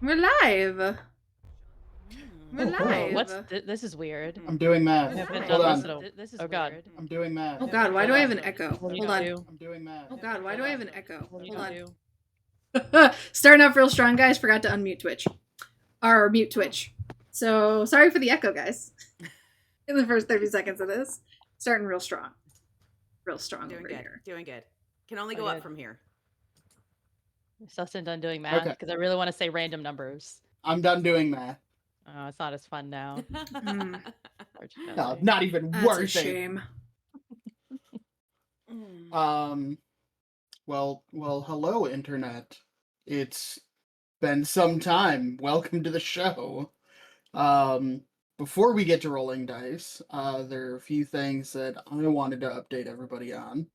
We're live. We're Oh, cool. live. This is weird. I'm doing math. We're Haven't live. done Hold this on. in a. This is God. I'm doing math. Oh god, why do I have an echo? What do Hold you on. do? I'm doing math. Oh god, why do I have an echo? What do Hold you on. do? Starting off real strong, guys. Forgot to unmute Twitch. Or mute Twitch. So sorry for the echo, guys. In the first 30 seconds of this. Starting real strong. Real strong Doing over good. here. Doing good. Can only Oh, go up good. from here. Justin done doing math Okay. because I really want to say random numbers. I'm done doing math. Oh, it's not as fun now. Mm, No, not even that's worth a it. shame. Well, hello, Internet. It's been some time. Welcome to the show. Before we get to rolling dice, there are a few things that I wanted to update everybody on.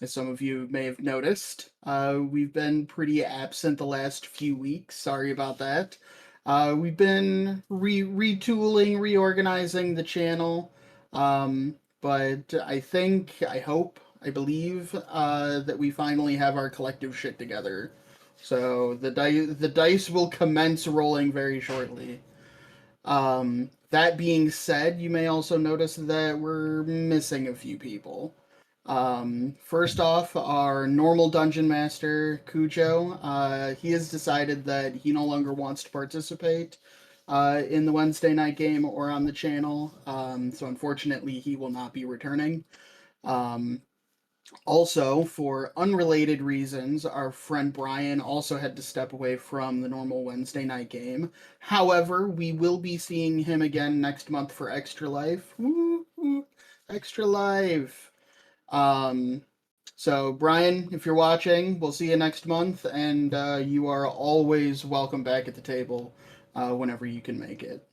As some of you may have noticed, we've been pretty absent the last few weeks. Sorry about that. We've been retooling, reorganizing the channel, but I hope, I believe that we finally have our collective shit together. So the dice will commence rolling very shortly. That being said, you may also notice that we're missing a few people. First off, our normal dungeon master, Cujo, he has decided that he no longer wants to participate in the Wednesday night game or on the channel. So unfortunately, he will not be returning. Um, Also, for unrelated reasons, our friend Brian also had to step away from the normal Wednesday night game. However, we will be seeing him again next month for Extra Life. Woo, woo, Extra Life. Um, so, Brian, if you're watching, we'll see you next month, and you are always welcome back at the table whenever you can make it.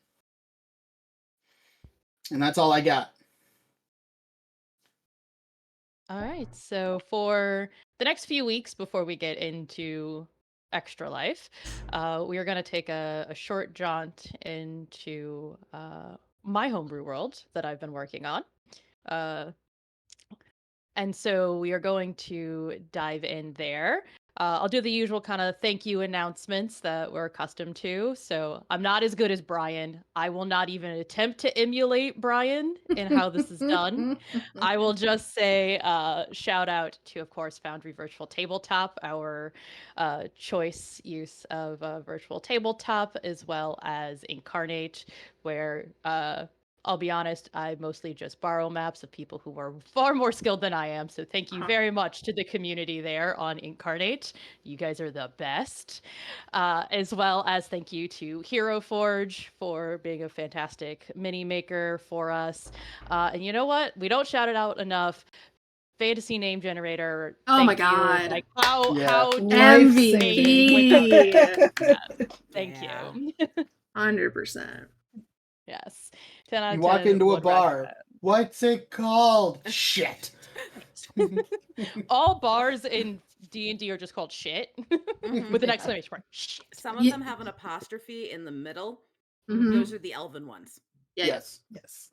And that's all I got. All right. So for the next few weeks before we get into Extra Life, we are going to take a short jaunt into my homebrew world that I've been working on. And so we are going to dive in there. I'll do the usual kind of thank you announcements that we're accustomed to. So I'm not as good as Brian. I will not even attempt to emulate Brian in how this is done. I will just say shout out to, of course, Foundry Virtual Tabletop, our choice use of virtual tabletop, as well as Incarnate, where I'll be honest, I mostly just borrow maps of people who are far more skilled than I am. So thank you very much to the community there on Incarnate. You guys are the best. As well as thank you to Hero Forge for being a fantastic mini maker for us. And you know what? We don't shout it out enough. Fantasy name generator. Oh my Thank you. god. Like Yeah. how MVP. thank Yeah. you. 100%. Yes. 10 out You of walk 10 into a would bar. What's it called? Shit. all bars in D&D are just called shit with an exclamation mark. Shit. Some of them have an apostrophe in the middle. Those are the elven ones. Yeah. Yes.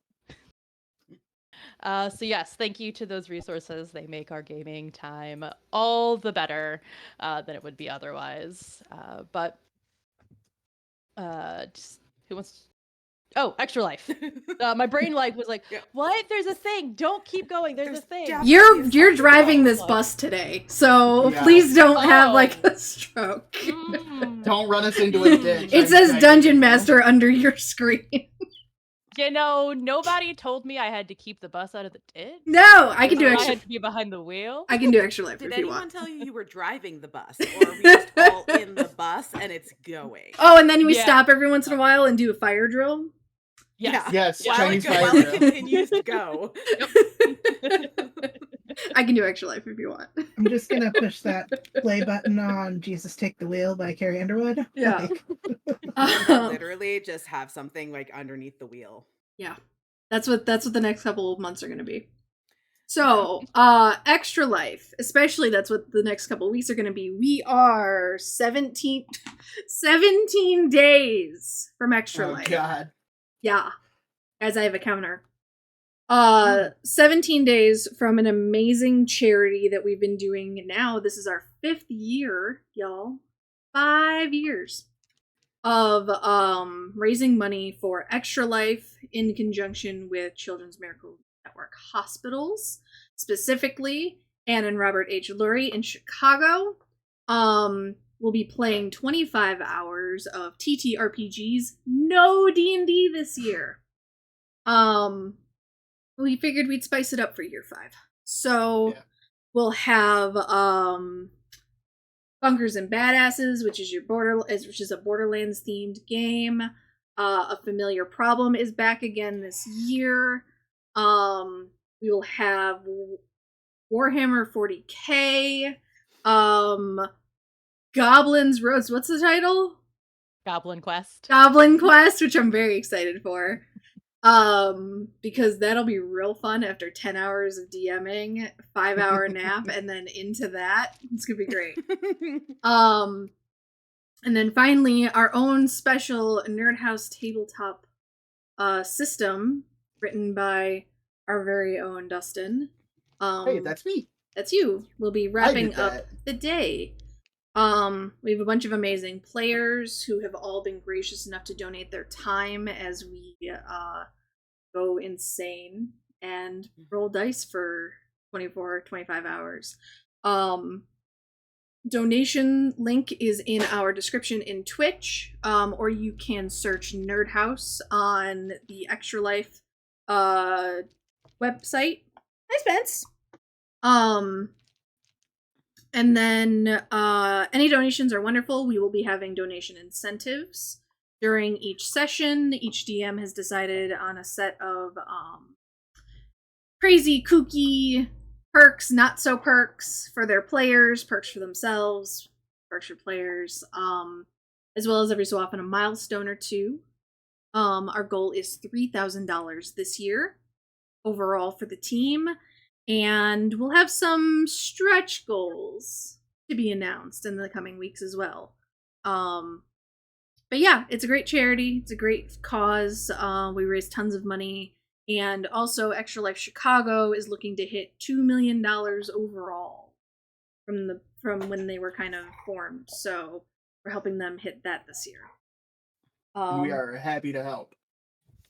So yes, thank you to those resources. They make our gaming time all the better than it would be otherwise. But just, who wants? Oh, Extra Life. My brain was like, Yeah. what? There's a thing. Don't keep going. There's a thing. You're driving this bus today, so Yeah. please don't have like Oh. a stroke. Don't run us into a ditch. It says Dungeon Master under your screen. You know, nobody told me I had to keep the bus out of the ditch. No, I can do I extra. had to be behind the wheel. I can do Extra Life Did if you anyone want. tell you were driving the bus, or are we just all in the bus and it's going? Oh, and then we Yeah. stop every once in a while and do a fire drill. Yes. Yes, While Chinese while fire it drill. continues to go. I can do Extra Life if you want. I'm just gonna push that play button on Jesus Take the Wheel by Carrie Underwood. Yeah. And then literally just have something like underneath the wheel. Yeah. That's what the next couple of months are gonna be. So, Extra Life, especially that's what the next couple of weeks are going to be. We are 17 days from Extra Oh Life. God. Yeah. As I have a counter. 17 days from an amazing charity that we've been doing now. This is our 5th year, y'all. 5 years of raising money for Extra Life in conjunction with Children's Miracle Network hospitals, specifically Anne and Robert H. Lurie in Chicago. We'll be playing 25 hours of TTRPGs, no D&D this year. We figured we'd spice it up for year 5. So we'll have Bunkers and Badasses, which is a Borderlands themed game. A Familiar Problem is back again this year. We will have Warhammer 40K. Goblins Roads. What's the title? Goblin Quest. Goblin Quest, which I'm very excited for. Because that'll be real fun after 10 hours of DMing, 5-hour nap, and then into that. It's gonna be great. And then finally, our own special Nerd House tabletop system written by our very own Dustin. Hey, that's me. That's you. We'll be wrapping up the day. We have a bunch of amazing players who have all been gracious enough to donate their time as we go insane and roll dice for 25 hours. Donation link is in our description in Twitch, or you can search Nerd House on the Extra Life website. Hi, Spence. And then any donations are wonderful. We will be having donation incentives during each session. Each DM has decided on a set of crazy, kooky perks, not so perks for their players, perks for themselves, perks for players, as well as every so often a milestone or two. Our goal is $3,000 this year overall for the team. And we'll have some stretch goals to be announced in the coming weeks as well. But yeah, it's a great charity. It's a great cause. We raise tons of money. And also, Extra Life Chicago is looking to hit $2 million overall from when they were kind of formed. So we're helping them hit that this year. We are happy to help.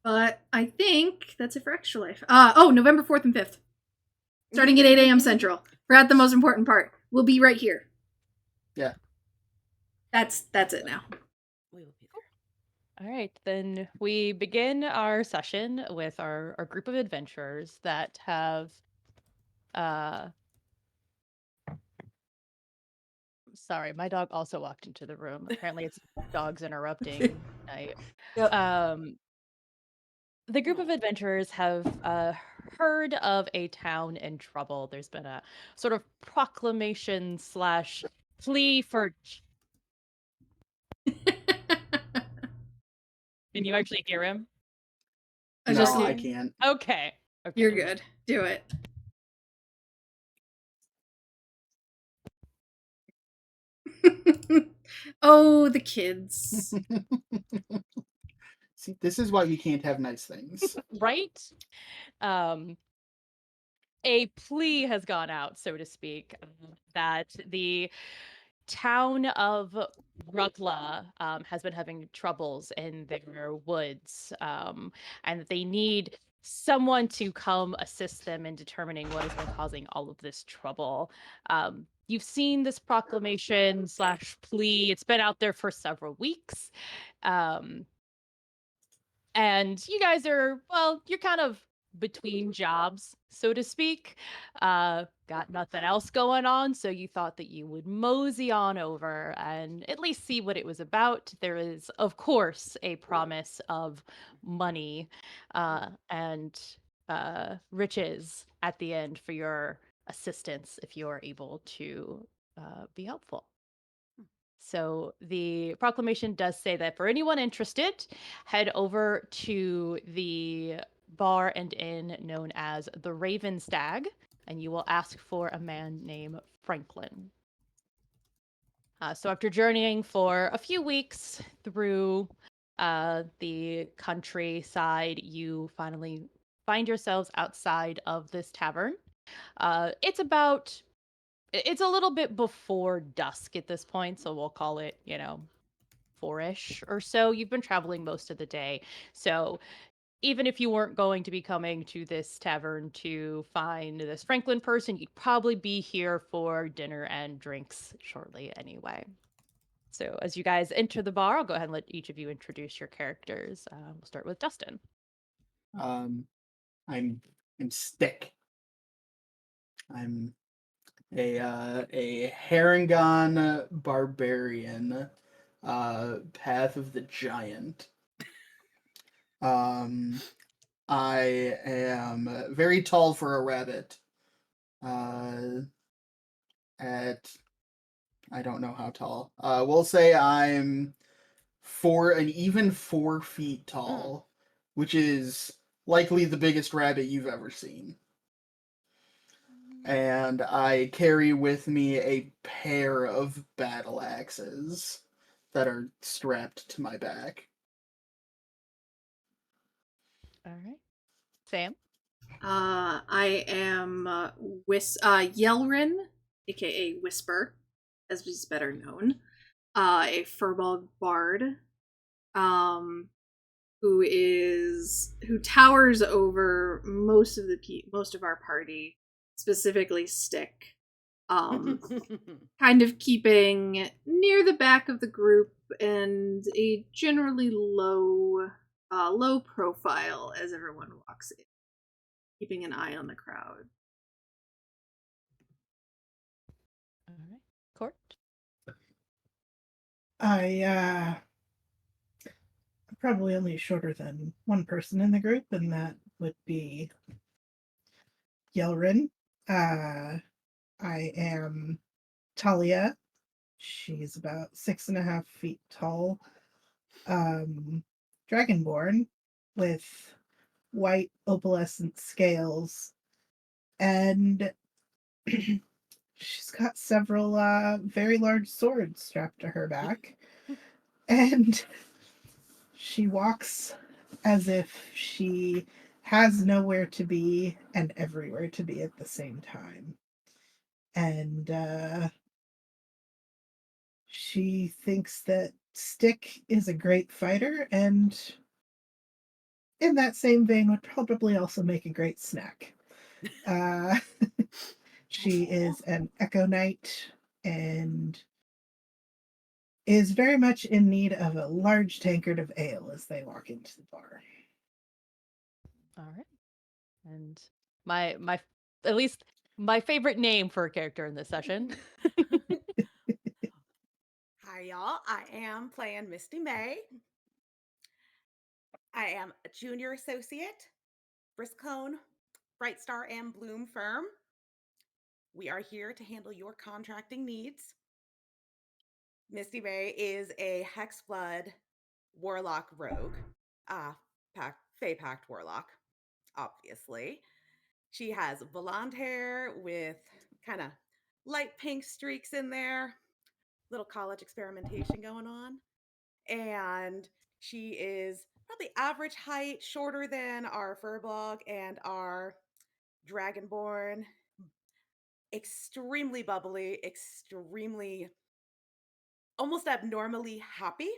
But I think that's it for Extra Life. November 4th and 5th. Starting at 8 a.m. Central. Forgot the most important part. We'll be right here. Yeah. That's it now. We will be there. All right, then we begin our session with our group of adventurers that have sorry, my dog also walked into the room. Apparently it's dogs interrupting night. Yep. The group of adventurers have heard of a town in trouble. There's been a sort of proclamation / plea for. Can you actually hear him? I can't. Okay. You're good. Do it. Oh, the kids. See, this is why we can't have nice things. Right? A plea has gone out, so to speak, that the town of Rugla has been having troubles in their woods, and that they need someone to come assist them in determining what has been causing all of this trouble. You've seen this proclamation / plea. It's been out there for several weeks. And you guys are, well, you're kind of between jobs, so to speak. Got nothing else going on, so you thought that you would mosey on over and at least see what it was about. There is, of course, a promise of money and riches at the end for your assistance if you are able to be helpful. So the proclamation does say that for anyone interested, head over to the bar and inn known as the Raven Stag, and you will ask for a man named Franklin. So after journeying for a few weeks through the countryside, you finally find yourselves outside of this tavern. It's about It's a little bit before dusk at this point, so we'll call it, 4-ish or so. You've been traveling most of the day. So even if you weren't going to be coming to this tavern to find this Franklin person, you'd probably be here for dinner and drinks shortly anyway. So as you guys enter the bar, I'll go ahead and let each of you introduce your characters. We'll start with Dustin. Um, I'm Stick. I'm a Harangon barbarian, Path of the Giant. I am very tall for a rabbit. At I don't know how tall. We'll say I'm an even 4 feet tall, which is likely the biggest rabbit you've ever seen. And I carry with me a pair of battle axes that are strapped to my back. All right. Sam? I am Yelrin, aka Whisper, as he's better known. A Furball bard, um, who towers over most of our party, specifically Stick. Kind of keeping near the back of the group and a generally low profile as everyone walks in, keeping an eye on the crowd. All right. Court? I'm probably only shorter than one person in the group, and that would be Yelrin. I am Talia. She's about 6.5 feet tall. Dragonborn with white opalescent scales, and she's got several very large swords strapped to her back, and she walks as if she has nowhere to be and everywhere to be at the same time. And she thinks that Stick is a great fighter, and in that same vein, would probably also make a great snack. Uh, she is an Echo Knight and is very much in need of a large tankard of ale as they walk into the bar. All right. And my at least my favorite name for a character in this session. Hi, y'all. I am playing Misty May. I am a junior associate, Briscone, Bright Star and Bloom firm. We are here to handle your contracting needs. Misty May is a Hexblood Warlock rogue, Fey Pact Warlock, obviously. She has blonde hair with kind of light pink streaks in there, little college experimentation going on. And she is probably average height, shorter than our Furbog and our Dragonborn. Extremely bubbly, extremely almost abnormally happy,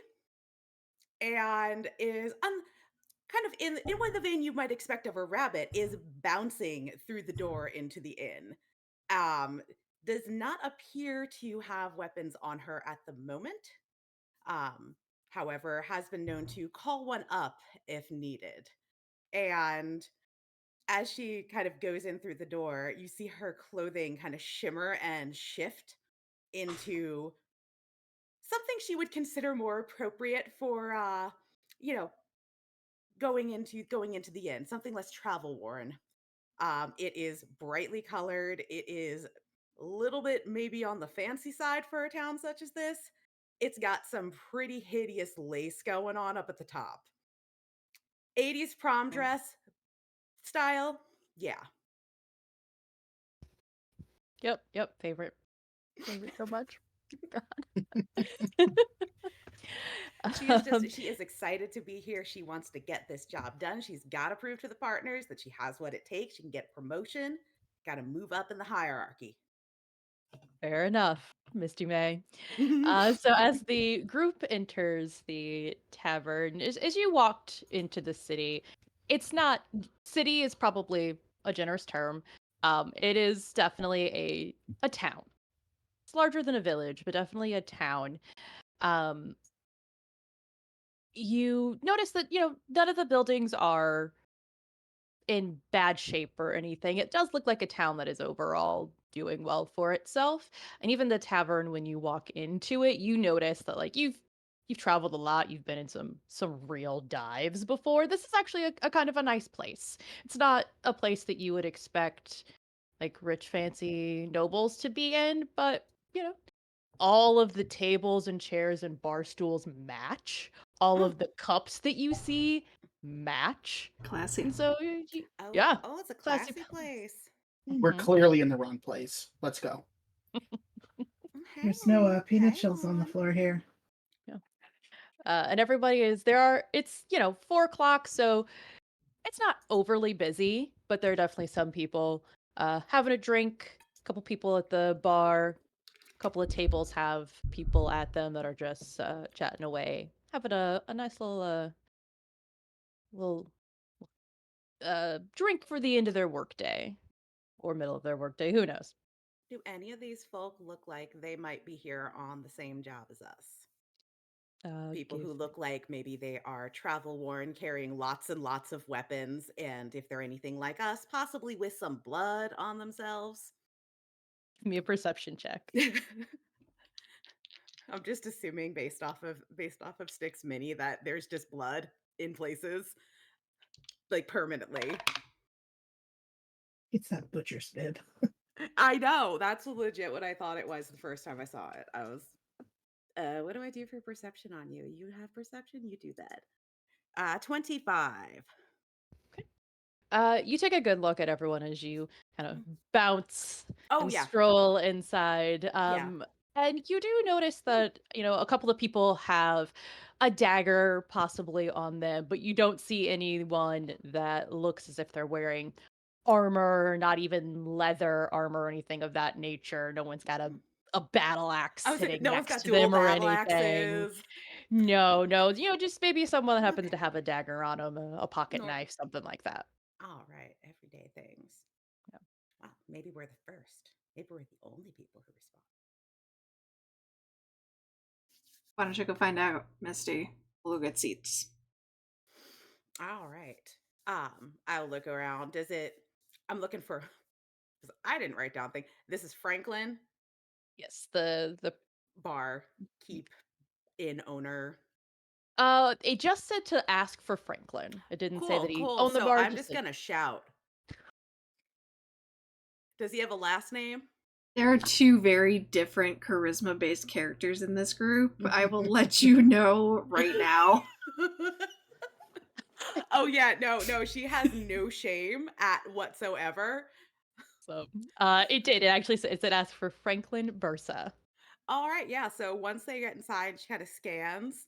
and is kind of in what the vein you might expect of a rabbit, is bouncing through the door into the inn. Does not appear to have weapons on her at the moment. Um, However, has been known to call one up if needed. And as she kind of goes in through the door, you see her clothing kind of shimmer and shift into something she would consider more appropriate for you know, going into the inn, something less travel worn. It is brightly colored. It is a little bit maybe on the fancy side for a town such as this. It's got some pretty hideous lace going on up at the top. 80s prom dress style. Yeah. Yep, favorite so much. She is excited to be here. She wants to get this job done. She's got to prove to the partners that she has what it takes. She can get promotion, got to move up in the hierarchy. Fair enough, Misty May. So as the group enters the tavern, as you walked into the city, it's not city is probably a generous term. It is definitely a town. It's larger than a village, but definitely a town. Um, you notice that none of the buildings are in bad shape or anything. It does look like a town that is overall doing well for itself. And even the tavern, when you walk into it, you notice that like you've traveled a lot. You've been in some real dives before. This is actually a kind of a nice place. It's not a place that you would expect like rich fancy nobles to be in, but you know, all of the tables and chairs and bar stools match. All Mm. of the cups that you see match. Classy. And so, Oh, yeah, oh, it's a classy classy place. place. We're Mhm. clearly in the wrong place. Let's go. Hang There's no on, peanut hang shells on the on. floor here. Yeah. And everybody is it's 4 o'clock, so it's not overly busy, but there are definitely some people having a drink, a couple people at the bar, a couple of tables have people at them that are just chatting away, having a nice little drink for the end of their workday or middle of their workday. Who knows? Do any of these folk look like they might be here on the same job as us? People Give who look like maybe they are travel worn, carrying lots and lots of weapons, and if they're anything like us, possibly with some blood on themselves. me a perception check. I'm just assuming based off of Styx Mini that there's just blood in places, like permanently. It's that butcher's bib. I know. That's legit what I thought it was the first time I saw it. I was, what do I do for perception on you? You have perception? You do that. 25. You take a good look at everyone as you kind of bounce Oh, and yeah. stroll inside. Yeah. And you do notice that, a couple of people have a dagger possibly on them, but you don't see anyone that looks as if they're wearing armor, not even leather armor or anything of that nature. No one's got Mm. a battle axe I was thinking, sitting no one's next got to dual them or battle anything. axes. No, no, just maybe someone that happens to Okay. have a dagger on them, a pocket Nor knife, something like that. All right. Everyday things. Yeah. Wow. Maybe we're the first. Maybe we're the only people who respond. Why don't you go find out, Misty? We'll go get seats. All right. I'll look around. I'm looking for, because I didn't write down thing. This is Franklin Yes, the Bar Keep Inn owner. it just said to ask for Franklin. It didn't say that Cool, he cool. owned the So bar, I'm just just said gonna shout. Does he have a last name? There are two very different charisma based characters in this group. I will let you know right now. Oh yeah, no, she has no shame at whatsoever. so. It did. It actually said it said ask for Franklin Bursa. All right, yeah. So once they get inside, she kind of scans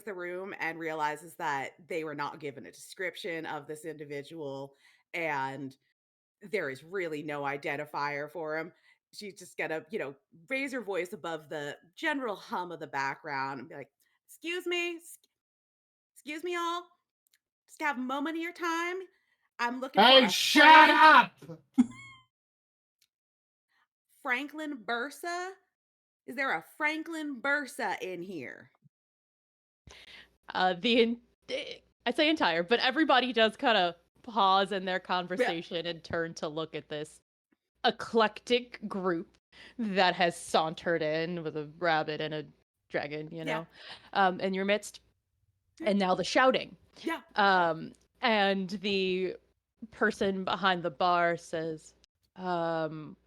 the room and realizes that they were not given a description of this individual, and there is really no identifier for him. She's just gonna, raise her voice above the general hum of the background and be like, "Excuse me, excuse me, all. Just have a moment of your time. I'm looking for Hey, a shut up! Franklin Bursa. Is there a Franklin Bursa in here?" I'd say entire, but everybody does kind of pause in their Yeah, conversation and turn to look at this eclectic group that has sauntered in with a rabbit and a dragon, yeah, in your midst. yeah, And now the shouting. yeah. And the person behind the bar says, um,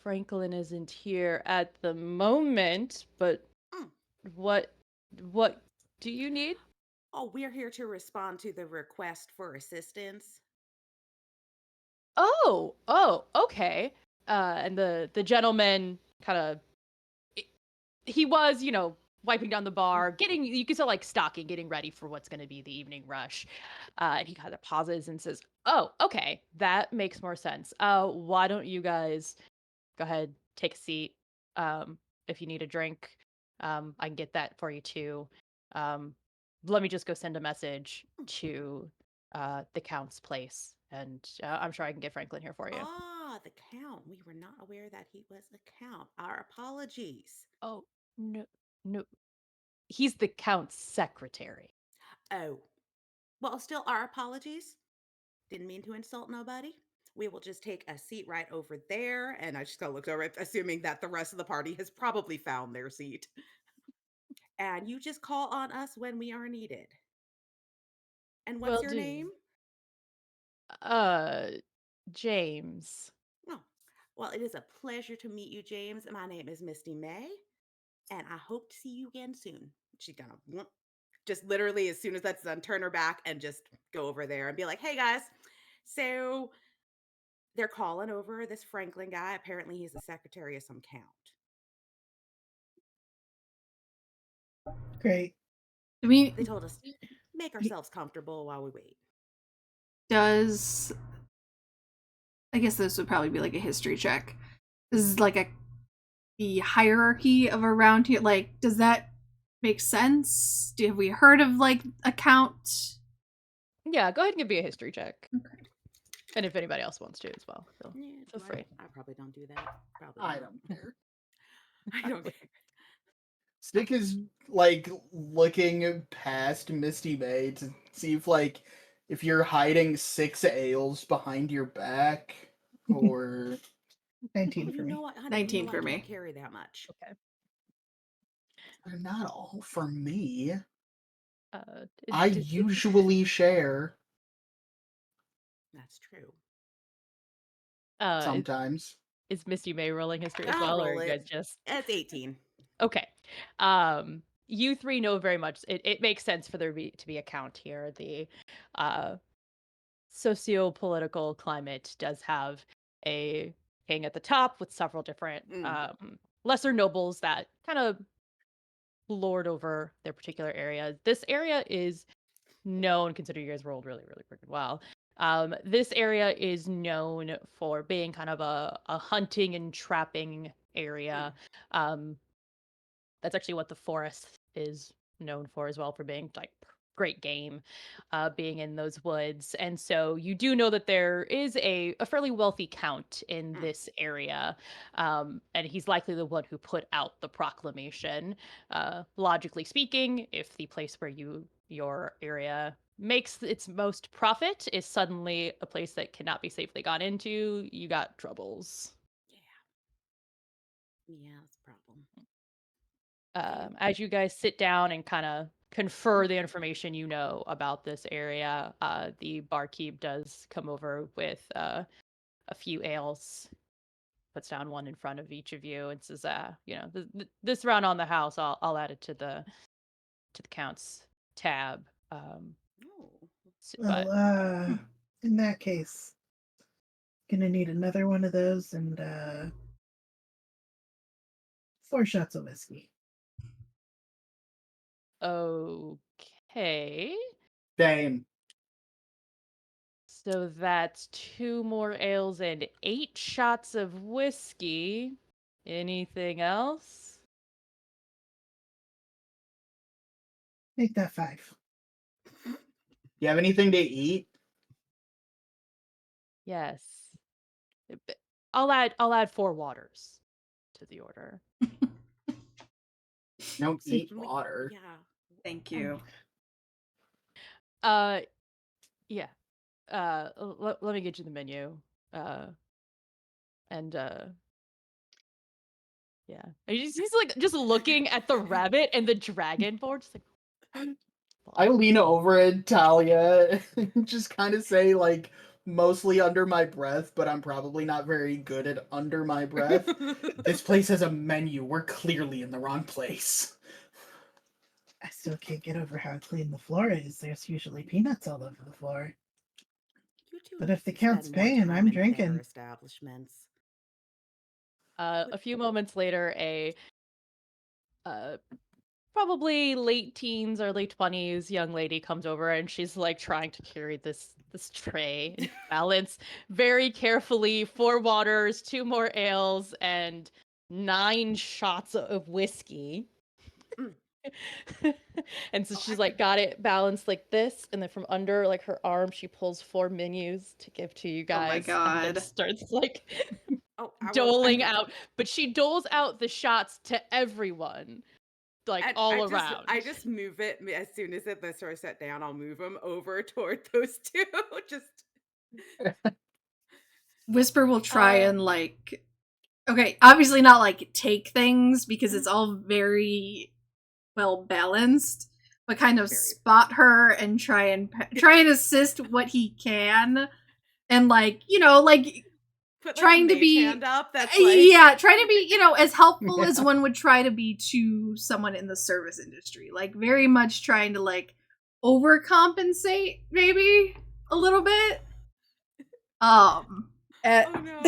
Franklin isn't here at the moment, but Mm. what what do you need? Oh, we're here to respond to the request for assistance. Oh, okay. And the gentleman kind of he was, wiping down the bar, getting you can say like stocking, getting ready for what's going to be the evening rush. And he kind of pauses and says, "Oh, okay, that makes more sense. Why don't you guys go ahead, take a seat? If you need a drink, I can get that for you too. Let me just go send a message to the Count's place, and I'm sure I can get Franklin here for you. Ah, the Count. We were not aware that he was a Count. Our apologies. Oh, no, no. He's the Count's secretary. Oh, well, still our apologies. Didn't mean to insult nobody. We will just take a seat right over there. And I just kind of looked over it, assuming that the rest of the party has probably found their seat. And you just call on us when we are needed. And what's Will your name? do. Uh, James. Oh, well, it is a pleasure to meet you, James. My name is Misty May, and I hope to see you again soon. She's gonna just literally, as soon as that's done, turn her back and just go over there and be like, hey guys, so they're calling over this Franklin guy. Apparently, he's the secretary of some count. Great. I mean, They told us make ourselves comfortable while we wait. does I guess this would probably be like a history check. This is like the hierarchy of around here. Like, does that make sense? Have we heard of like a count? Yeah, go ahead and give me a history check. Okay. And if anybody else wants to as well, feel Yeah, free. I probably don't do that. Probably I not. don't care. I don't care. Stick is like looking past Misty May to see if you're hiding 6 ales behind your back or 19 Oh, for you me. know what? Honey, 19 I for don't me. carry that much. Okay. they're not all for me. Uh, I d- usually share That's true. uh, is, sometimes. is Misty May rolling history as I'll well, or are roll you it. guys just It's 18. okay? You three know very much. It makes sense for there to be a count here. The uh, socio-political climate does have a king at the top with several different Mm. lesser nobles that kind of lord over their particular area. This area is known, consider you guys rolled really, really freaking well. This area is known for being kind of a hunting and trapping area. That's actually what the forest is known for as well, for being like great game, being in those woods. And so you do know that there is a fairly wealthy count in this area. And he's likely the one who put out the proclamation. Logically speaking, if the place where your area makes its most profit is suddenly a place that cannot be safely gone into, you got troubles. Yeah, that's a problem. Okay. As you guys sit down and kind of confer the information you know about this area, the barkeep does come over with a few ales, puts down one in front of each of you, and says, this round on the house, I'll add it to the count's tab. Oh. But Well, in that case, gonna need another one of those and 4 shots of whiskey. okay. Same. So that's 2 more ales and 8 shots of whiskey. Anything else? Make that 5. You have anything to eat? Yes. I'll add 4 waters to the order. Don't See, eat water. Yeah. Thank you. Yeah. Let me get you the menu. And yeah. And he's like just looking at the rabbit and the dragon board, just like I lean over at Talia and just kind of say, like, mostly under my breath, but I'm probably not very good at under my breath. This place has a menu. We're clearly in the wrong place. I still can't get over how clean the floor is. There's usually peanuts all over the floor. You two But if the spend count's more paying, time I'm in fair drinking. establishments. a few moments later, a probably late teens, early 20s young lady comes over, and she's like trying to carry this tray and balance very carefully 4 waters, 2 more ales, and 9 shots of whiskey. Mm. And so Oh, she's like got it balanced like this, and then from under like her arm she pulls 4 menus to give to you Oh my guys, and then God. starts like Oh, I will. doling out, but she doles out the shots to everyone, like And all I around. just move it as soon as the sort of set down. I'll move them over toward those two. Just Whisper will try and like, okay, obviously not like take things because it's all very well balanced, but kind of Very. spot her and try and assist what he can, and like, you know, like put like trying a to mage be hand up. That's like yeah, trying to be, you know, as helpful as one would try to be to someone in the service industry, like very much trying to like overcompensate maybe a little bit. oh no.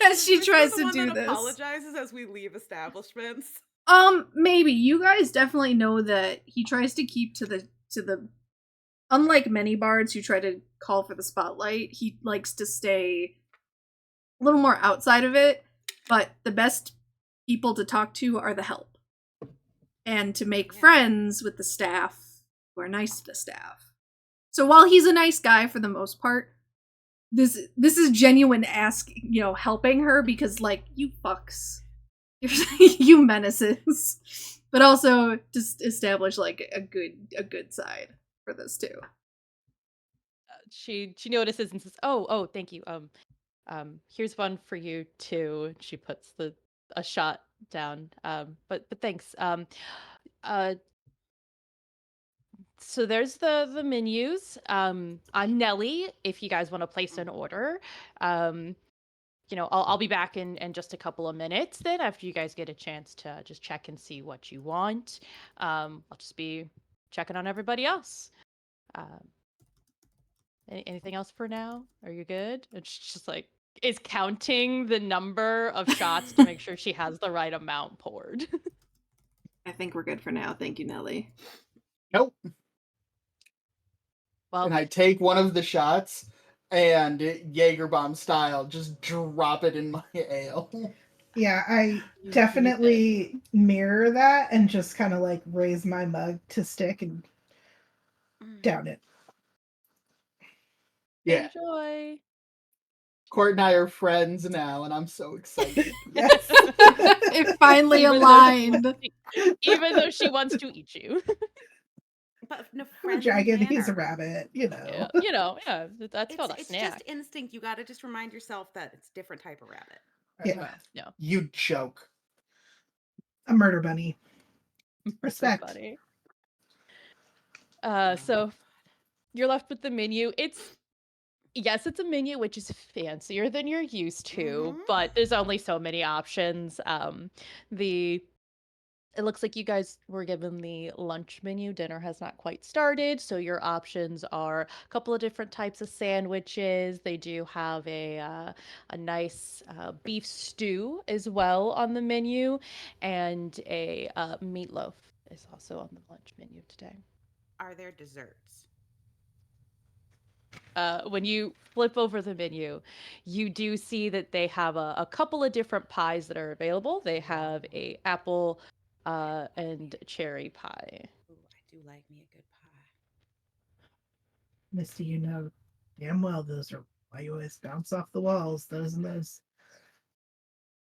As she Whisper tries the to one do that this. apologizes as we leave establishments. Maybe you guys definitely know that he tries to keep to the unlike many bards who try to call for the spotlight, he likes to stay a little more outside of it, but the best people to talk to are the help. And to make friends with the staff who are nice to the staff. So while he's a nice guy for the most part, this is genuine helping her because like you fucks. You menaces. But also just establish like a good side for this too. She notices and says, "Oh, thank you. Here's one for you too." She puts a shot down. But thanks. So there's the menus. I'm Nelly. If you guys want to place an order, I'll be back in just a couple of minutes. Then after you guys get a chance to just check and see what you want, I'll just be checking on everybody else. Anything else for now? Are you good? And she's just like is counting the number of shots to make sure she has the right amount poured. I think we're good for now. Thank you, Nelly. Nope. Well, And I take one of the shots and Jaegerbomb style, just drop it in my ale. Yeah, I definitely mirror that and just kind of like raise my mug to stick and down it. Yeah. Enjoy. Court and I are friends now, and I'm so excited. Yes. It finally aligned. Even though she wants to eat you. But in a I'm a friendly dragon, manner. he's a rabbit, you know. Yeah, that's called a It's snack. just instinct. You got to just remind yourself that it's a different type of rabbit. Yeah. No. You joke. A murder bunny. Respect. Buddy. So you're left with the menu. It's a menu which is fancier than you're used to, but there's only so many options. It looks like you guys were given the lunch menu. Dinner has not quite started, so your options are a couple of different types of sandwiches. They do have a nice beef stew as well on the menu, and a meatloaf is also on the lunch menu today. Are there desserts? When you flip over the menu, you do see that they have a couple of different pies that are available. They have a apple and cherry pie. Ooh, I do like me a good pie. Misty, you know damn well those are why you always bounce off the walls. Those and those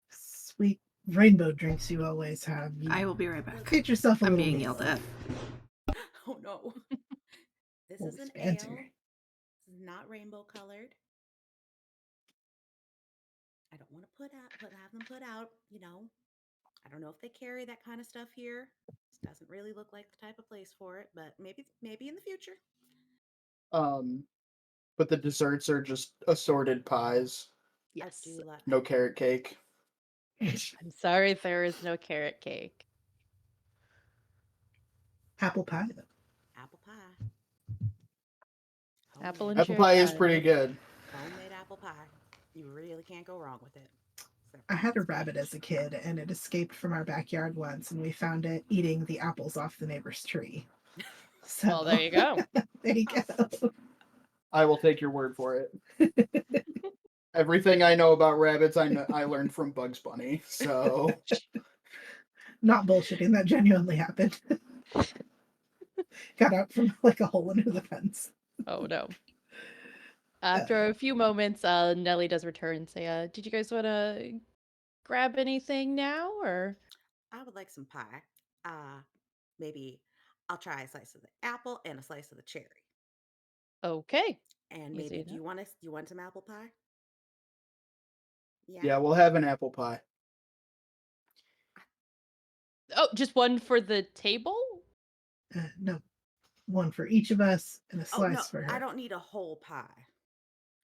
sweet rainbow drinks you always have. I will be right back. Get yourself a I'm little being meal. yelled at. Oh no. This Oh, is an banter. ale. This is not rainbow colored. I don't want to have them put out, I don't know if they carry that kind of stuff here. This doesn't really look like the type of place for it, but maybe in the future. But the desserts are just assorted pies. Yes. I do like No carrot cake. I'm sorry there is no carrot cake. Apple pie, though. apple pie. Apple and Homemade- Apple pie is pretty good. Homemade apple pie. You really can't go wrong with it. I had a rabbit as a kid, and it escaped from our backyard once, and we found it eating the apples off the neighbor's tree. So Well, there you go. there you go. I will take your word for it. Everything I know about rabbits, I learned from Bugs Bunny. So Not bullshitting, that genuinely happened. Got out from like a hole under the fence. Oh no. After a few moments, Nellie does return and say, did you guys want to grab anything now, or? I would like some pie. Maybe I'll try a slice of the apple and a slice of the cherry. Okay. And Easy maybe do enough. you want some apple pie? Yeah. yeah, we'll have an apple pie. Oh, just one for the table? No, one for each of us and a Oh no, slice for her. I don't need a whole pie.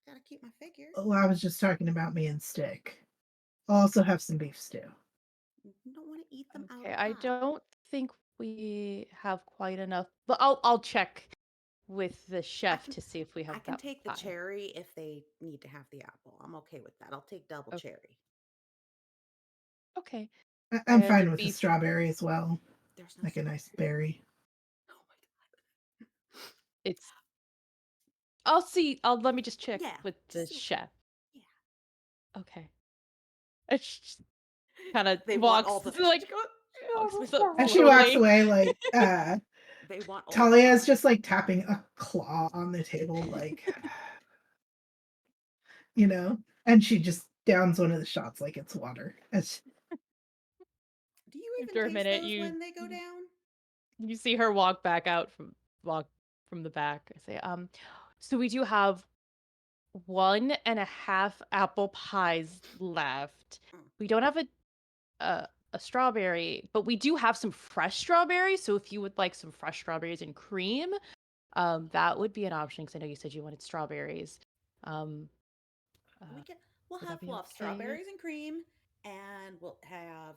Gotta keep my figure. Oh, I was just talking about me and Stick. I'll also have some beef stew. You don't want to eat them out Okay, of I pie. don't think we have quite enough, but I'll check with the I chef can to see if we I have can that take the pie. cherry if they need to have the apple. I'm okay with that. I'll take double Okay. cherry. Okay. I'm And the fine with the beef, strawberry as well. There's no Like a nice strawberry. berry. Oh my god. it's I'll see. Let me just check Yeah, with the just see what chef. Yeah. Okay. It's kind of They want walks all the like walks with As she walks slowly. away, like they want all the Talia is pie. just like tapping a claw on the table, like you know, and she just downs one of the shots like it's water. Do you even After a taste minute, those when they go down? you see her walk from the back. I say, so we do have 1.5 apple pies left. Mm. We don't have a strawberry, but we do have some fresh strawberries. So if you would like some fresh strawberries and cream, that would be an option because I know you said you wanted strawberries. Um, We can we'll would that have be we'll have okay? strawberries and cream, and we'll have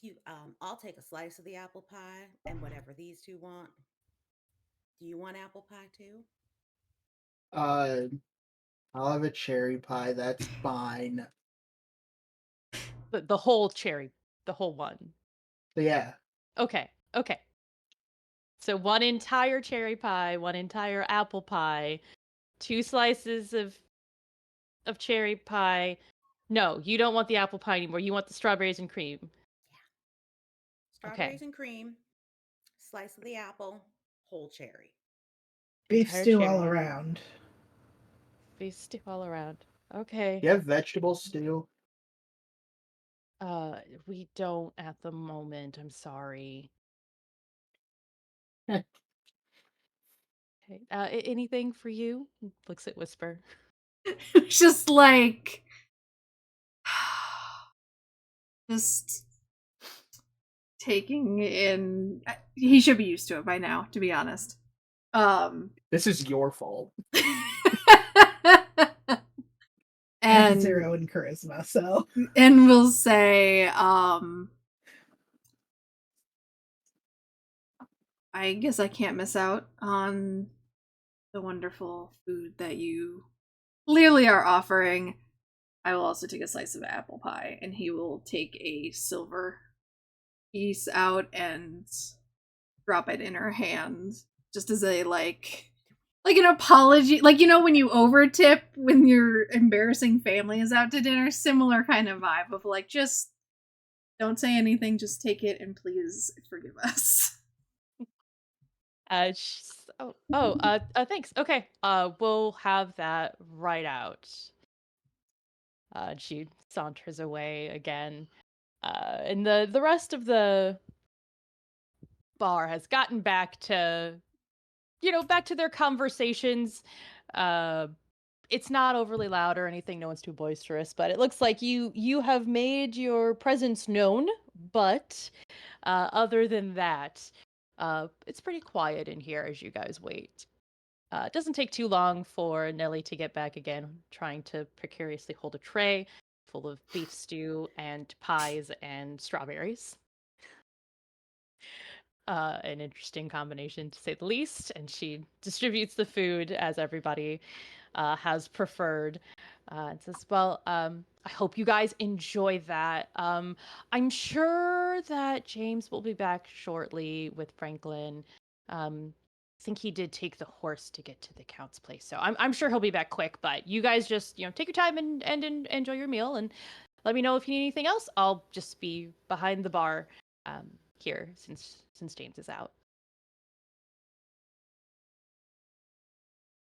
you I'll take a slice of the apple pie and whatever these two want. Do you want apple pie too? Uh, I'll have a cherry pie. That's fine. The whole cherry, the whole one. But yeah, Okay, okay. So one entire cherry pie, one entire apple pie, 2 slices of cherry pie. No, you don't want the apple pie anymore. You want the strawberries and cream. Yeah. Okay. Strawberries and cream, slice of the apple, whole cherry. Beef Entire stew all cherry. around. Beef stew all around. Okay. you have vegetable stew. We don't at the moment. I'm sorry. Heh. Okay. Anything for you? Looks at Whisper. It's just like just taking in. He should be used to it by now, to be honest. This is your fault. I have and 0 in charisma, so and we'll say, I guess I can't miss out on the wonderful food that you clearly are offering. I will also take a slice of apple pie, and he will take a silver piece out and drop it in her hand, just as a like an apology, like when you overtip when your embarrassing family is out to dinner. Similar kind of vibe of like, just don't say anything, just take it and please forgive us. Thanks. Okay. We'll have that right out. She saunters away again. And the rest of the bar has gotten back to, back to their conversations. Uh, it's not overly loud or anything. No one's too boisterous, but it looks like you have made your presence known. But other than that, it's pretty quiet in here as you guys wait. It doesn't take too long for Nellie to get back again, trying to precariously hold a tray full of beef stew and pies and strawberries. An interesting combination to say the least. And she distributes the food as everybody has preferred. And says, well, I hope you guys enjoy that. I'm sure that James will be back shortly with Franklin. Um, think he did take the horse to get to the count's place, so I'm sure he'll be back quick. But you guys just take your time and enjoy your meal, and let me know if you need anything else. I'll just be behind the bar here since James is out.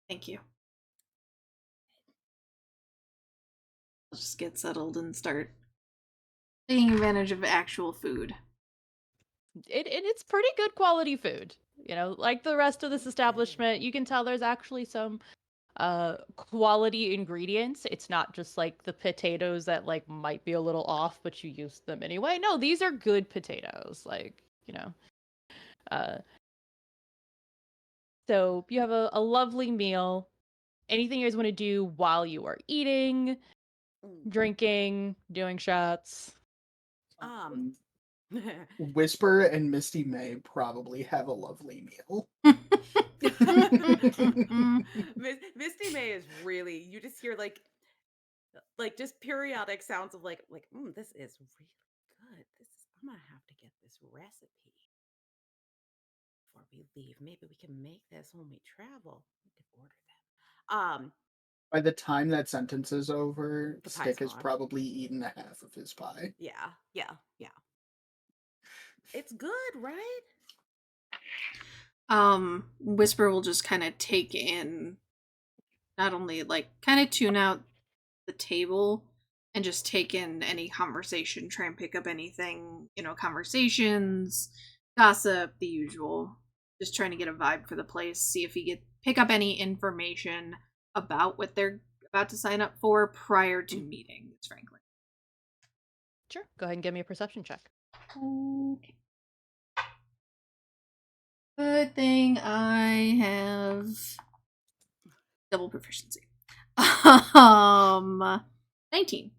Thank you. I'll just get settled and start taking advantage of actual food. It's pretty good quality food. Like the rest of this establishment, you can tell there's actually some quality ingredients. It's not just like the potatoes that like might be a little off, but you use them anyway. No, these are good potatoes. Uh so you have a lovely meal. Anything you guys want to do while you are eating, Mm. drinking, doing shots? Um, Whisper and Misty May probably have a lovely meal. Misty May is really, you just hear like just periodic sounds of this is really good. I'm gonna have to get this recipe before we leave. Maybe we can make this when we travel. We could order that. By the time that sentence is over, The pie's Stick has gone. probably eaten a half of his pie. Yeah. It's good, right? Whisper will just kind of take in, not only like kind of tune out the table and just take in any conversation, try and pick up anything, conversations, gossip, the usual. Just trying to get a vibe for the place, see if he could pick up any information about what they're about to sign up for prior to meeting with Franklin. Sure. Go ahead and give me a perception check. Okay. Good thing I have double proficiency. 19.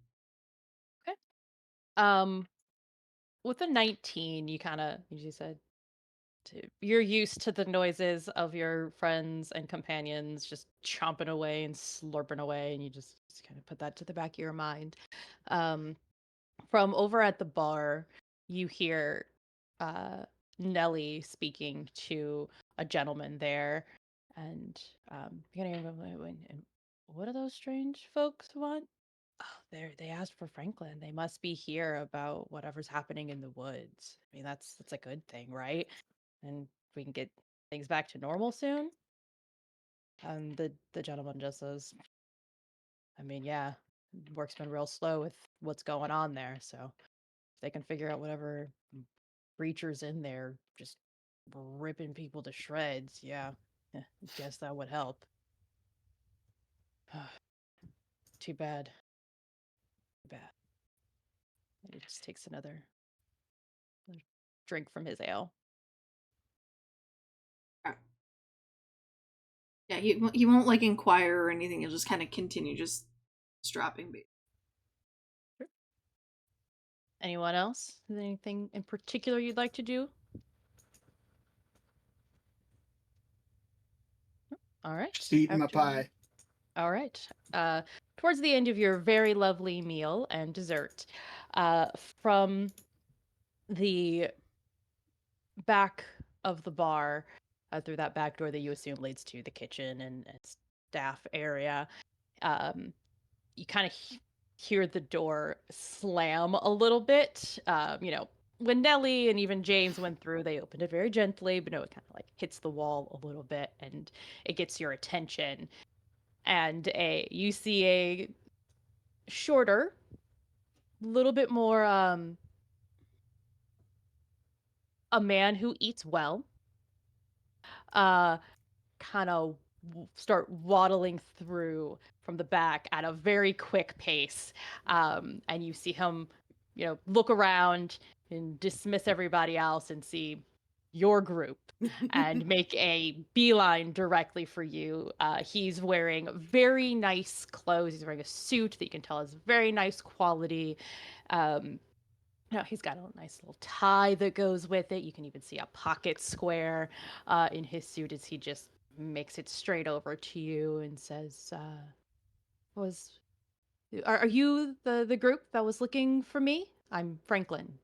Okay. With a 19, you said you're used to the noises of your friends and companions just chomping away and slurping away, and you just kind of put that to the back of your mind. Um, from over at the bar, you hear Nellie speaking to a gentleman there, and you're gonna hear, and what do those strange folks want? Oh, they asked for Franklin. They must be here about whatever's happening in the woods. I mean, that's a good thing, right? And we can get things back to normal soon. And the gentleman just says, I mean, yeah, work's been real slow with what's going on there. So if they can figure out whatever creatures in there just ripping people to shreds, yeah, I guess that would help. Too bad. Too bad. And he just takes another drink from his ale. Yeah, he won't like inquire or anything. He'll just kind of continue just dropping bait. Anyone else? Is there anything in particular you'd like to do? All right. Just eating my pie. All right. Towards the end of your very lovely meal and dessert, from the back of the bar, through that back door that you assume leads to the kitchen and staff area, you kind of hear the door slam a little bit. When Nellie and even James went through, they opened it very gently, but no, it kind of like hits the wall a little bit and it gets your attention. And you see a shorter, little bit more a man who eats well, kind of start waddling through from the back at a very quick pace. And you see him, look around and dismiss everybody else and see your group and make a beeline directly for you. He's wearing very nice clothes. He's wearing a suit that you can tell is very nice quality. He's got a nice little tie that goes with it. You can even see a pocket square in his suit as he just makes it straight over to you and says, "Was are you the group that was looking for me? I'm Franklin."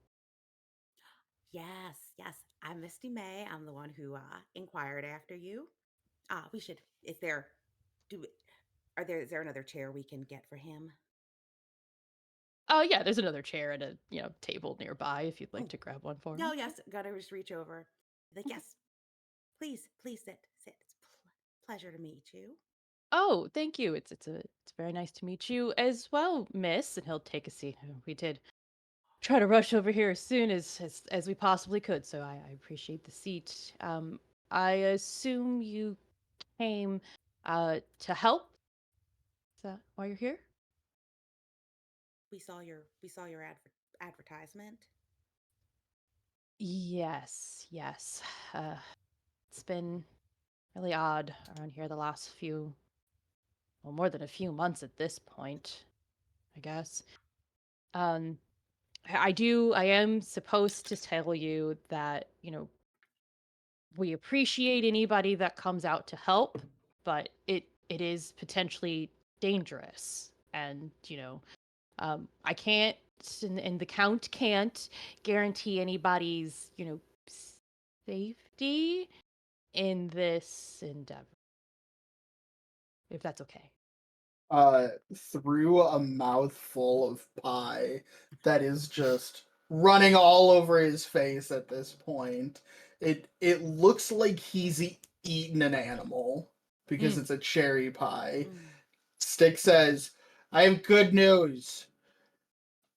Yes, yes. I'm Misty May. I'm the one who inquired after you. We should. Is there? Do are there? Is there another chair we can get for him? Oh yeah, there's another chair and a table nearby if you'd like Mm. to grab one for No, him. yes. Gotta just reach over. Like, yes. Please, please sit. Sit. It's pleasure to meet you. Oh, thank you. It's very nice to meet you as well, miss. And he'll take a seat. We did try to rush over here as soon as we possibly could, so I appreciate the seat. I assume you came to help. Is that why you're here? We saw your advertisement. Yes, yes. Uh, it's been really odd around here the last few, well, more than a few months at this point, I guess. Um, I am supposed to tell you that, we appreciate anybody that comes out to help, but it is potentially dangerous. And, I can't, and the count can't guarantee anybody's, safety in this endeavor, if that's okay. Through a mouthful of pie that is just running all over his face at this point. It looks like he's eaten an animal because Mm. it's a cherry pie. Mm. Stick says, "I have good news.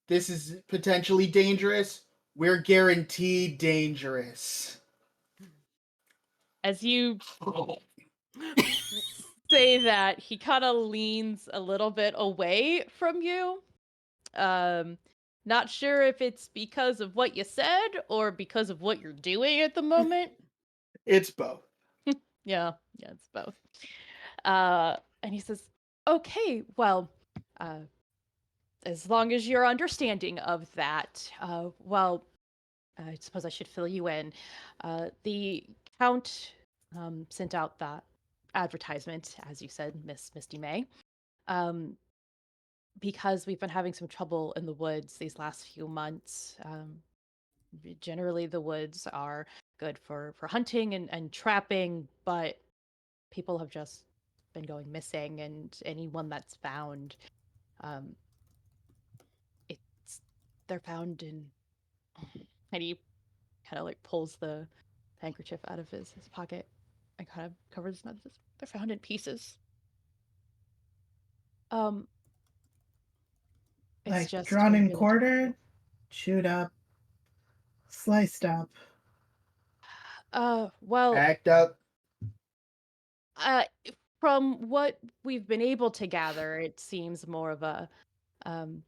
This is potentially dangerous. We're guaranteed dangerous." As you say that, he kind of leans a little bit away from you. Um, Not sure if it's because of what you said or because of what you're doing at the moment. It's both. Yeah, it's both. And he says, "Okay, well, uh, as long as you're understanding of that, well, I suppose I should fill you in. The Count sent out that advertisement, as you said, Miss Misty May, um, because we've been having some trouble in the woods these last few months. Generally, the woods are good for hunting and trapping, but people have just been going missing, and anyone that's found, um, it's they're found in." And he kind of like pulls the handkerchief out of his pocket and kind of covers his mouth. They're found in pieces. Um, it's Like just drawn been and really quartered, difficult. chewed up, sliced up. Well, Act up. uh, from what we've been able to gather, it seems more of a, um,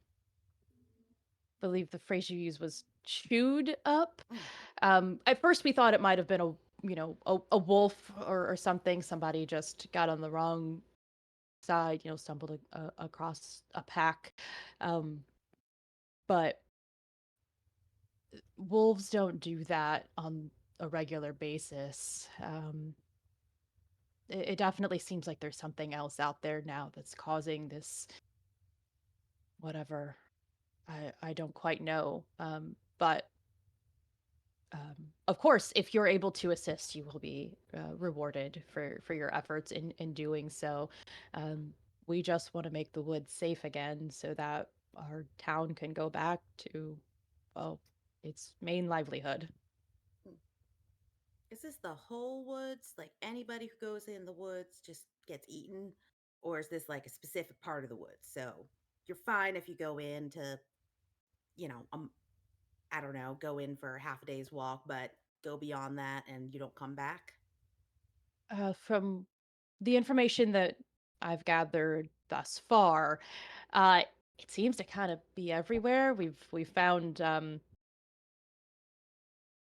believe the phrase you used was chewed up. Mm. At first we thought it might have been a wolf or something. Somebody just got on the wrong side, stumbled across a pack. Um, but wolves don't do that on a regular basis. It definitely seems like there's something else out there now that's causing this whatever. I don't quite know. But of course, if you're able to assist, you will be rewarded for your efforts in doing so. Um, we just want to make the woods safe again so that our town can go back to, well, its main livelihood. Mm. Is this the whole woods? Like anybody who goes in the woods just gets eaten? Or is this like a specific part of the woods? So you're fine if you go in to, you know, I don't know, go in for half a day's walk, but go beyond that and you don't come back? From the information that I've gathered thus far, uh, it seems to kind of be everywhere. We've found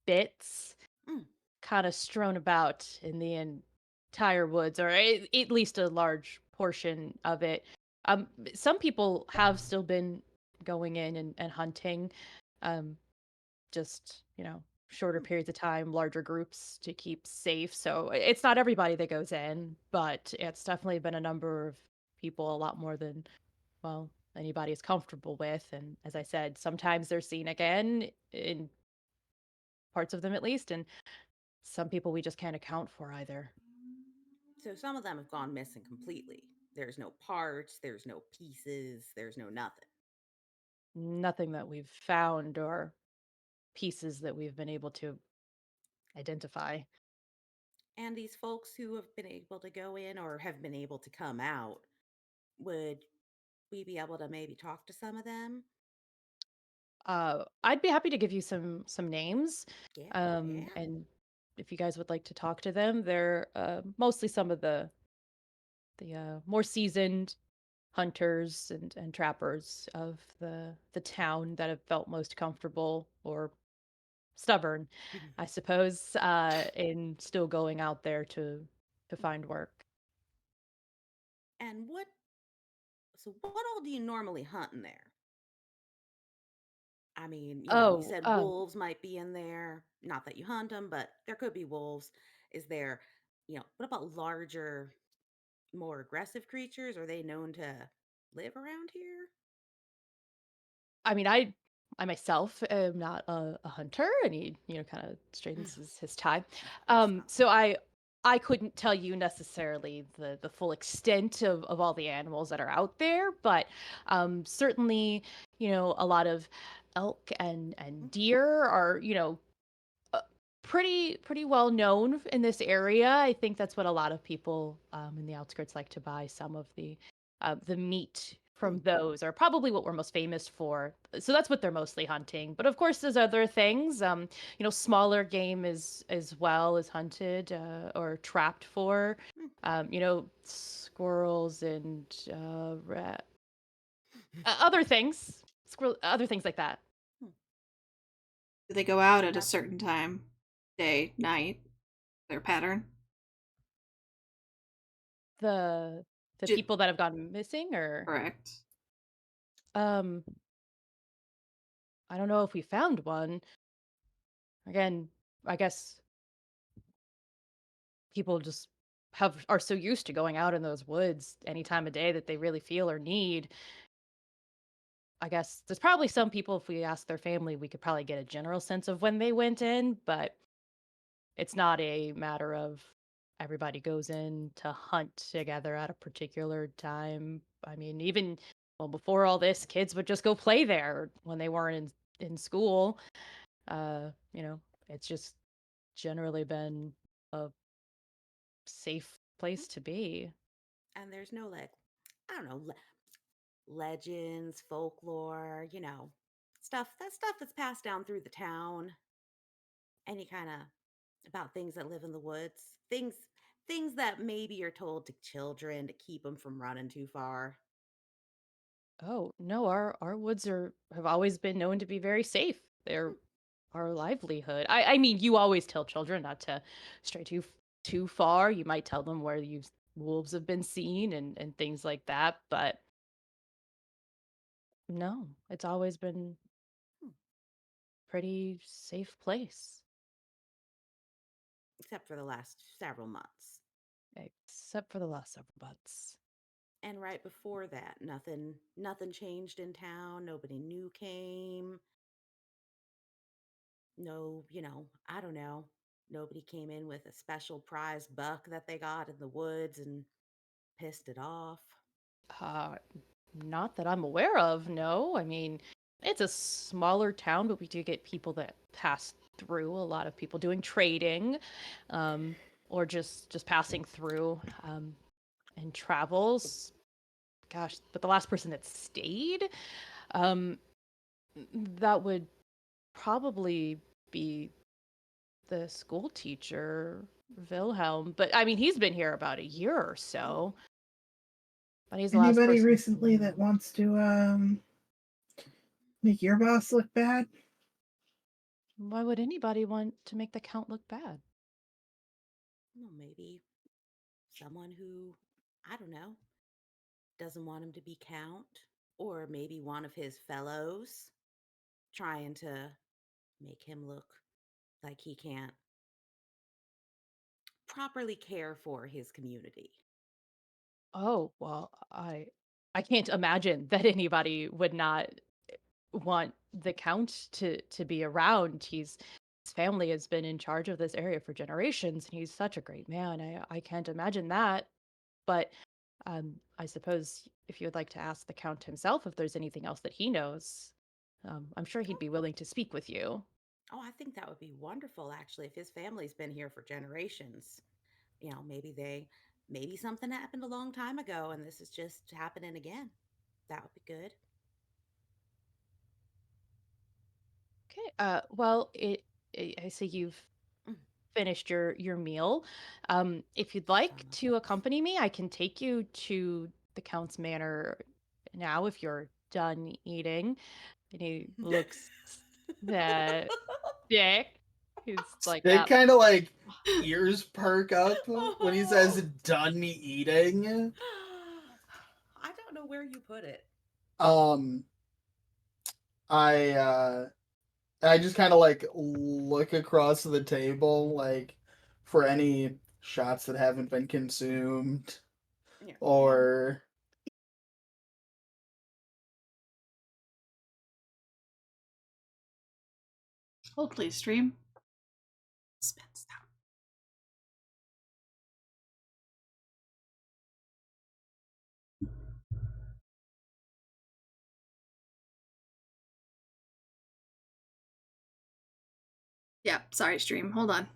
bits Mm. kind of strewn about in the entire woods, or at least a large portion of it. Some people have still been going in and hunting, um, just shorter Mm. periods of time, larger groups to keep safe. So it's not everybody that goes in, but it's definitely been a number of people, a lot more than, well, anybody is comfortable with. And as I said, sometimes they're seen again in parts of them at least, and some people we just can't account for either. So some of them have gone missing completely. There's no parts, there's no pieces, there's no nothing. Nothing that we've found or pieces that we've been able to identify. And these folks who have been able to go in or have been able to come out, would we be able to maybe talk to some of them? I'd be happy to give you some names, Yeah, yeah. and if you guys would like to talk to them, they're mostly some of the more seasoned hunters and trappers of the town that have felt most comfortable or stubborn, I suppose, in still going out there to find work. And what all do you normally hunt in there? I mean, you Oh, said wolves might be in there. Not that you hunt them, but there could be wolves. Is there, what about larger, more aggressive creatures? Are they known to live around here? I mean, I myself am not a hunter, and he, kind of straightens his tie. Of course not. So I couldn't tell you necessarily the full extent of all the animals that are out there, but certainly, a lot of elk and deer are, uh, pretty well known in this area. I think that's what a lot of people in the outskirts like to buy. Some of the meat from those are probably what we're most famous for. So that's what they're mostly hunting. But of course, there's other things. Smaller game as well is hunted or trapped for. Squirrels and other things. Other things like that. Do they go out at a That's certain time? Day, night? Their pattern? The the Ju- people that have gone missing, or Correct. um I don't know if we found one. Again, I guess people just are so used to going out in those woods any time of day that they really feel or need. I guess there's probably some people, if we ask their family, we could probably get a general sense of when they went in, but it's not a matter of everybody goes in to hunt together at a particular time. I mean, even well before all this, kids would just go play there when they weren't in school. It's just generally been a safe place to be. and there's no like, I don't know, legends, folklore, stuff that's passed down through the town. Any kind of about things that live in the woods, things that maybe are told to children to keep them from running too far. Oh, no, our woods have always been known to be very safe. They're our livelihood. I mean, you always tell children not to stray too far. You might tell them where you wolves have been seen and things like that, but no, it's always been Hmm. pretty safe place, Except for the last several months. except for the last several months. And right before that, nothing changed in town. Nobody new came. No, I don't know. Nobody came in with a special prize buck that they got in the woods and pissed it off. Uh, Not that I'm aware of, no. I mean, it's a smaller town, but we do get people that pass through, a lot of people doing trading, um, or just passing through, and travels. Gosh, but the last person that stayed, um, that would probably be the school teacher, Wilhelm. But I mean, he's been here about a year or so. But he's the last Anybody person. recently that wants to make your boss look bad? Why would anybody want to make the count look bad? Well, maybe someone who, I don't know, doesn't want him to be count, or maybe one of his fellows trying to make him look like he can't properly care for his community. Oh, well, I can't imagine that anybody would not want the count to be around. He's family has been in charge of this area for generations, and he's such a great man. I can't imagine that. But I suppose if you would like to ask the Count himself if there's anything else that he knows, I'm sure he'd be willing to speak with you. Oh, I think that would be wonderful, actually, if his family's been here for generations. Maybe something happened a long time ago and this is just happening again. That would be good. Okay. Well, I see you've Mm, finished your meal. If you'd so like to accompany me, I can take you to the Count's manor now if you're done eating. And he looks that dick. He's like It that. kind of like ears perk up when he says Oh. done eating. I don't know where you put it. Um, I I just kind of like look across the table, like for any shots that haven't been consumed, Yeah. or Hold please, stream. Spins out. Yeah, sorry, stream. Hold on.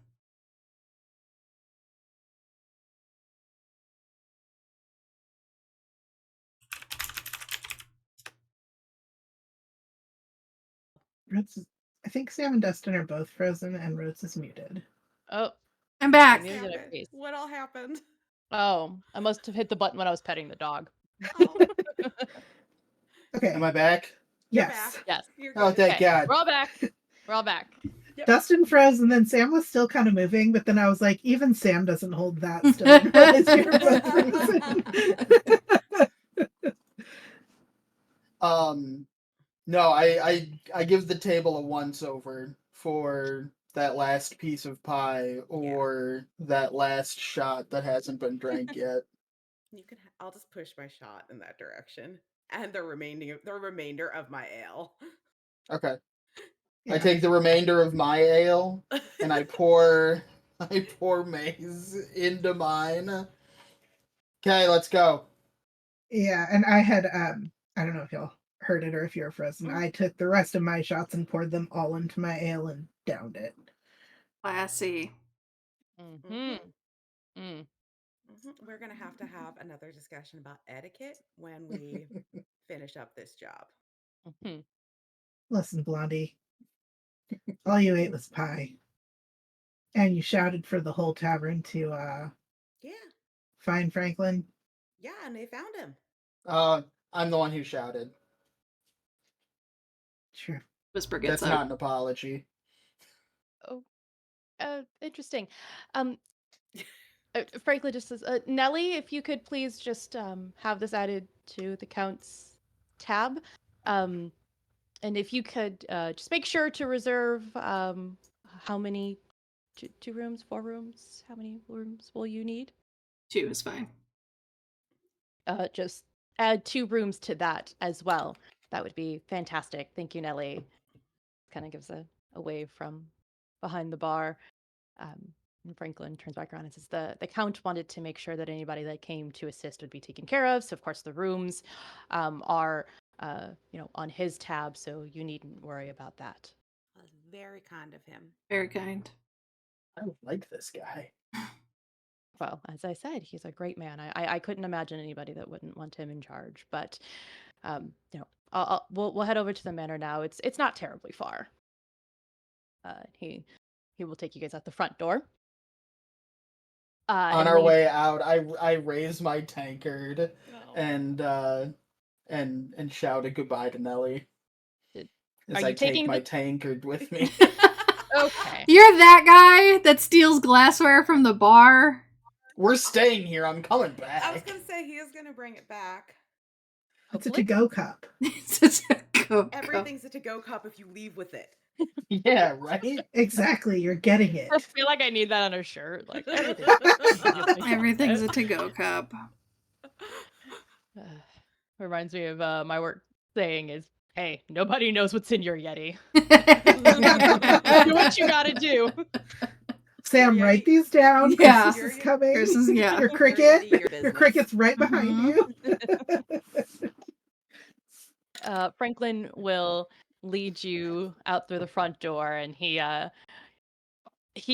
Rhodes I think Sam and Dustin are both frozen, and Rhodes is muted. Oh, I'm I back. muted her face. What all happened? Oh, I must have hit the button when I was petting the dog. Oh, Okay. am I back? you're Yes. back. Yes. You're Oh, good. thank Okay. God. We're all back. We're all back. Yep. Dustin froze, and then Sam was still kind of moving, but then I was like, even Sam doesn't hold that still. And realized you're both frozen. No, I give the table a once over for that last piece of pie or that last shot that hasn't been drank yet. You can. I'll just push my shot in that direction, and the remainder of my ale. Okay. I Yeah. take the remainder of my ale and I pour maize into mine. Okay, let's go. Yeah, and I had I don't know if y'all heard it or if you're frozen. I took the rest of my shots and poured them all into my ale and downed it. Classy. Mm-hmm. Mm. We're gonna have to have another discussion about etiquette when we finish up this job. Mm-hmm. Listen, Blondie, all you ate was pie. And you shouted for the whole tavern to Yeah, find Franklin. yeah, and they found him. I'm the one who shouted. Sure. Whisper gets That's up. not an apology. Oh, interesting. Um, Franklin just says, Nellie, if you could please just have this added to the Count's tab. And if you could just make sure to reserve how many, two rooms, 4 rooms? How many rooms will you need? 2 is fine. Just add 2 rooms to that as well. That would be fantastic. Thank you, Nellie. Kind of gives a wave from behind the bar. And Franklin turns back around and says, the Count wanted to make sure that anybody that came to assist would be taken care of. So, of course, the rooms are, on his tab, so you needn't worry about that. That was very kind of him. Very kind. I like this guy. Well, as I said, he's a great man. I couldn't imagine anybody that wouldn't want him in charge. But, we'll head over to the manor now. It's not terribly far. He will take you guys out the front door. On and our when you- way out, I raise my tankard Oh. and shout a goodbye to Nellie as Are I you take taking my the- tankard with me. Okay. You're that guy that steals glassware from the bar? We're staying here. I'm coming I was back. gonna say he is gonna bring it back. It's a Hopefully. to-go cup. It's a go-go. Everything's a to-go cup if you leave with it. Yeah, right? Exactly, you're getting it. I feel like I need that on a shirt. Like everything. Everything's a to-go cup. Reminds me of my work saying is Hey, nobody knows what's in your Yeti. Do what you gotta do. Sam, Your write Yeti- these down. Yeah. Christmas Your is Yeti- coming. Christmas, yeah. Your cricket. Yeti, your Your business. cricket's right behind Mhm. you. Franklin will lead you out through the front door, and he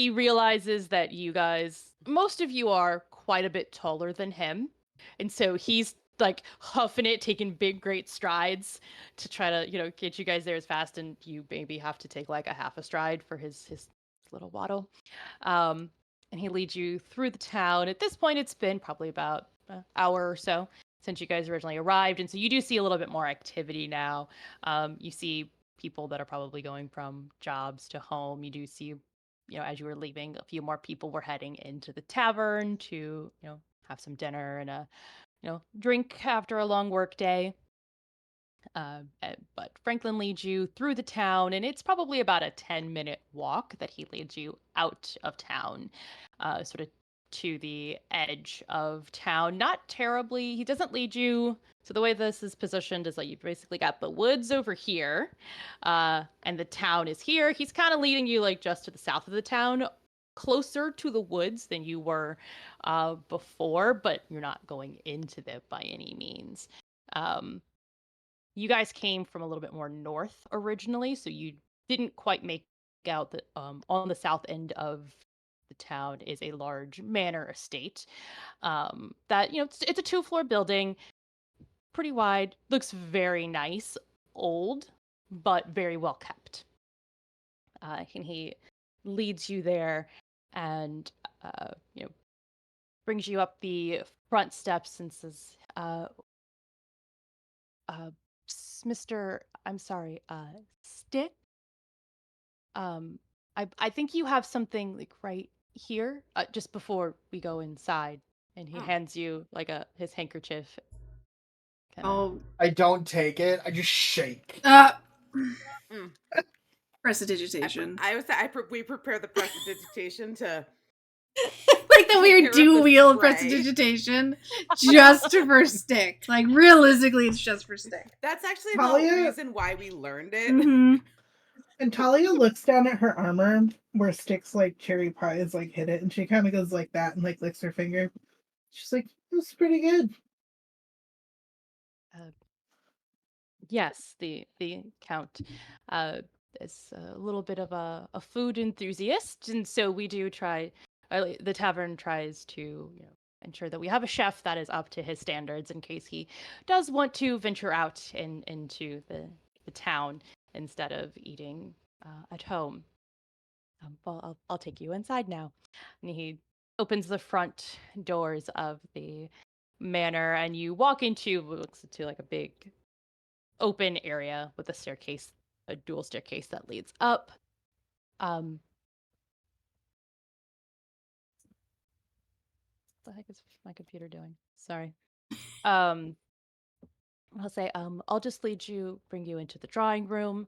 realizes that you guys, most of you are quite a bit taller than him, and so he's like huffing it, taking big, great strides to try to, get you guys there as fast, and you maybe have to take like a half a stride for his little waddle. Um, and he leads you through the town. At this point, it's been probably about an hour or so since you guys originally arrived, and so you do see a little bit more activity now. You see people that are probably going from jobs to home. You do see, as you were leaving, a few more people were heading into the tavern to, have some dinner and a, drink after a long work day. But Franklin leads you through the town, and it's probably about a 10-minute walk that he leads you out of town, sort of to the edge of town. Not terribly, he doesn't lead you. So the way this is positioned is like you've basically got the woods over here, and the town is here. He's kind of leading you like just to the south of the town, closer to the woods than you were before, but you're not going into them by any means. You guys came from a little bit more north originally, so you didn't quite make out that on the south end of the town is a large manor estate. That it's a 2-floor building, pretty wide, looks very nice, old, but very well kept. And he leads you there, and brings you up the front steps and says, uh, Mr. I'm sorry, Stick. I think you have something like right here, just before we go inside, and he Oh. hands you like his handkerchief. Kinda. Oh, I don't take it. I just shake. Mm. prestidigitation. We prepare the prestidigitation to Like the take weird care of dual the wheel spray. prestidigitation, just for Stick. Like realistically, it's just for Stick. That's actually Talia- the reason why we learned it. Mhm. And Talia looks down at her armor where Sticks like cherry pies like hit it, and she kind of goes like that and like licks her finger. She's like, "That's pretty good." Yes, the Count is a little bit of a food enthusiast, and so we do try. The tavern tries to, ensure that we have a chef that is up to his standards in case he does want to venture out into the town instead of eating at home. Well, I'll take you inside now. And he opens the front doors of the manor, and you walk into what looks to like a big open area with a staircase, a dual staircase that leads up. What the heck is my computer doing? Sorry. I'll say, I'll just bring you into the drawing room,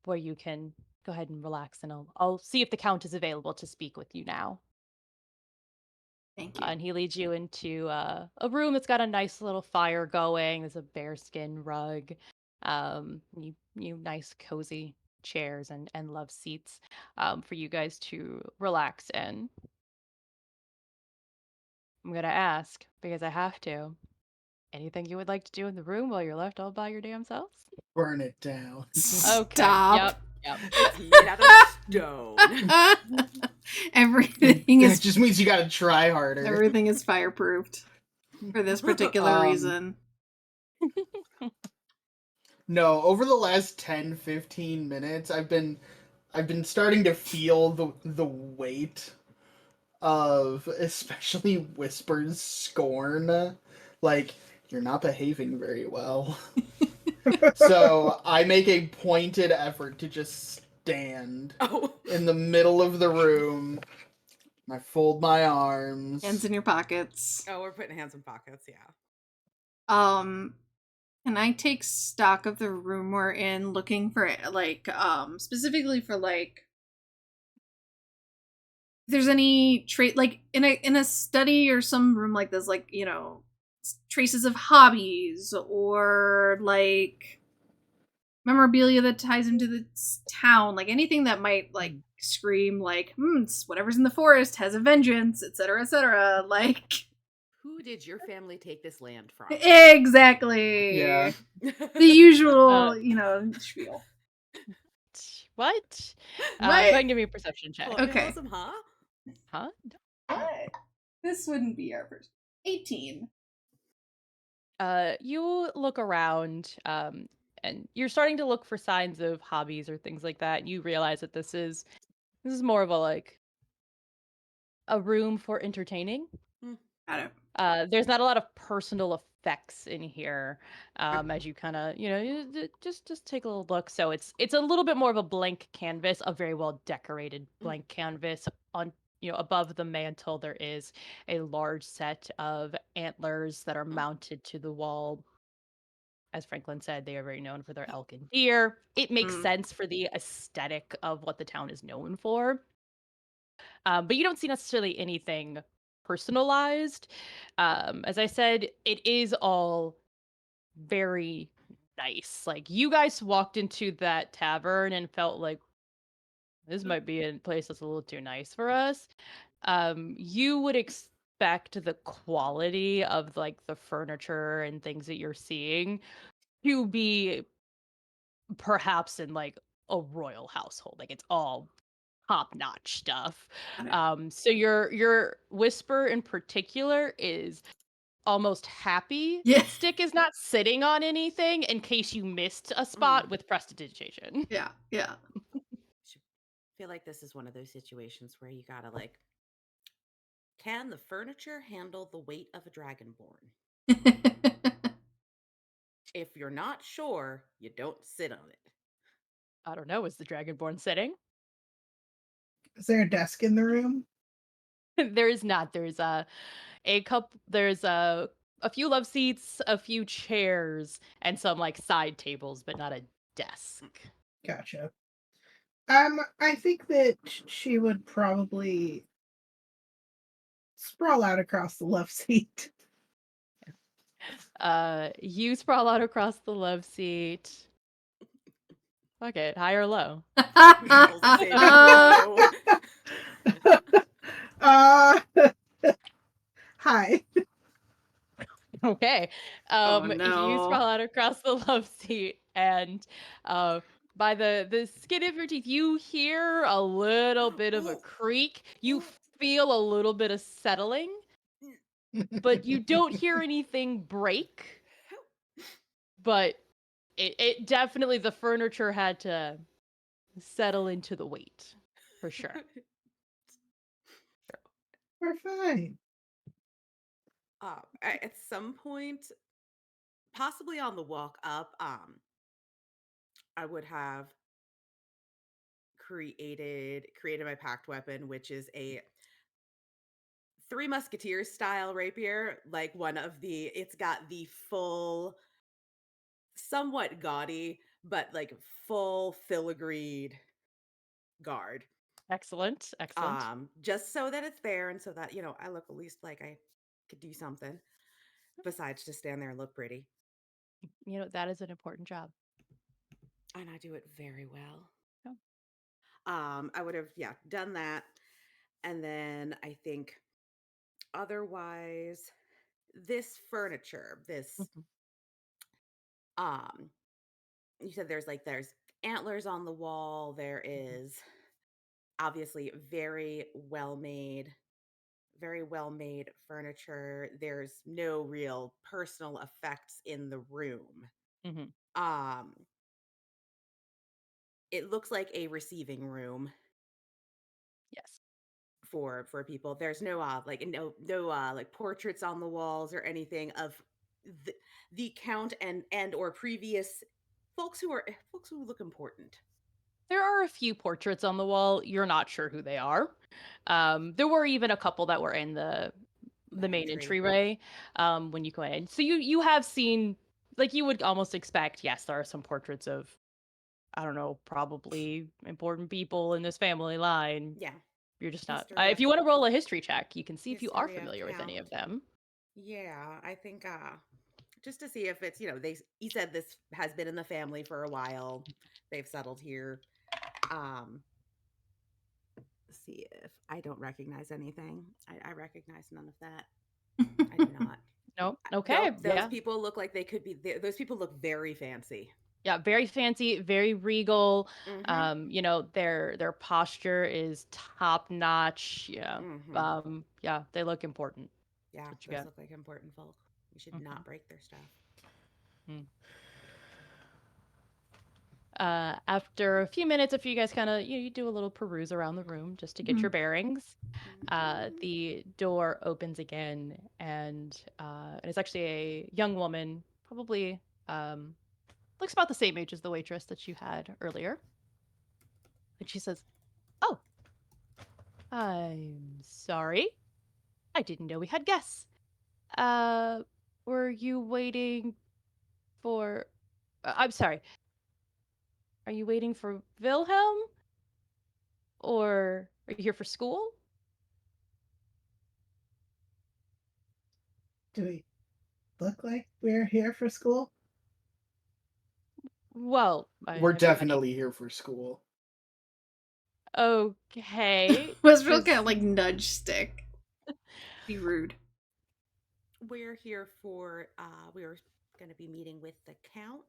where you can go ahead and relax, and I'll see if the Count is available to speak with you now. Thank you. And he leads you into a room that's got a nice little fire going. There's a bearskin rug, you nice cozy chairs and love seats for you guys to relax in. I'm gonna ask because I have to. Anything you would like to do in the room while you're left all by your damn selves? Burn it down. Okay. Stop. Yep. It's made out of stone. Everything It is just means you gotta try harder. everything is fireproofed for this particular Um, reason. No, over the last 10-15 minutes, I've been starting to feel the weight of especially Whisper's scorn. Like, you're not behaving very well. So I make a pointed effort to just stand Oh. in the middle of the room. I fold my arms. Hands in your pockets. Oh, we're putting hands in pockets, yeah. Can I take stock of the room we're in, looking for like specifically for like if there's any trait like in a study or some room like this, like traces of hobbies or like memorabilia that ties him to the town, like anything that might like scream like, it's whatever's in the forest has a vengeance, etc., etc. Like Who did your family take this land from? exactly. Yeah. The usual, spiel. What? Go What? ahead and give me a perception check. Colonialism, huh? Huh? What? This wouldn't be our first. 18. You look around, and you're starting to look for signs of hobbies or things like that. And you realize that this is more of a room for entertaining. Got it. There's not a lot of personal effects in here, as you kind of just take a little look. So it's a little bit more of a blank canvas, a very well decorated blank canvas. On above the mantle there is a large set of antlers that are mounted to the wall. As Franklin said, they are very known for their elk and deer. It makes sense for the aesthetic of what the town is known for. But you don't see necessarily anything personalized. As I said, it is all very nice. Like, you guys walked into that tavern and felt like this might be a place that's a little too nice for us. You would expect the quality of like the furniture and things that you're seeing to be perhaps in like a royal household. Like, it's all top-notch stuff. So your whisper in particular is almost happy Yeah. that Stick is not sitting on anything in case you missed a spot with prestidigitation. Yeah. I feel like this is one of those situations where you gotta like, can the furniture handle the weight of a dragonborn? If you're not sure, you don't sit on it. I don't know, is the Dragonborn sitting? Is there a desk in the room? There is not. There's there's a few love seats, a few chairs, and some like side tables, but not a desk. Gotcha. I think that she would probably sprawl out across the love seat. You sprawl out across the love seat. Fuck it, high or low? Rolls a saving throw. Hi. Okay. Oh, You no. sprawl out across the love seat, and by the skin of your teeth, you hear a little bit of a creak. You feel a little bit of settling, but you don't hear anything break. But it definitely, the furniture had to settle into the weight, for sure. We're fine. At some point, possibly on the walk up, I would have created my packed weapon, which is a Three Musketeers style rapier, like one of the. It's got the full, somewhat gaudy, but like full filigreed guard. Excellent. Just so that it's there, and so that I look at least like I could do something besides just stand there and look pretty. That is an important job. And I do it very well. Oh. I would have done that, and then I think otherwise, this furniture, this you said there's antlers on the wall. There is obviously very well made furniture. There's no real personal effects in the room. Um, it looks like a receiving room. Yes. For people. There's no like portraits on the walls or anything of the count and or previous folks who look important. There are a few portraits on the wall. You're not sure who they are. There were even a couple that were in the main entryway when you go in. So you have seen, like, you would almost expect, yes, there are some portraits of, I don't know, probably important people in this family line. Yeah. You're just not. If you want to roll a history check, you can see if you are History of familiar with any of them. Yeah, I think just to see if it's, he said this has been in the family for a while. They've settled here. Um, see if I don't recognize anything. I recognize none of that. I do not. No. Though Okay. those Yeah. people look like they could be. Those people look very fancy. Yeah, very fancy, very regal. Mm-hmm. Their posture is top notch. Yeah. Mm-hmm. Yeah, they look important. That's Yeah, what you those got. look like important folk. We should Mhm. not break their stuff. Mm. After a few minutes, if you guys kind of you do a little peruse around the room just to get your Mhm. bearings, Mhm. the door opens again, and it's actually a young woman, probably looks about the same age as the waitress that you had earlier. And she says, "Oh, I'm sorry. I didn't know we had guests. Uh, were you waiting for? I'm sorry. Are you waiting for Wilhelm, or are you here for school?" Do we look like we're here for school? Well, We're I mean, definitely here for school. okay, Was real kind because of like nudge stick. Be rude. We're here for. We were going to be meeting with the count.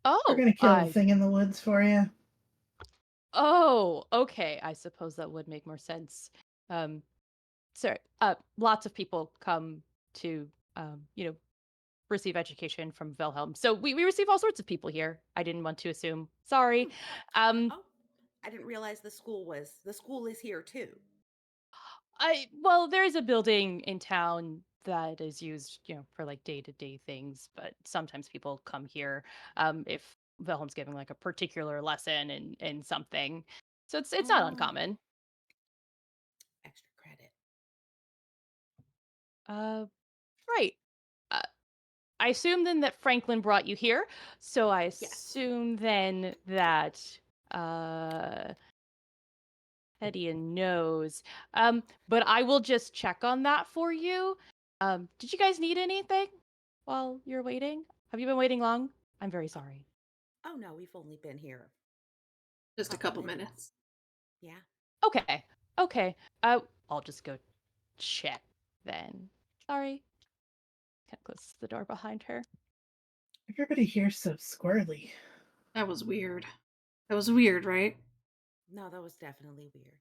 We're oh, gonna kill the thing in the woods for you. okay. I suppose that would make more sense. Um, sorry. Lots of people come to receive education from Wilhelm. So we receive all sorts of people here. I didn't want to assume. Sorry. Hmm. Um, Oh, I didn't realize the school is here too. well, there's a building in town that is used, for like day-to-day things, but sometimes people come here if Wilhelm's giving like a particular lesson in something. So it's not Oh, uncommon. extra credit. Uh, right. Uh, I assume then that Franklin brought you here. So I Yes. assume then that uh Hedian knows. But I will just check on that for you. Did you guys need anything while you're waiting? Have you been waiting long? I'm very sorry. Oh no, we've only been here a Just a couple couple minutes. minutes. Yeah. Okay. Okay. I'll just go check then. Sorry. Kind of closes the door behind her. Everybody here's so squirrely. That was weird. That was weird, right? No, that was definitely weird.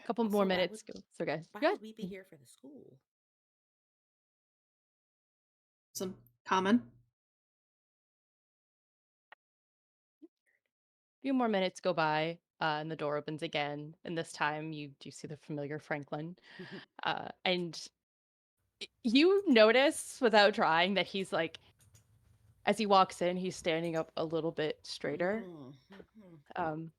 A couple more Also, minutes. Go. So guys. why Good. would we be here for the school? Some common. Few more minutes go by, and the door opens again. And this time you do see the familiar Franklin. And you notice without trying that he's like, as he walks in, he's standing up a little bit straighter. Mm, mhm. Um,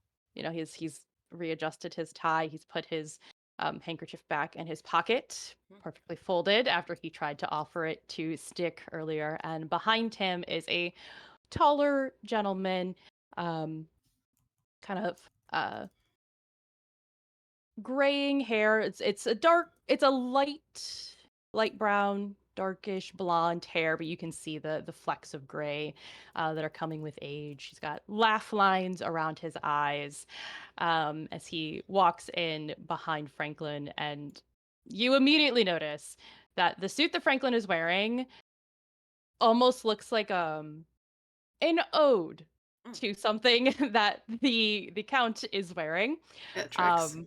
he's readjusted his tie. He's put his handkerchief back in his pocket, Mhm. perfectly folded after he tried to offer it to Stick earlier. And behind him is a taller gentleman, um, kind of graying hair. It's a light brown, darkish blonde hair, but you can see the flecks of gray that are coming with age. He's got laugh lines around his eyes as he walks in behind Franklin, and you immediately notice that the suit that Franklin is wearing almost looks like an ode Mm. to something that the count is wearing. That tracks. Um,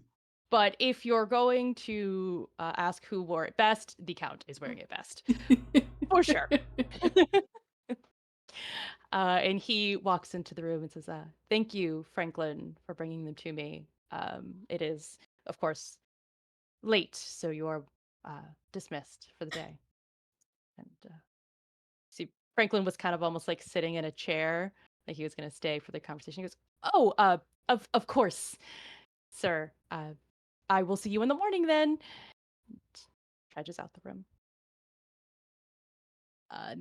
but if you're going to ask who wore it best, the count is wearing it best for sure. And he walks into the room and says, "Thank you, Franklin, for bringing them to me. It is, of course, late, so you are dismissed for the day." And see, Franklin was kind of almost like sitting in a chair, like he was going to stay for the conversation. He goes, "Oh, of course, sir. I will see you in the morning then." Trudges out the room.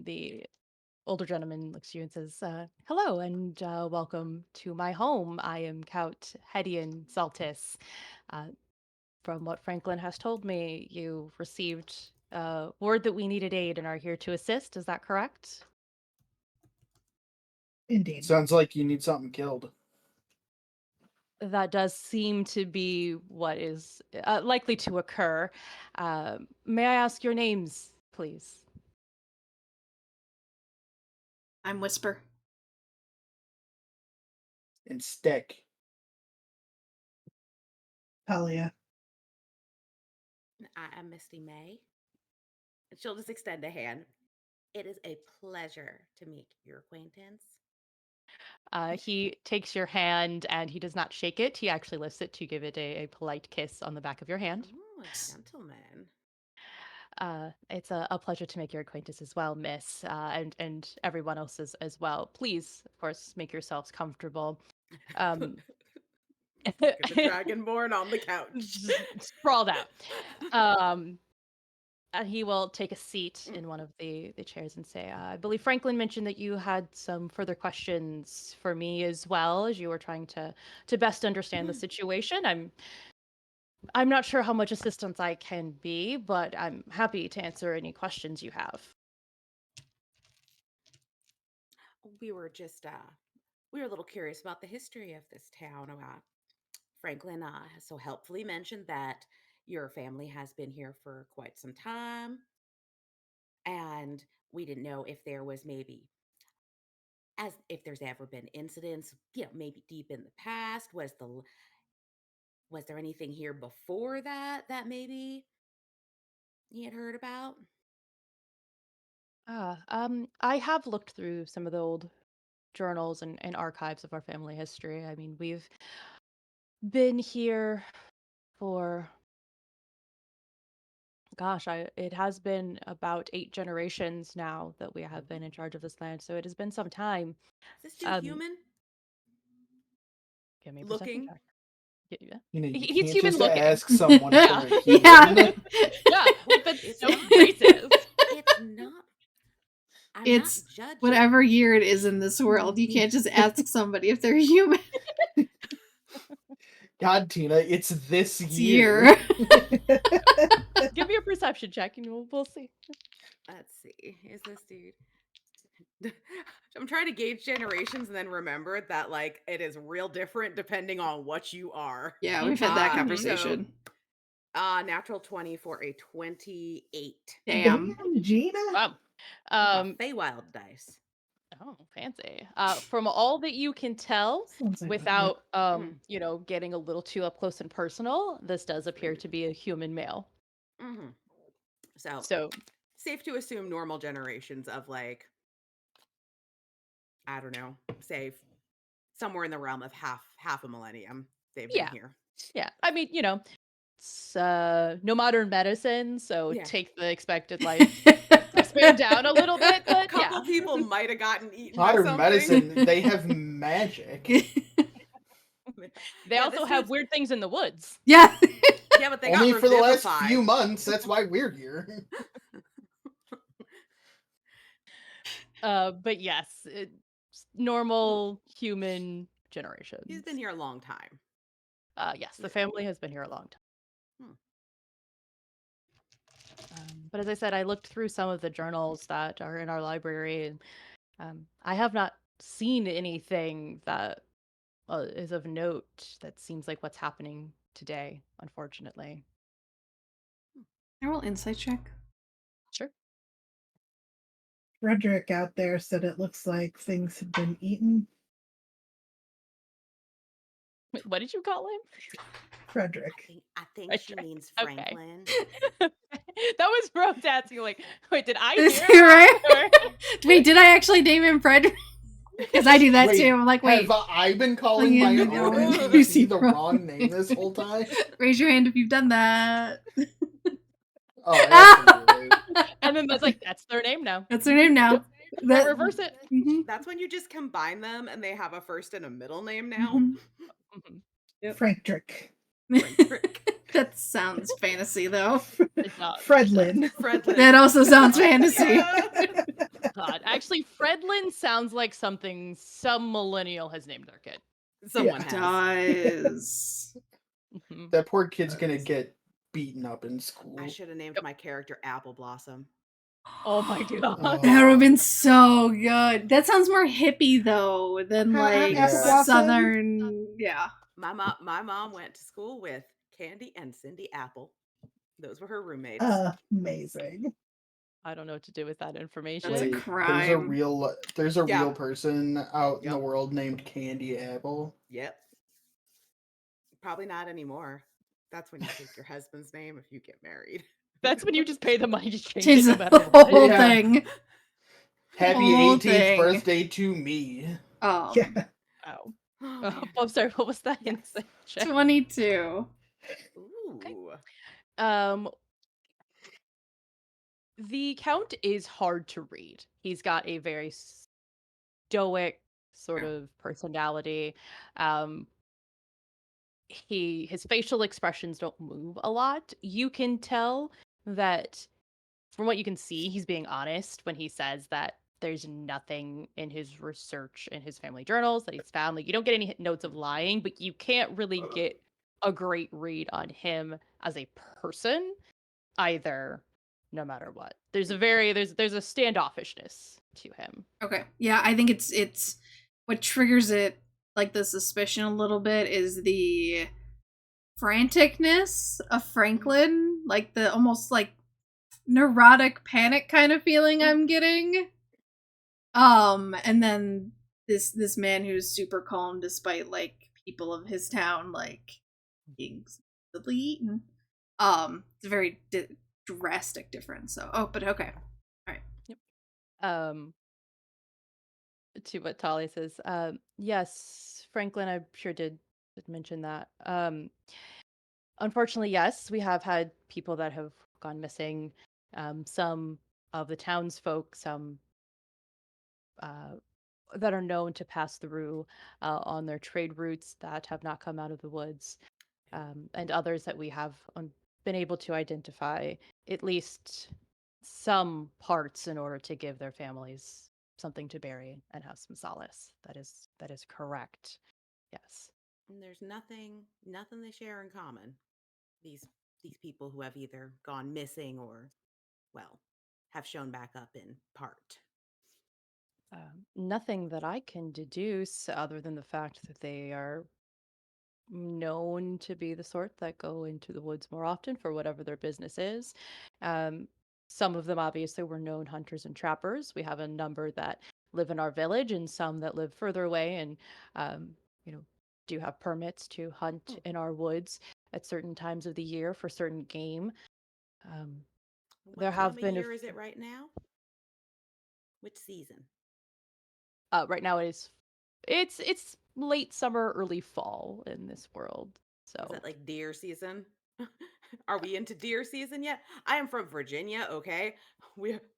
The older gentleman looks at you and says, "Hello and welcome to my home. I am Count Hedian Saltis. Uh, From what Franklin has told me, you received word that we needed aid and are here to assist. Is that correct? Indeed. Sounds like you need something killed. That does seem to be what is likely to occur. May I ask your names, please? I'm Whisper. And stick. Talia. I'm Misty May. And she'll just extend a hand. It is a pleasure to make your acquaintance. He takes your hand and he does not shake it. He actually lifts it to give it a polite kiss on the back of your hand. Oh, a gentleman. It's a pleasure to make your acquaintance as well, miss, and everyone else as well. Please, of course, make yourselves comfortable. Look at the dragonborn on the couch. Just sprawled out. He will take a seat in one of the chairs and say, I believe Franklin mentioned that you had some further questions for me as well, as you were trying to best understand the situation. I'm not sure how much assistance I can be, but I'm happy to answer any questions you have. We were just we were a little curious about the history of this town. Franklin has so helpfully mentioned that your family has been here for quite some time, and we didn't know if there was maybe as if there's ever been incidents, maybe deep in the past. Was there anything here before that maybe he had heard about? I have looked through some of the old journals and archives of our family history. I mean, we've been here for, gosh, it has been about 8 generations now that we have been in charge of this land, so it has been some time. Is this dude Um, human Give me a perception looking? check. Yeah. You know, you He's can't human just looking. ask someone Yeah. for a human. Yeah, we've been It's so not- racist. It's not. I'm It's not judging. whatever year it is in this world. You can't just ask somebody if they're human. God, Tina, it's this It's year. Give me a perception check and we'll see. Let's see. Is this dude? I'm trying to gauge generations and then remember that like it is real different depending on what you are. Yeah, we've had that Mhm. conversation. Natural 20 for a 28. Damn. Gina. Wow. Feywild dice. Oh, fancy. From all that you can tell, Sounds like without Mm. getting a little too up close and personal, this does appear to be a human male. Mm-hmm. So So safe to assume normal generations of like, I don't know, say somewhere in the realm of half a millennium they've Yeah. been here. yeah, I mean, it's no modern medicine, so Yeah. take the expected life span down a little bit, A but couple yeah. people might have gotten eaten by Modern something. medicine, they have magic. They Yeah, also this have dude's- weird things in the woods. Yeah. Yeah, but they Only got for the last revivified. few months. That's why we're here. But yes, it's normal human generations. He's been here a long time. Yes, the family has been here a long time. But as I said, I looked through some of the journals that are in our library, and I have not seen anything that is of note that seems like what's happening today, unfortunately. I roll insight check. Sure. Frederick out there said it looks like things have been eaten. Wait, what did you call him? Frederick. I think she Okay. means Okay. Franklin. That was Rose asking, like, wait, did I Is hear he that? right? Wait, did I actually name him Fred? Because I do that Wait, too. I'm like, wait, Have I been calling Yeah, my no. own NPC the wrong name this whole time? raise your hand if you've done that. Oh, absolutely. And then that's like, that's their name now. That's their name now. That, reverse it. Mhm. That's when you just combine them and they have a first and a middle name now. Mhm. Mhm. Yep. Frederick. That sounds fantasy though. It does. Fredlin. Fredlin. That also sounds fantasy. Yeah. God, actually, Fredlin sounds like something some millennial has named their kid. Someone Yeah. has. Does. That poor kid's Or gonna is- get beaten up in I school. should have named Yep. my character Apple Blossom. Oh my god. Oh. That would have been so good. That sounds more hippie though than like Apple Yeah. Blossom. southern. Yeah. My mom went to school with Candy and Cindy Apple. Those were her roommates. Amazing. I don't know what to do with that information. That's a Wait, crime. there's a Yeah. real person out in the Yep. world named Candy Apple. Yep. Probably not anymore. That's when you take your husband's name if you get married. That's when you just pay the money to change Change it no the matter what. whole Yeah. thing. Happy Whole 18th thing. birthday to me. Yeah. Oh. Oh, Oh, man. I'm sorry, what was that? Yes. 22. Ooh. Um, the Count is hard to read. He's got a very stoic sort of personality. Um, his facial expressions don't move a lot. You can tell that from what you can see, he's being honest when he says that there's nothing in his research in his family journals that he's found. Like you don't get any notes of lying, but you can't really get a great read on him as a person either, no matter what. There's a standoffishness to him. Okay. Yeah, I think it's what triggers it, like the suspicion a little bit, is the franticness of Franklin, like the almost like neurotic panic kind of feeling I'm getting. And then this man who's super calm despite like people of his town like being supposedly eaten. It's a very drastic difference. So, but okay. All right. Um, to what Talia says, yes, Franklin, I'm sure did mention that. Unfortunately, yes, we have had people that have gone missing. Some of the townsfolk, some uh, that are known to pass through on their trade routes that have not come out of the woods, and others that we have been able to identify at least some parts in order to give their families something to bury and have some solace. That is correct. Yes. And there's nothing they share in common. These people who have either gone missing or, well, have shown back up in part. Nothing that I can deduce other than the fact that they are known to be the sort that go into the woods more often for whatever their business is. Um, some of them obviously were known hunters and trappers. We have a number that live in our village and some that live further away and, um, you know, do have permits to hunt in our woods at certain times of the year for certain game. Um, What there time have of been year is it right now? Which season? right now it's late summer, early fall in this world. Is So that like deer season? Are we into deer season yet? I am from Virginia, okay?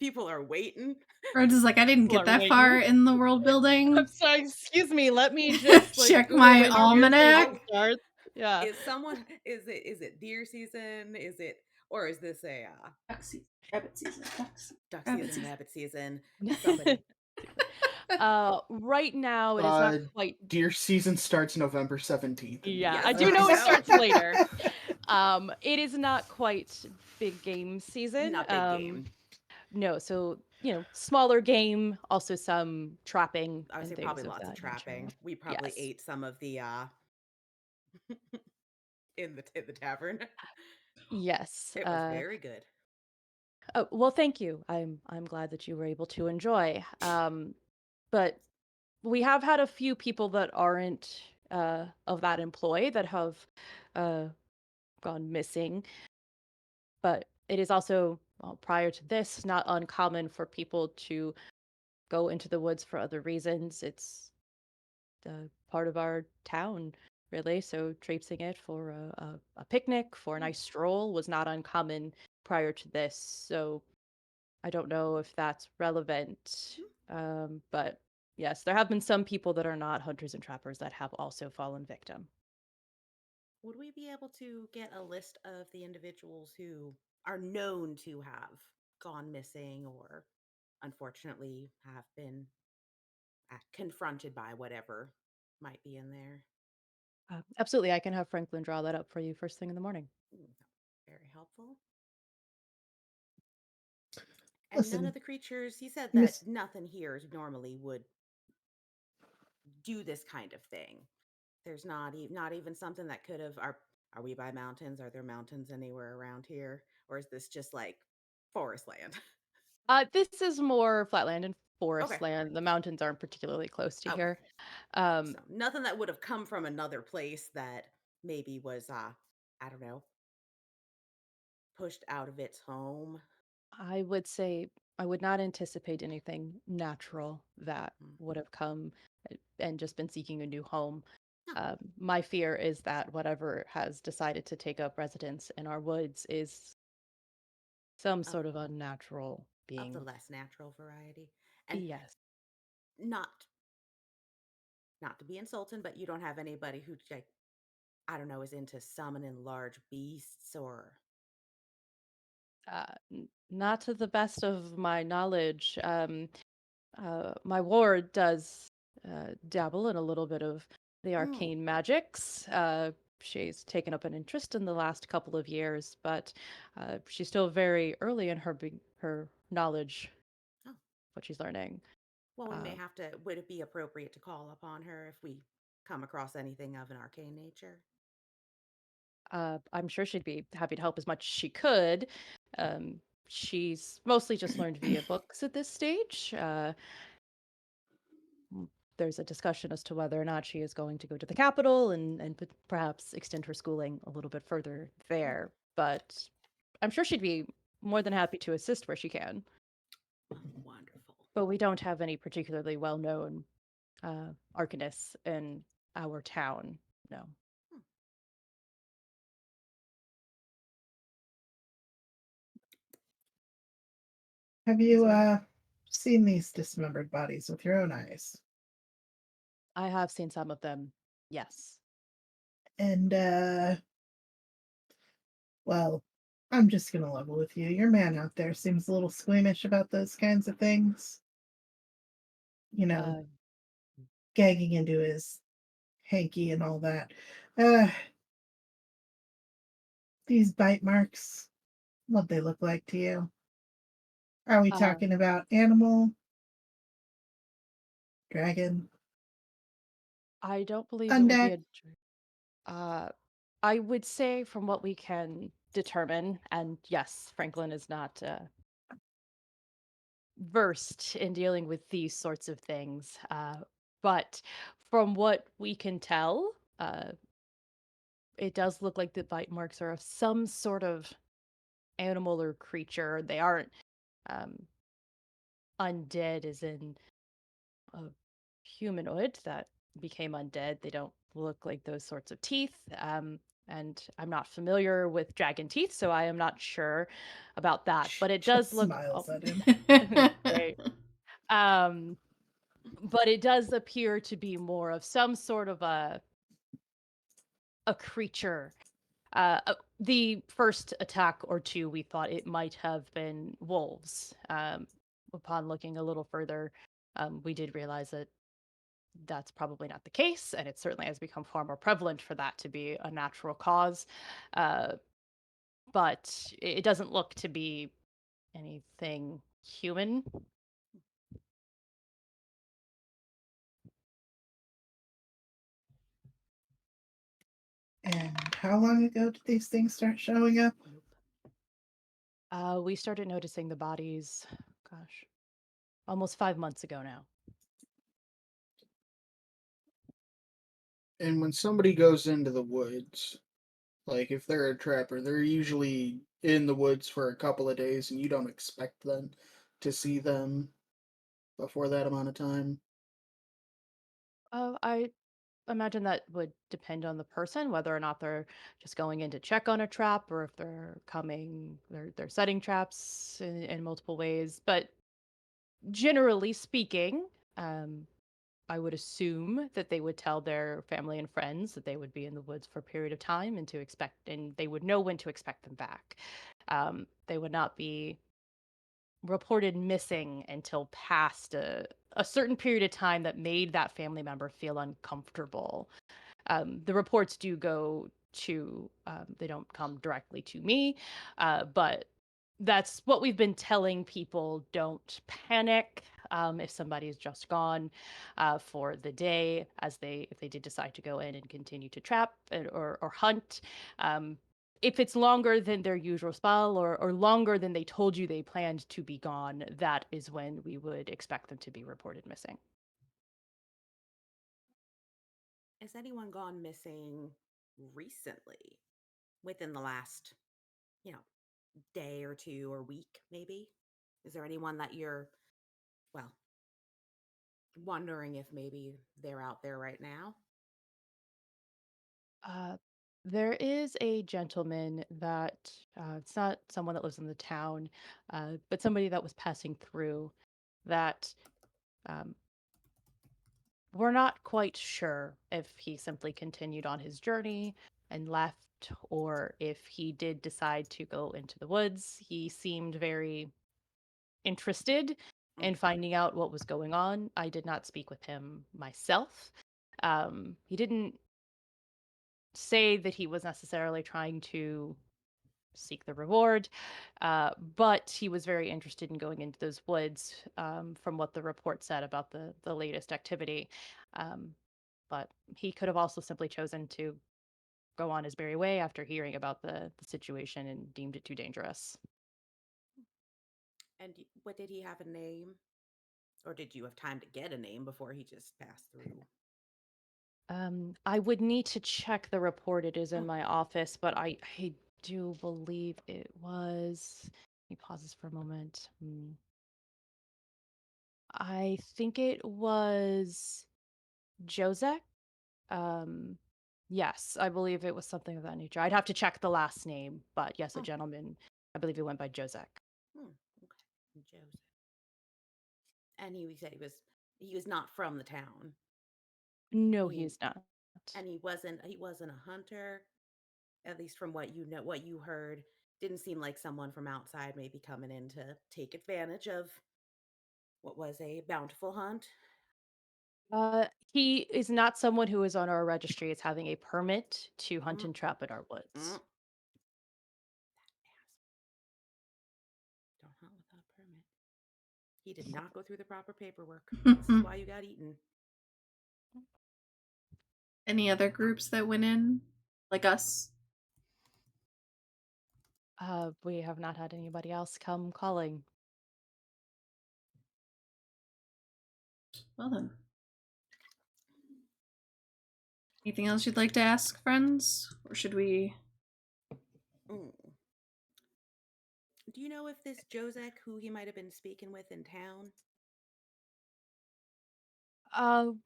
People are waiting. Rhodes is like, I didn't people get are that far waiting. in the world building. I'm sorry, excuse me. Let me just like Check Google my when deer season almanac. starts. Yeah. Is it deer season? Or is this a Duck season, rabbit season, duck rabbit season, season. rabbit season? Somebody. Right now it is not quite. Deer season starts November 17th. Yeah, Yes, I do I know it know. starts later. It is not quite big game season. Not big game. No, so smaller game, also some trapping I would and say things probably of lots of that nature. trapping. We probably Yes. ate some of the in the tavern. Yes. It was very good. Oh, well, thank you. I'm glad that you were able to enjoy. But we have had a few people that aren't of that employ that have uh, gone missing. But it is also, well, prior to this, not uncommon for people to go into the woods for other reasons. It's part of our town, really. So traipsing it for a picnic, for a nice stroll was not uncommon prior to this. So I don't know if that's relevant. But yes, there have been some people that are not hunters and trappers that have also fallen victim. Would we be able to get a list of the individuals who are known to have gone missing or unfortunately have been confronted by whatever might be in there? Absolutely, I can have Franklin draw that up for you first thing in the morning. Very helpful. And none of Listen, the creatures, he said that Miss, nothing here normally would do this kind of thing. There's not even something that could have are we by mountains? Are there mountains anywhere around here? Or is this just like forest land? This is more flatland and forest Okay. land. The mountains aren't particularly close to Okay. here. Um, So nothing that would have come from another place that maybe was I don't know, pushed out of its home. I would say I would not anticipate anything natural that Mm. would have come and just been seeking a new home. No, My fear is that whatever has decided to take up residence in our woods is some of sort of unnatural of the being. less natural variety. And Yes. not not to be insulting, but you don't have anybody who like I don't know is into summoning large beasts or Not to the best of my knowledge. My ward does dabble in a little bit of the mm, arcane magics. She's taken up an interest in the last couple of years, but she's still very early in her knowledge, oh, what she's learning. well, we may Uh, have to. Would it be appropriate to call upon her if we come across anything of an arcane nature? I'm sure she'd be happy to help as much as she could. She's mostly just learned via books at this stage. There's a discussion as to whether or not she is going to go to the capital and perhaps extend her schooling a little bit further Mm, there. But I'm sure she'd be more than happy to assist where she can. wonderful. But we don't have any particularly well known arcanists in our town. No. Hmm, have is you there any? seen these dismembered bodies with your own eyes? I have seen some of them. Yes. And well, I'm just gonna level with you. Your man out there seems a little squeamish about those kinds of things. You know, Uh, gagging into his hanky and all that. Uh, these bite marks, what they look like to you? Are we uh, talking about animal, dragon, I don't believe it would be undead? a. Uh, I would say, from what we can determine, and yes, Franklin is not versed in dealing with these sorts of things. But from what we can tell, it does look like the bite marks are of some sort of animal or creature. They aren't um, undead, as in a humanoid that became undead. They don't look like those sorts of teeth. And I'm not familiar with dragon teeth, so I am not sure about that. She But it does just look smiles at him. great. Um, but it does appear to be more of some sort of a creature. The first attack or two, we thought it might have been wolves. Upon looking a little further, we did realize that that's probably not the case, and it certainly has become far more prevalent for that to be a natural cause. Uh, but it doesn't look to be anything human. And how long ago did these things start showing up? Nope. We started noticing the bodies, gosh, almost 5 months ago now. And when somebody goes into the woods, like if they're a trapper, they're usually in the woods for a couple of days and you don't expect them to see them before that amount of time. I imagine that would depend on the person, whether or not they're just going in to check on a trap, or if they're setting traps in multiple ways. But generally speaking, um, I would assume that they would tell their family and friends that they would be in the woods for a period of time and they would know when to expect them back. They would not be reported missing until past a certain period of time that made that family member feel uncomfortable. The reports do go to, they don't come directly to me, but that's what we've been telling people. Don't panic if somebody's just gone for the day, if they did decide to go in and continue to trap or hunt. If it's longer than their usual spell or longer than they told you they planned to be gone, that is when we would expect them to be reported missing. Has anyone gone missing recently within the last, you know, day or two or week, maybe? Is there anyone that you're, well, wondering if maybe they're out there right now? Uh, there is a gentleman that it's not someone that lives in the town, but somebody that was passing through that um, we're not quite sure if he simply continued on his journey and left or if he did decide to go into the woods. He seemed very interested Mm. in finding out what was going on. I did not speak with him myself. He didn't say that he was necessarily trying to seek the reward, but he was very interested in going into those woods, from what the report said about the latest activity. Um, but he could have also simply chosen to go on his merry way after hearing about the situation and deemed it too dangerous. And what, did he have a name? Or did you have time to get a name before he just passed through? I would need to check the report. It is in Oh, my office, but I do believe it was. Let me pause this for a moment. I think it was Josek. Um, yes, I believe it was something of that nature. I'd have to check the last name, but yes, a oh, gentleman. I believe he went by Josek. okay. Joseph. And he said he was not from the town. No, he He is not. and he wasn't a hunter, at least from what you know, what you heard. Didn't seem like someone from outside maybe coming in to take advantage of what was a bountiful hunt. He is not someone who is on our registry as having a permit to hunt Mm, and trap in our mm. woods. Don't hunt without a permit. He did not go through the proper paperwork. This is why you got eaten. Any other groups that went in, like us? We have not had anybody else come calling. Well then. Anything else you'd like to ask, friends? Or should we? Mm. Do you know if this Josek, who he might have been speaking with in town?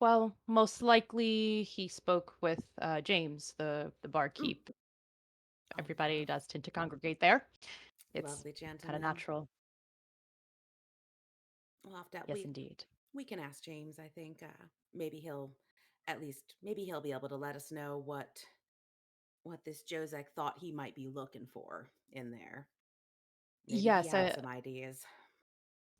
Well, most likely he spoke with James, the Mm. barkeep. Oh, Everybody does tend to congregate there. It's lovely kind of gentleman. natural. We'll have to, Yes, indeed. we can ask James. I think maybe he'll, at least maybe he'll be able to let us know what this Josek thought he might be looking for in there. Maybe he Yes, had some ideas.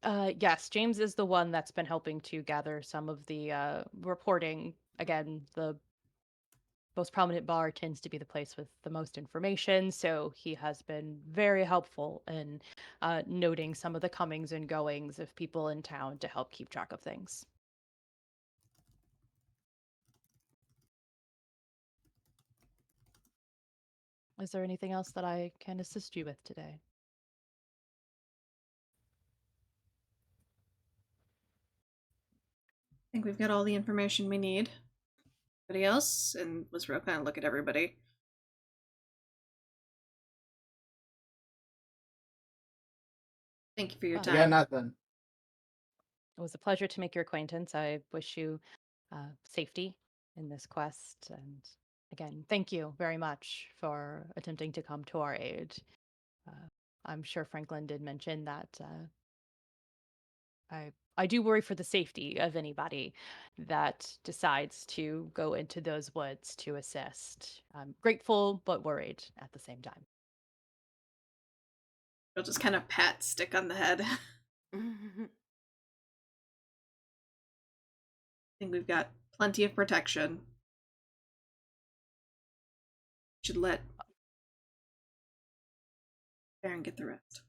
yes, James is the one that's been helping to gather some of the reporting. Again, the most prominent bar tends to be the place with the most information, so he has been very helpful in noting some of the comings and goings of people in town to help keep track of things. Is there anything else that I can assist you with today? I think we've got all the information we need. Anybody else? And let's real kind of look at everybody. Thank you for your Oh. I got time. nothing. It was a pleasure to make your acquaintance. I wish you safety in this quest. And again, thank you very much for attempting to come to our aid. Uh, I'm sure Franklin did mention that I do worry for the safety of anybody that decides to go into those woods to assist. I'm grateful but worried at the same time. I'll just kind of pat Stick on the head. I think we've got plenty of protection. Should let Baron get the rest.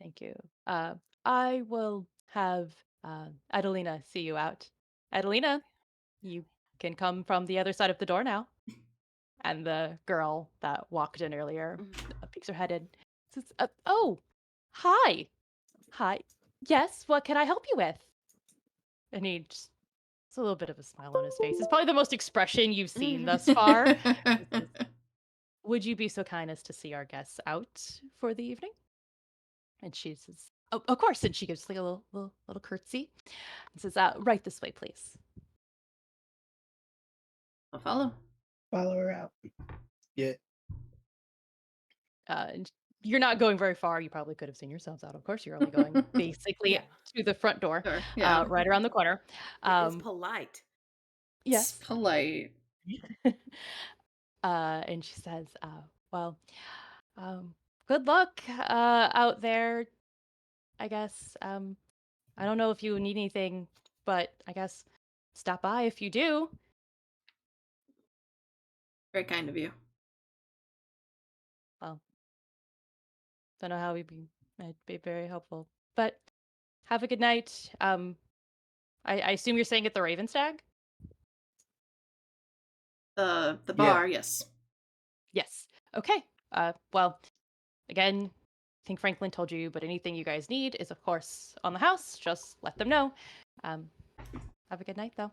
Thank you. I will have Adelina see you out. Adelina, you can come from the other side of the door now. And the girl that walked in earlier peeks her head in. Says, oh, hi. Hi. Yes, what can I help you with? And he just, it's a little bit of a smile on his face. It's probably the most expression you've seen thus far. He says, would you be so kind as to see our guests out for the evening? And she says, oh, of course. And she gives like a little curtsy and says, right this way, please. I'll follow. Follow her out. Yeah. And you're not going very far. You probably could have seen yourselves out. Of course, you're only going basically Yeah. to the front door, Sure, yeah. right around the corner. It's polite. Yes. It's polite. And she says, well, good luck out there, I guess. I don't know if you need anything, but I guess stop by if you do. Very kind of you. Well, don't know how I'd be very helpful. But have a good night. I assume you're staying at the Raven Stag? The Yeah. bar, yes. Yes. Okay. Well, again, I think Franklin told you, but anything you guys need is, of course, on the house. Just let them know. Have a good night, though.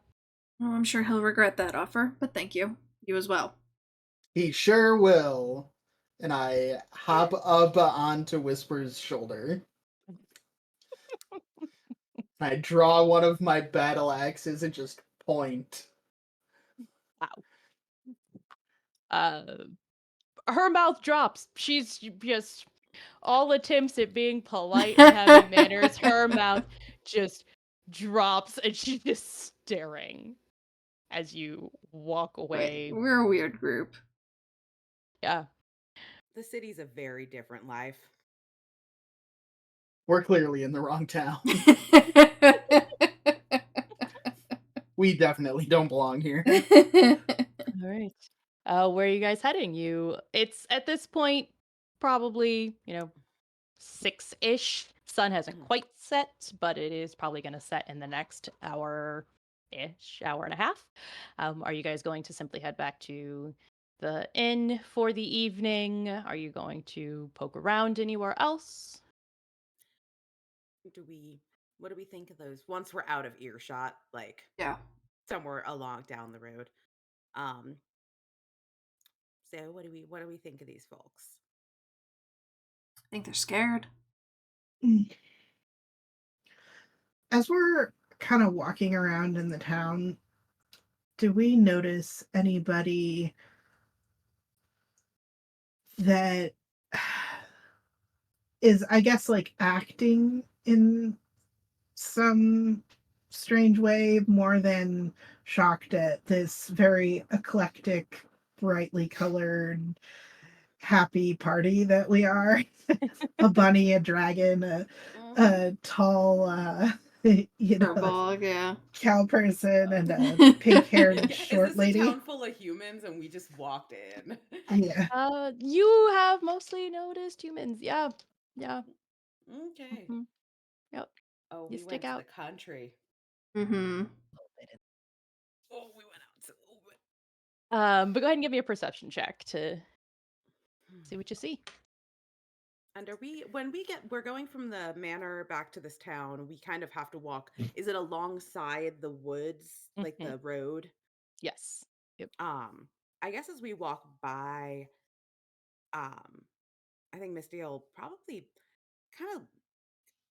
Well, I'm sure he'll regret that offer, but thank you. You as well. He sure will. And I hop up onto Whisper's shoulder. I draw one of my battle axes and just point. Her mouth drops. She's just all attempts at being polite and having manners. Her mouth just drops, and she's just staring as you walk away. Right. We're a weird group. Yeah. The city's a very different life. We're clearly in the wrong town. We definitely don't belong here. All right. Where are you guys heading? It's at this point probably 6-ish. Sun hasn't quite set, but it is probably going to set in the next hour-ish, hour and a half. Are you guys going to simply head back to the inn for the evening? Are you going to poke around anywhere else? What do we think of those once we're out of earshot, like Yeah. somewhere along down the road? So what do we think of these folks? I think they're scared. As we're kind of walking around in the town, do we notice anybody that is, I guess, like acting in some strange way more than shocked at this very eclectic, brightly colored, happy party that we are? A bunny, a dragon, a tall Furball, yeah. cow person, and a pink-haired short Is this lady. a town full of humans and we just walked in? Yeah. You have mostly noticed humans. Yeah. Okay. Mhm. Yep. Oh, You we stick went to out. the country. Mm-hmm. Oh, we went out to a little bit. But go ahead and give me a perception check to see what you see. And we're going from the manor back to this town, we kind of have to walk. Is it alongside the woods, like Mhm. the road? Yes. Yep. I guess as we walk by, I think Misty will probably kind of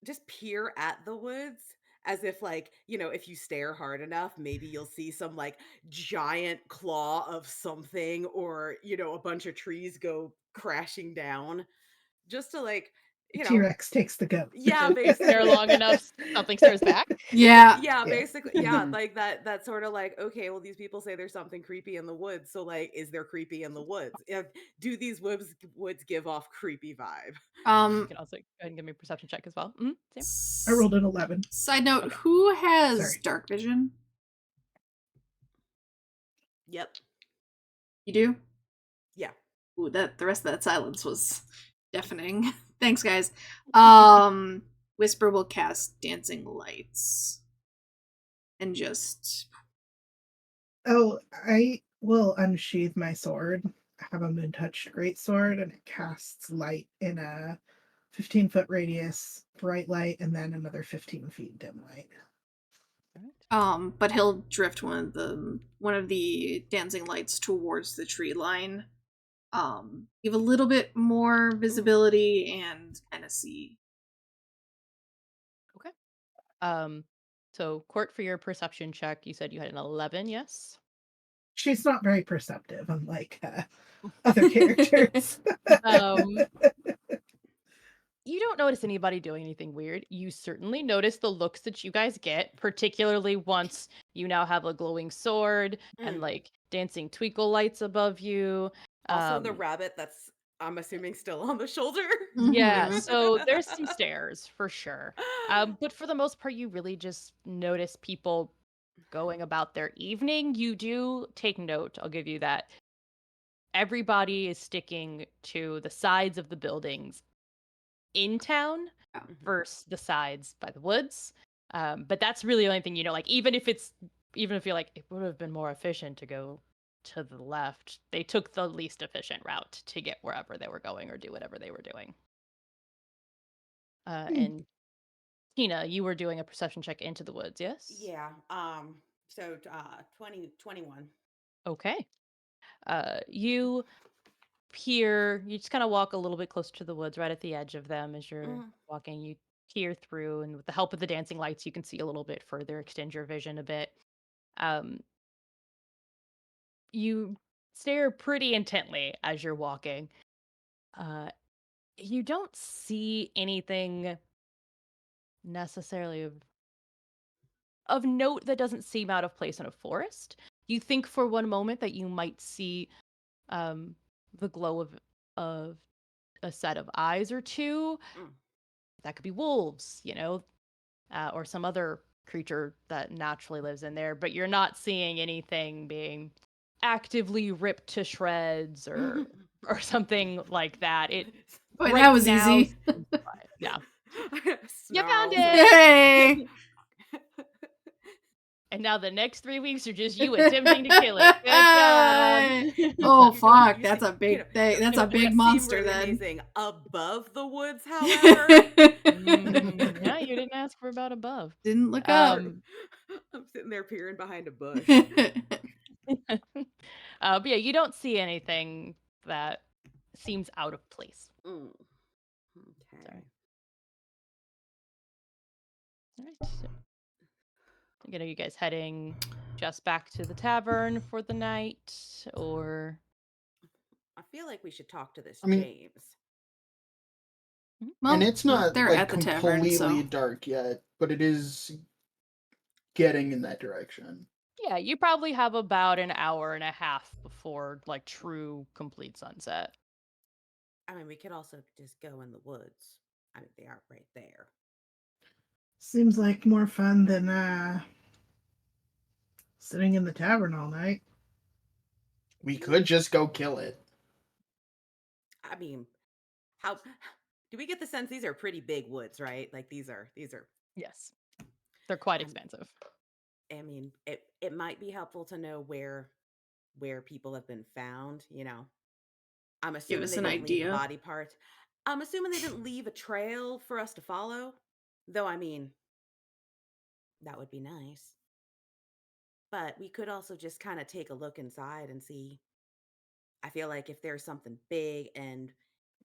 just peer at the woods as if, like, if you stare hard enough, maybe you'll see some like giant claw of something, or a bunch of trees go crashing down, just to like, T-Rex takes the goat. yeah, You stare basically. long enough, something stares back. Yeah. Yeah, Yeah. basically, yeah, Mhm. like that sort of like, okay, well, these people say there's something creepy in the woods, so like, is there creepy in the woods? Do these woods give off creepy vibe? You can also go ahead and give me a perception check as well. Sam? I rolled an 11. Side note, Okay. who has Sorry. dark vision? Yep. You do? Yeah. Ooh, the rest of that silence was deafening. Thanks, guys. Whisper will cast dancing lights and just Oh, I will unsheath my sword. I have a moon touched greatsword, and it casts light in a 15-foot radius, bright light, and then another 15 feet dim light. but he'll drift one of the dancing lights towards the tree line. Give a little bit more visibility and kind of see. Okay. So Court, for your perception check, you said you had an 11, yes? She's not very perceptive, unlike other characters. Um, you don't notice anybody doing anything weird. You certainly notice the looks that you guys get, particularly once you now have a glowing sword and like dancing twinkle lights above you. Also, the rabbit that's, I'm assuming, still on the shoulder. Yeah, Mhm. so there's some stares for sure. But for the most part, you really just notice people going about their evening. You do take note, I'll give you that. Everybody is sticking to the sides of the buildings in town versus the sides by the woods. But that's really the only thing, like even if you're like, it would have been more efficient to go to the left, they took the least efficient route to get wherever they were going or do whatever they were doing. And Tina, you were doing a perception check into the woods, yes? Yeah. So 20, 21. Okay. You you just kind of walk a little bit closer to the woods, right at the edge of them as you're walking. You peer through, and with the help of the dancing lights, you can see a little bit further, extend your vision a bit. Um, you stare pretty intently as you're walking. You don't see anything necessarily of note that doesn't seem out of place in a forest. You think for one moment that you might see um, the glow of a set of eyes or two. That could be wolves, or some other creature that naturally lives in there. But you're not seeing anything being actively ripped to shreds or something like that. It Boy, that right was now easy. seems fine. Yeah, you found Snarls. it. Yay! And now the next 3 weeks are just you attempting to kill it. Good job. Oh You don't. fuck, You that's see. a big thing. You That's know a big what seemed monster really then. amazing above the woods, however. Yeah, you didn't ask for about above. Didn't look up. I'm sitting there peering behind a bush. But yeah, you don't see anything that seems out of place. Okay. Sorry. All right. So, are you guys heading just back to the tavern for the night, or? I feel like we should talk to this I mean, James. Well, and it's not they're like at the tavern, completely so dark yet, but it is getting in that direction. Yeah, you probably have about an hour and a half before like true complete sunset. I mean, we could also just go in the woods. I mean, they aren't right there. Seems like more fun than sitting in the tavern all night. We could just go kill it. I mean, how do we get the sense these are pretty big woods, right? Like these are Yes, they're quite I'm, expansive. I mean, it might be helpful to know where people have been found, I'm give assuming us they an didn't leave idea. body parts. I'm assuming they didn't leave a trail for us to follow. Though I mean, that would be nice. But we could also just kind of take a look inside and see. I feel like if there's something big and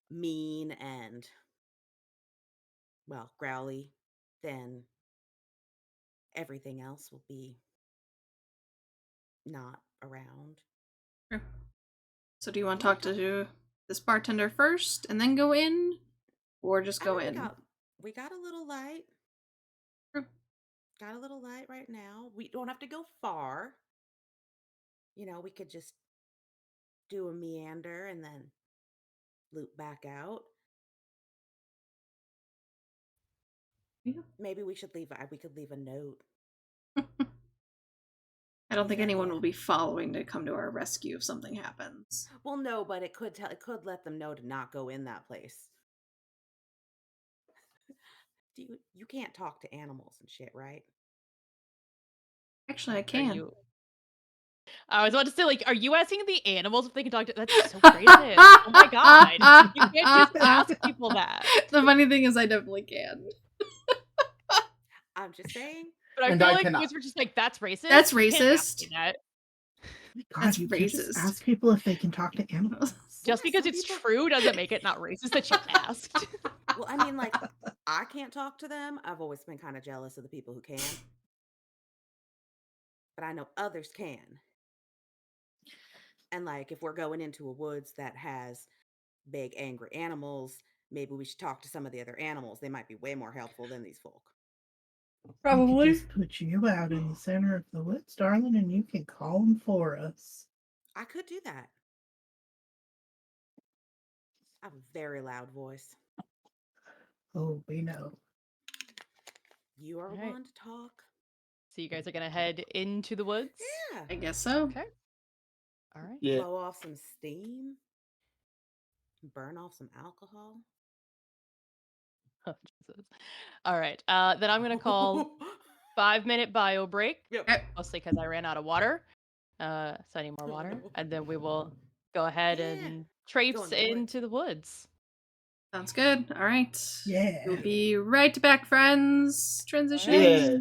mean and, well, growly, then everything else will be not around. Sure. So do you want to talk to this bartender first and then go in? Or just I go mean, in? we got a little light. Sure. Got a little light right now. We don't have to go far. We could just do a meander and then loop back out. Yeah. Maybe we could leave a note. I don't think anyone Yeah. will be following to come to our rescue if something happens. Well, no, but it could let them know to not go in that place. You can't talk to animals and shit, right? Actually, I Are can. you? I was about to say, like, are you asking the animals if they can talk to? That's so racist. Oh my god, you can't just ask people that. The funny thing is, I definitely can. I'm just saying. But I And feel I like cannot. boys were just like, "That's racist. That's You can't ask me racist. that." God, That's you can't just racist. ask people if they can talk to animals. Just Yeah, because some it's people- true doesn't make it not racist that you asked. Well, I mean, like, I can't talk to them. I've always been kind of jealous of the people who can. But I know others can. And, like, if we're going into a woods that has big, angry animals, maybe we should talk to some of the other animals. They might be way more helpful than these folk. We could Probably. just put you out in the center of the woods, darling, and you can call them for us. I could do that. I have a very loud voice. Oh, we know. You are Alright. one to talk. So you guys are gonna head into the woods. Yeah. I guess so. Okay. All right. Yeah. Blow off some steam. Burn off some alcohol. Oh, Jesus. All right. Then I'm gonna call 5-minute bio break, Yep. Okay. mostly because I ran out of water. So I need more Oh, water, no. and then we will go ahead Yeah. and Go traipse in the woods. into the woods. Sounds good. All right. Yeah. We'll be right back, friends. Transition. Yeah.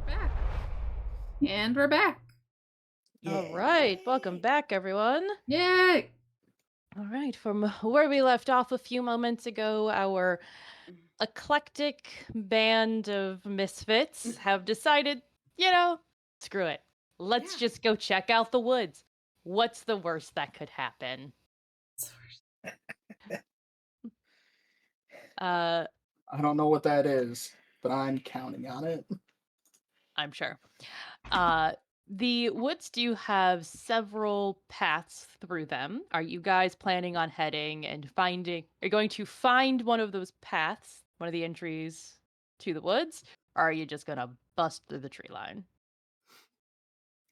Back. And we're back. All right, welcome Yay. back, everyone. Yay! All right, from where we left off a few moments ago, our eclectic band of misfits have decided, screw it. Let's Yeah. just go check out the woods. What's the worst that could happen? Uh, I don't know what that is, but I'm counting on it. I'm sure. The woods do have several paths through them. Are you guys planning on heading and finding? Are you going to find one of those paths, one of the entries to the woods, or are you just gonna bust through the tree line?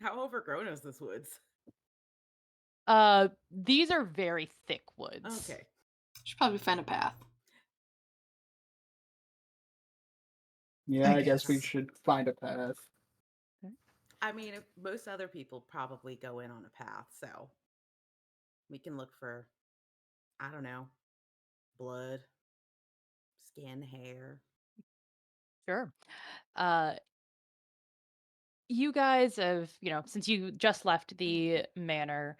How overgrown is this woods? These are very thick woods. Okay. Should probably find a path. Yeah, I guess we guess. should find a path. I mean, most other people probably go in on a path, so we can look for, I don't know, blood, skin, hair. Sure. Uh, you guys have, since you just left the manor,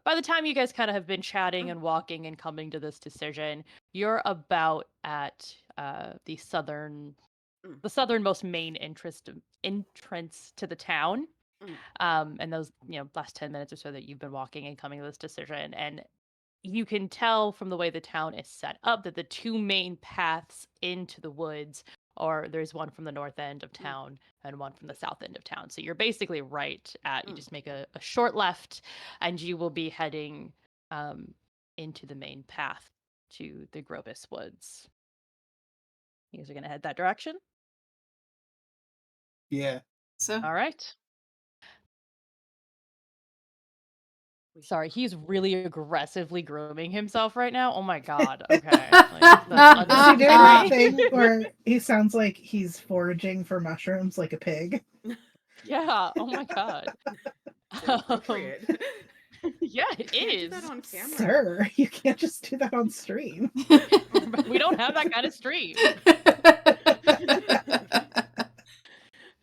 by the time you guys kind of have been chatting and walking and coming to this decision, you're about at the southernmost main entrance to the town. And those, last 10 minutes or so that you've been walking and coming to this decision. And you can tell from the way the town is set up that the two main paths into the woods or there's one from the north end of town and one from the south end of town. So you're basically right at, you just make a short left and you will be heading into the main path to the Grobis woods. You guys are going to head that direction? Yeah. So All right. Sorry, he's really aggressively grooming himself right now. Oh my god. Okay. Like, that's Is he doing that unnecessary. thing where he sounds like he's foraging for mushrooms like a pig? Yeah. Oh my god. Is it appropriate? Yeah, it Can't do that is. on camera. Sir, you can't just do that on stream. We don't have that kind of stream.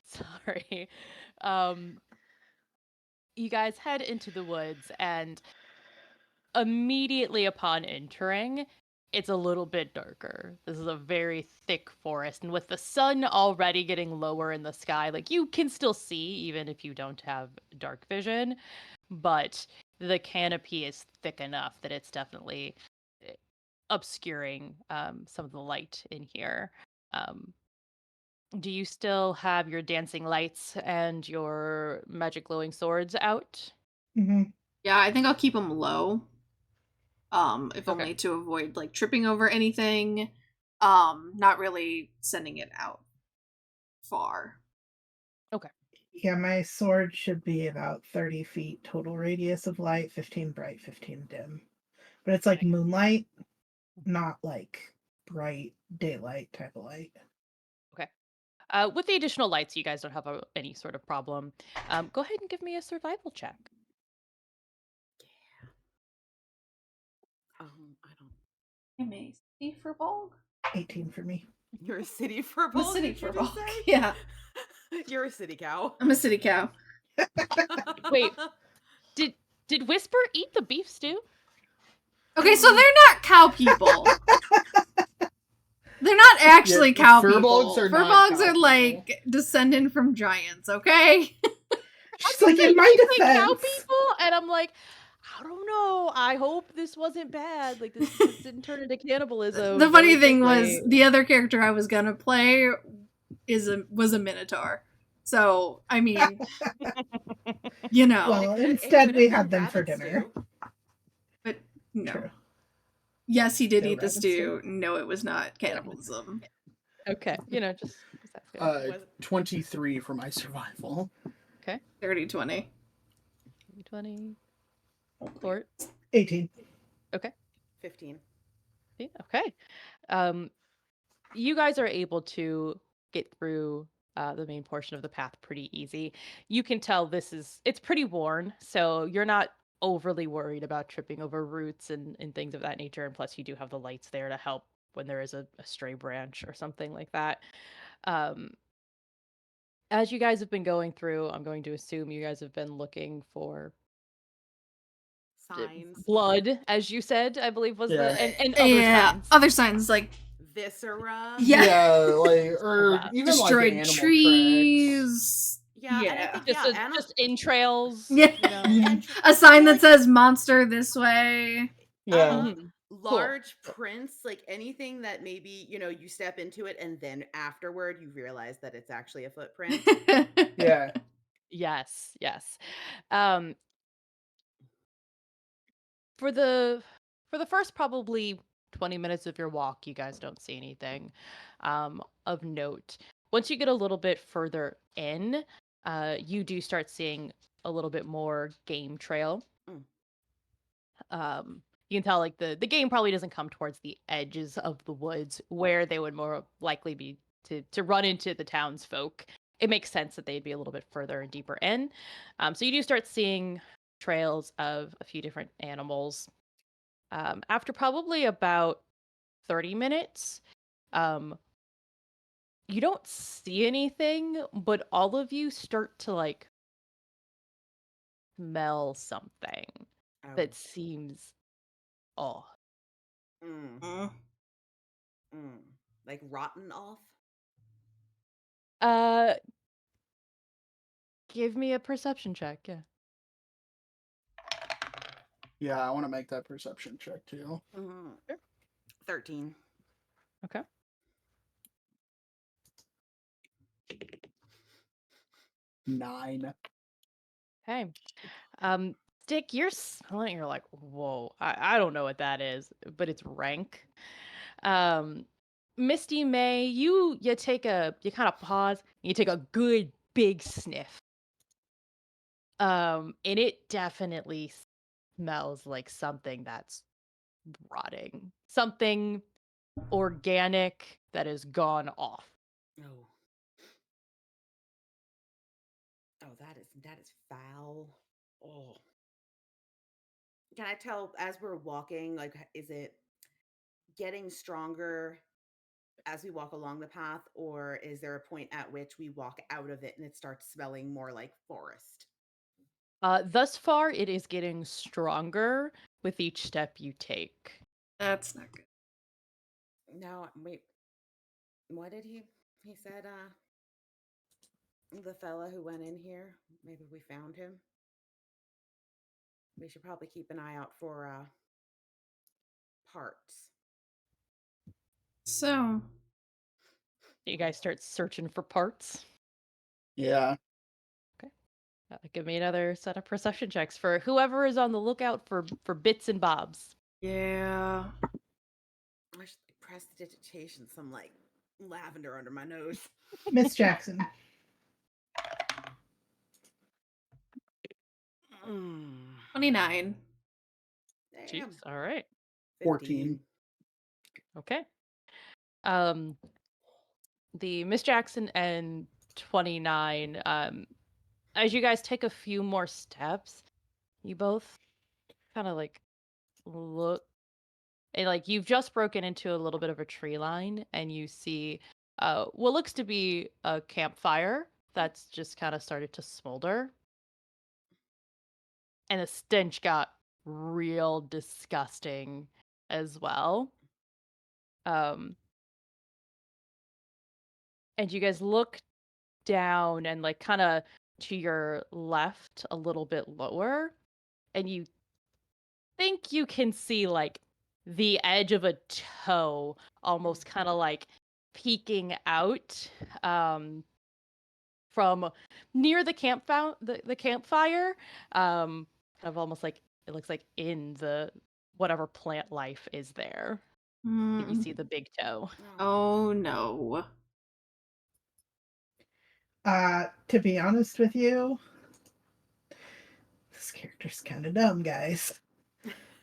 Sorry. Um, you guys head into the woods, and immediately upon entering, it's a little bit darker. This is a very thick forest, and with the sun already getting lower in the sky, like you can still see even if you don't have dark vision, but the canopy is thick enough that it's definitely obscuring some of the light in here. Um, do you still have your dancing lights and your magic glowing swords out? Hmm. yeah, I think I'll keep them low. If Okay. only to avoid like tripping over anything. Not really sending it out far. Yeah, my sword should be about 30 feet total radius of light, 15 bright, 15 dim. But it's like moonlight, not like bright daylight type of light. Okay. With the additional lights, you guys don't have any sort of problem. Go ahead and give me a survival check. I don't. I'm a city for Bulg. 18 for me. You're a city for I'm a bulk, city did for you Bulg. just say? Yeah, You're a city cow. I'm a city cow. Wait. Did Whisper eat the beef stew? Okay, so they're not cow people. They're not actually Yeah, cow furbolgs people. are not Furbolgs cow are like descended from giants, okay? She's like, in my You say cow defense. people, and I'm like, I don't know. I hope this wasn't bad. Like this didn't turn into cannibalism. The funny very thing was quickly. the other character I was gonna play was a minotaur. So I mean, you know, Well, It instead could we have had been them for rabbit dinner. stew. but no. True. Yes, he did No eat the rabbit stew. No, it was not cannibalism. Okay, just asking. 23 for my survival. Okay, 30-20. 20. Court. 18. Okay. 15. Yeah, okay. You guys are able to get through the main portion of the path pretty easy. You can tell it's pretty worn, so you're not overly worried about tripping over roots and things of that nature. And plus, you do have the lights there to help when there is a stray branch or something like that. Um, As you guys have been going through, I'm going to assume you guys have been looking for Signs, blood, as you said, I believe was Yeah. and other signs. Other signs like viscera. Yeah. Yeah, like or that. even like destroyed animal tracks. trees. Yeah, and I think Just entrails. Yeah. You know. A sign feel that like- says "monster this way." Yeah. Mhm. large prints, like anything that maybe you step into it and then afterward you realize that it's actually a footprint. Yeah. Yes, yes. Um, for the first probably 20 minutes of your walk, you guys don't see anything of note. Once you get a little bit further in, you do start seeing a little bit more game trail. You can tell like the game probably doesn't come towards the edges of the woods where they would more likely be to run into the townsfolk. It makes sense that they'd be a little bit further and deeper in. So you do start seeing trails of a few different animals. After probably about 30 minutes, um, you don't see anything, but all of you start to like smell something Oh. that seems off. Like rotten off. Give me a perception check, yeah. Yeah, I want to make that perception check too. 13. Okay. Nine. Hey. Dick, you're smelling, you're like, whoa, I don't know what that is, but it's rank. Misty May, you kind of pause, and you take a good big sniff. And it definitely smells like something that's rotting. Something organic that has gone off. Oh. Oh, that is foul. Oh. Can I tell as we're walking, like, is it getting stronger as we walk along the path, or is there a point at which we walk out of it and it starts smelling more like forest? Thus far, it is getting stronger with each step you take. That's not good. No, wait. What did he said, the fella who went in here, maybe we found him. We should probably keep an eye out for parts. So, You guys start searching for parts. Yeah. Give me another set of perception checks for whoever is on the lookout for bits and bobs. yeah. I should press the digitation some like lavender under my nose. Miss Jackson. 29. Damn. Jeez, all right. 14. Okay. The Miss Jackson and 29, as you guys take a few more steps, you both kind of like look and like you've just broken into a little bit of a tree line and you see what looks to be a campfire that's just kind of started to smolder. And the stench got real disgusting as well. And you guys look down and like kind of to your left a little bit lower, and you think you can see like the edge of a toe almost kind of like peeking out from near the the campfire, kind of almost like it looks like in the whatever plant life is there. But you see the big toe. Oh no. To be honest with you, this character's kind of dumb, guys.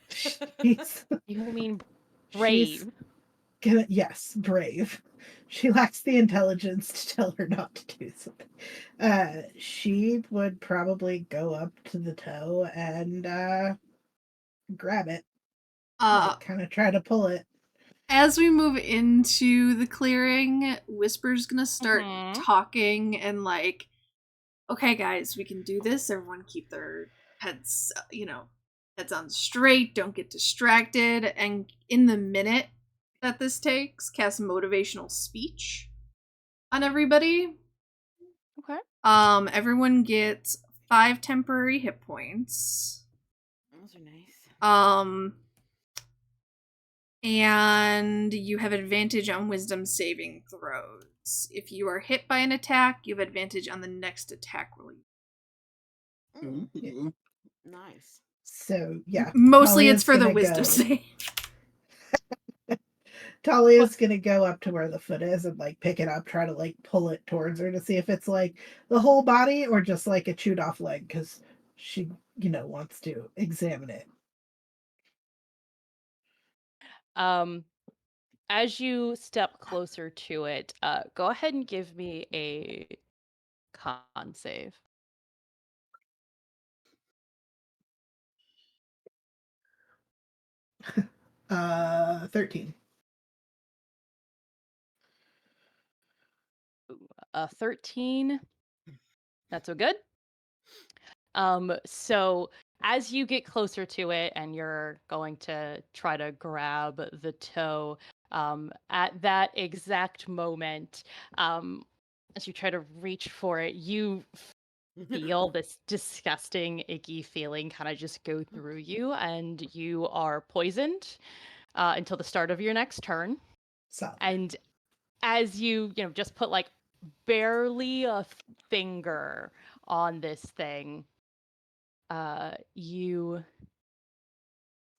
She's, You mean she's brave? gonna, yes, brave. She lacks the intelligence to tell her not to do something. She would probably go up to the toe and grab it. Uh, Kind of try to pull it. as we move into the clearing, Whisper's gonna start talking and like, okay, guys, we can do this. Everyone keep their heads, heads on straight. Don't get distracted. And in the minute that this takes, cast motivational speech on everybody. Okay. Everyone gets 5 temporary hit points. Those are nice. And you have advantage on wisdom saving throws. If you are hit by an attack, you have advantage on the next attack roll. Ooh. Nice. So yeah, Mostly it's Talia's for the gonna wisdom go. save. Talia's gonna go up to where the foot is and like pick it up, try to like pull it towards her to see if it's like the whole body or just like a chewed off leg, because she, wants to examine it. As you step closer to it, go ahead and give me a con save. 13. 13. Not so good. So as you get closer to it and you're going to try to grab the toe, at that exact moment, as you try to reach for it, you feel this disgusting, icky feeling kind of just go through you, and you are poisoned until the start of your next turn. Solid. And as you just put like barely a finger on this thing, you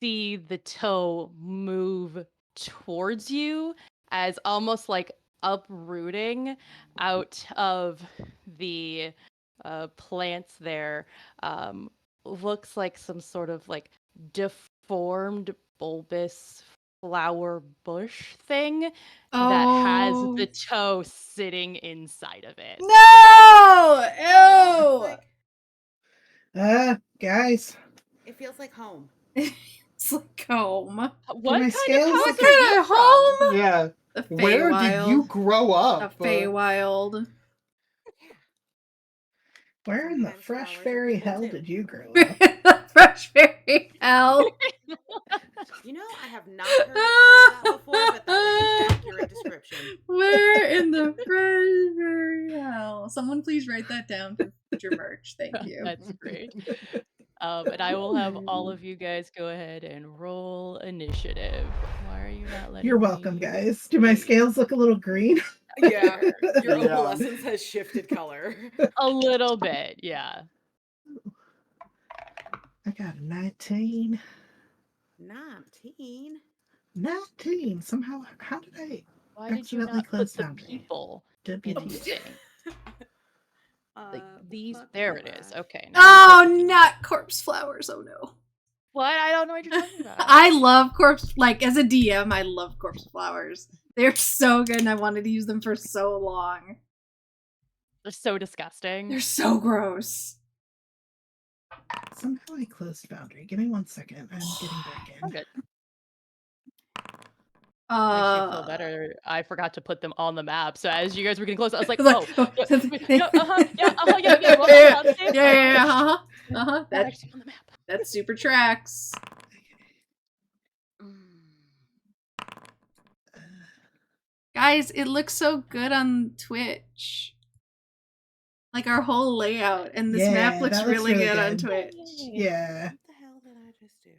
see the toe move towards you as almost like uprooting out of the plants there. Looks like some sort of like deformed bulbous flower bush thing that has the toe sitting inside of it. No! Ew! Guys. It feels like home. It's like home. What my kind scales of house look are you like from? home? Yeah. The Where did you Feywild. grow up? The Feywild. Where in the Sometimes fresh flowers are fairy people, hell too. did you grow up? Fresh fairy hell. I have not heard it called that before, but that is an accurate description. Where in the fresh fairy hell? Someone please write that down for future merch. Thank you. That's great. And I will have all of you guys go ahead and roll initiative. Why are you not letting You're welcome, me guys. Do my see? scales look a little green? Yeah, your Yeah. opalescence has shifted color. A little bit, yeah. I got a 19. 19? 19. Somehow, how did I Why did you accidentally not put close the boundary? people WT. thing? Like these, fuck there my it is. life. Okay. Now you Oh, put the people. not corpse flowers. Oh no. What? I don't know what you're talking about. I love corpse, like as a DM, I love corpse flowers. They're so good and I wanted to use them for so long. They're so disgusting. They're so gross. Somehow I closed boundary. Give me 1 second. I'm getting back in. I'm good. Makes you feel better. I forgot to put them on the map. So as you guys were getting close, I was like, oh, yeah, roll that down. Yeah. That actually on the map. That super tracks. Guys, it looks so good on Twitch. Like our whole layout, and this map looks that looks really really good on good. Twitch. Yeah. What the hell did I just do?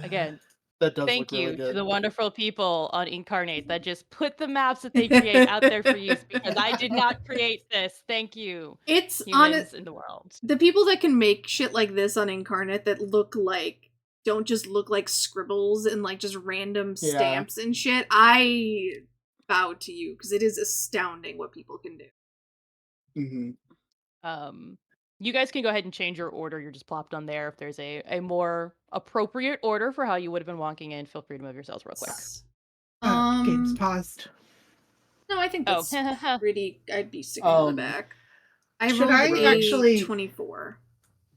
Again, That does thank look really you good. to the wonderful people on Incarnate that just put the maps that they create out there for use, because I did not create this. Thank you, It's humans in the world. The people that can make shit like this on Incarnate that don't just look like scribbles and like just random stamps and shit. I bow to you because it is astounding what people can do. Mm-hmm. You guys can go ahead and change your order. You're just plopped on there. If there's a more appropriate order for how you would have been walking in, feel free to move yourselves real quick. Game's paused. No, I think that's pretty. I'd be sticking in the back. I Should rolled I actually 24.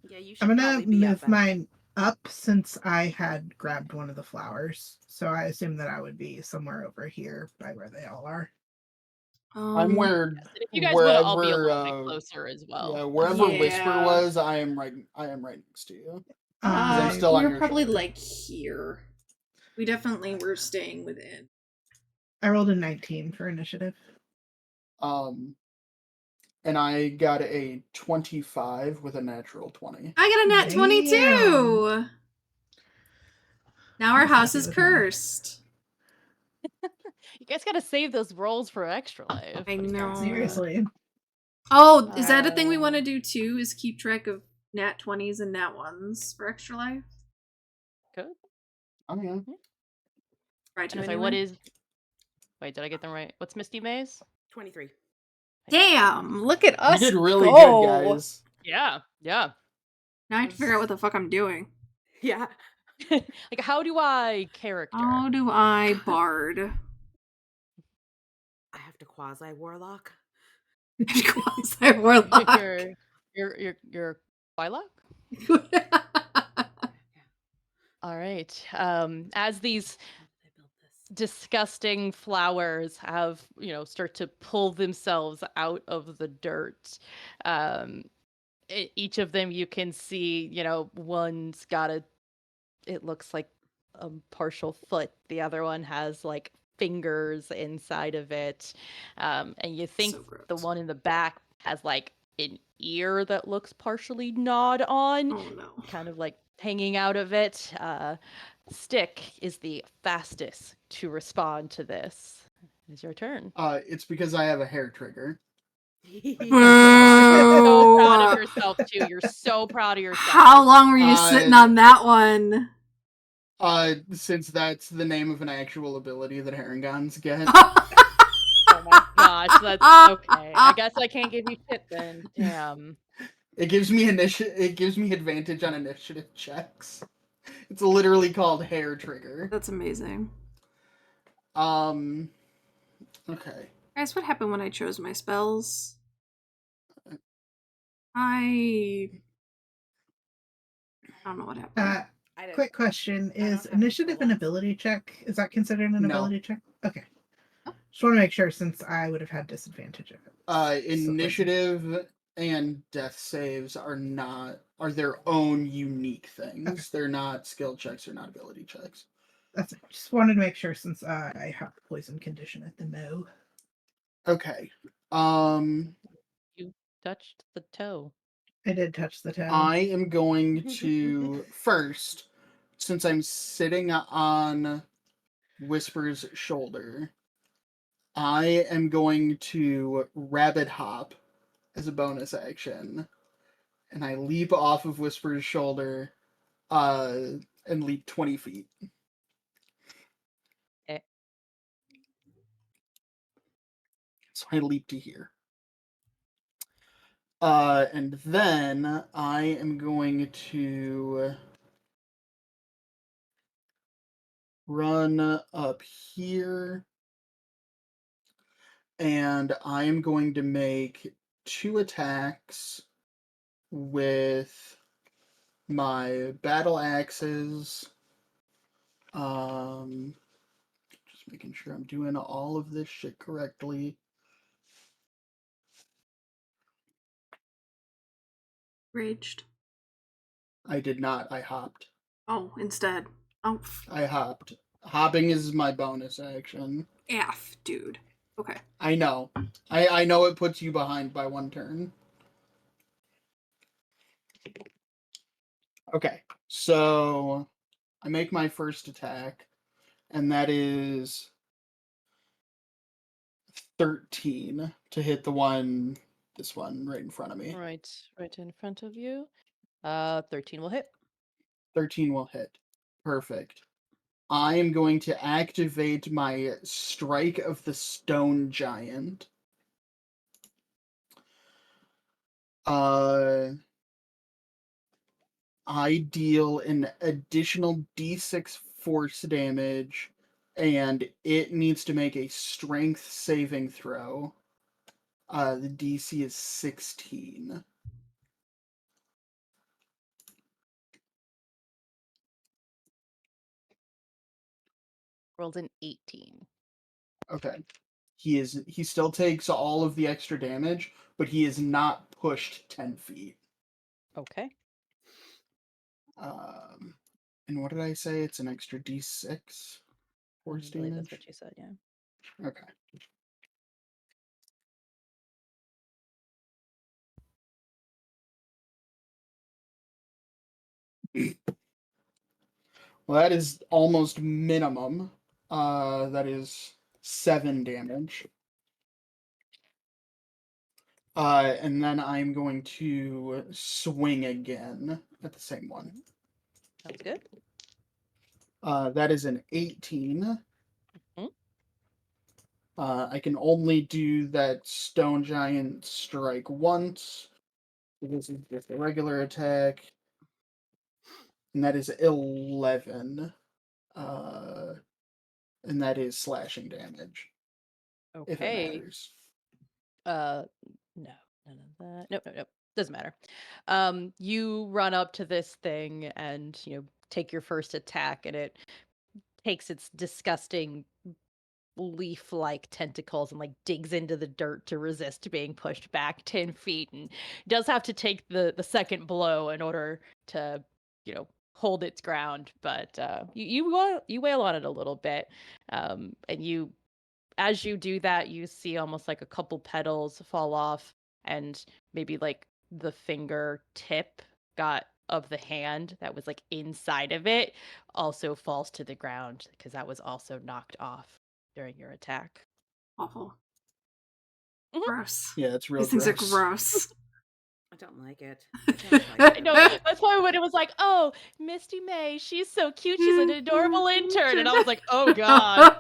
Yeah, you should. I'm gonna probably be move up mine up since I had grabbed one of the flowers. So I assume that I would be somewhere over here by where they all are. I'm where And if you guys want to, I'll be a wherever little bit closer as well. yeah, wherever Whisper Yeah. was, I am right next to you. I'm I still we on were your probably shoulder. like here. We definitely were staying within. I rolled a 19 for initiative. And I got a 25 with a natural 20. I got a nat Damn. 22. Now I our was house happy is with mine. cursed. You guys got to save those rolls for extra life. I What are you guys know. doing? Seriously. Oh, is that a thing we want to Uh, do too? Is keep track of nat 20s and nat 1s for extra life? Good. Oh yeah. Try to And anyway. what is? Wait, did I get them right? What's Misty Maze? 23. Damn! Look at You us did really go. good, guys. Yeah, yeah. Now I have to figure out what the fuck I'm doing. Yeah. Like, how do I character? How do I bard? I have to quasi warlock. Quasi warlock. Your Twi'lek? All right. As these How did I build this? disgusting flowers have, start to pull themselves out of the dirt, each of them you can see, one's got it looks like a partial foot. The other one has like fingers inside of it. And you think So gross. the one in the back has like an ear that looks partially gnawed on, Oh no. kind of like hanging out of it. Stick is the fastest to respond to this. It's your turn. It's because I have a hair trigger. You're so proud of Boo! yourself too. You're so proud of yourself. How long were you sitting on that one? Since that's the name of an actual ability that Herringons get. Oh my gosh, that's okay. I guess I can't give you shit then. Damn. It gives me advantage on initiative checks. It's literally called hair trigger. That's amazing. Okay. Guys, what happened when I chose my spells? I don't know what happened. I didn't. Quick question. I don't Is have initiative an full ones. ability check? Is that considered an No. ability check? Okay. Just want to make sure since I would have had disadvantage of it. Initiative and death saves are their own unique things. Okay. They're not skill checks, they're not ability checks. That's it. Just wanted to make sure since I have the poison condition at the mo. Okay. You touched the toe. I did touch the toe. I am going to first, since I'm sitting on Whisper's shoulder, I am going to rabbit hop as a bonus action. And I leap off of Whisper's shoulder and leap 20 feet. Eh. So I leap to here. And then I am going to run up here. And I am going to make 2 attacks with my battle axes. Just making sure I'm doing all of this shit correctly. Raged. I did not. I hopped. Oh, instead. Oh, I hopped. Hopping is my bonus action. F, dude. Okay. I know. I know it puts you behind by 1 turn. Okay. So I make my first attack, and that is 13 to hit this one right in front of me. Right in front of you. 13 will hit. 13 will hit. Perfect. I am going to activate my Strike of the Stone Giant. I deal an additional d6 force damage, and it needs to make a strength saving throw. The DC is 16. Rolled an 18. Okay. He still takes all of the extra damage, but he is not pushed 10 feet. Okay. And what did I say? It's an extra d6 force I believe damage. that's what you said, yeah. Okay. Well, that is almost minimum. That is 7 damage. And then I'm going to swing again at the same one. Sounds good. That is an 18. Mhm. I can only do that stone giant strike once. This is just a regular attack. And that is 11. And that is slashing damage. If it Okay. matters. No, none of that. Nope. Doesn't matter. You run up to this thing and, take your first attack, and it takes its disgusting leaf-like tentacles and digs into the dirt to resist being pushed back 10 feet, and does have to take the second blow in order to, hold its ground. But you wail on it a little bit, and as you do that, you see almost like a couple petals fall off, and maybe the finger tip got of the hand that was inside of it also falls to the ground because that was also knocked off during your attack. Awful. Mhm. Gross. Yeah, it's real These things are gross. gross. I don't like it. I don't like I it. know, that's why when it was like, oh, Misty May, she's so cute, she's an adorable intern, and I was like, oh god.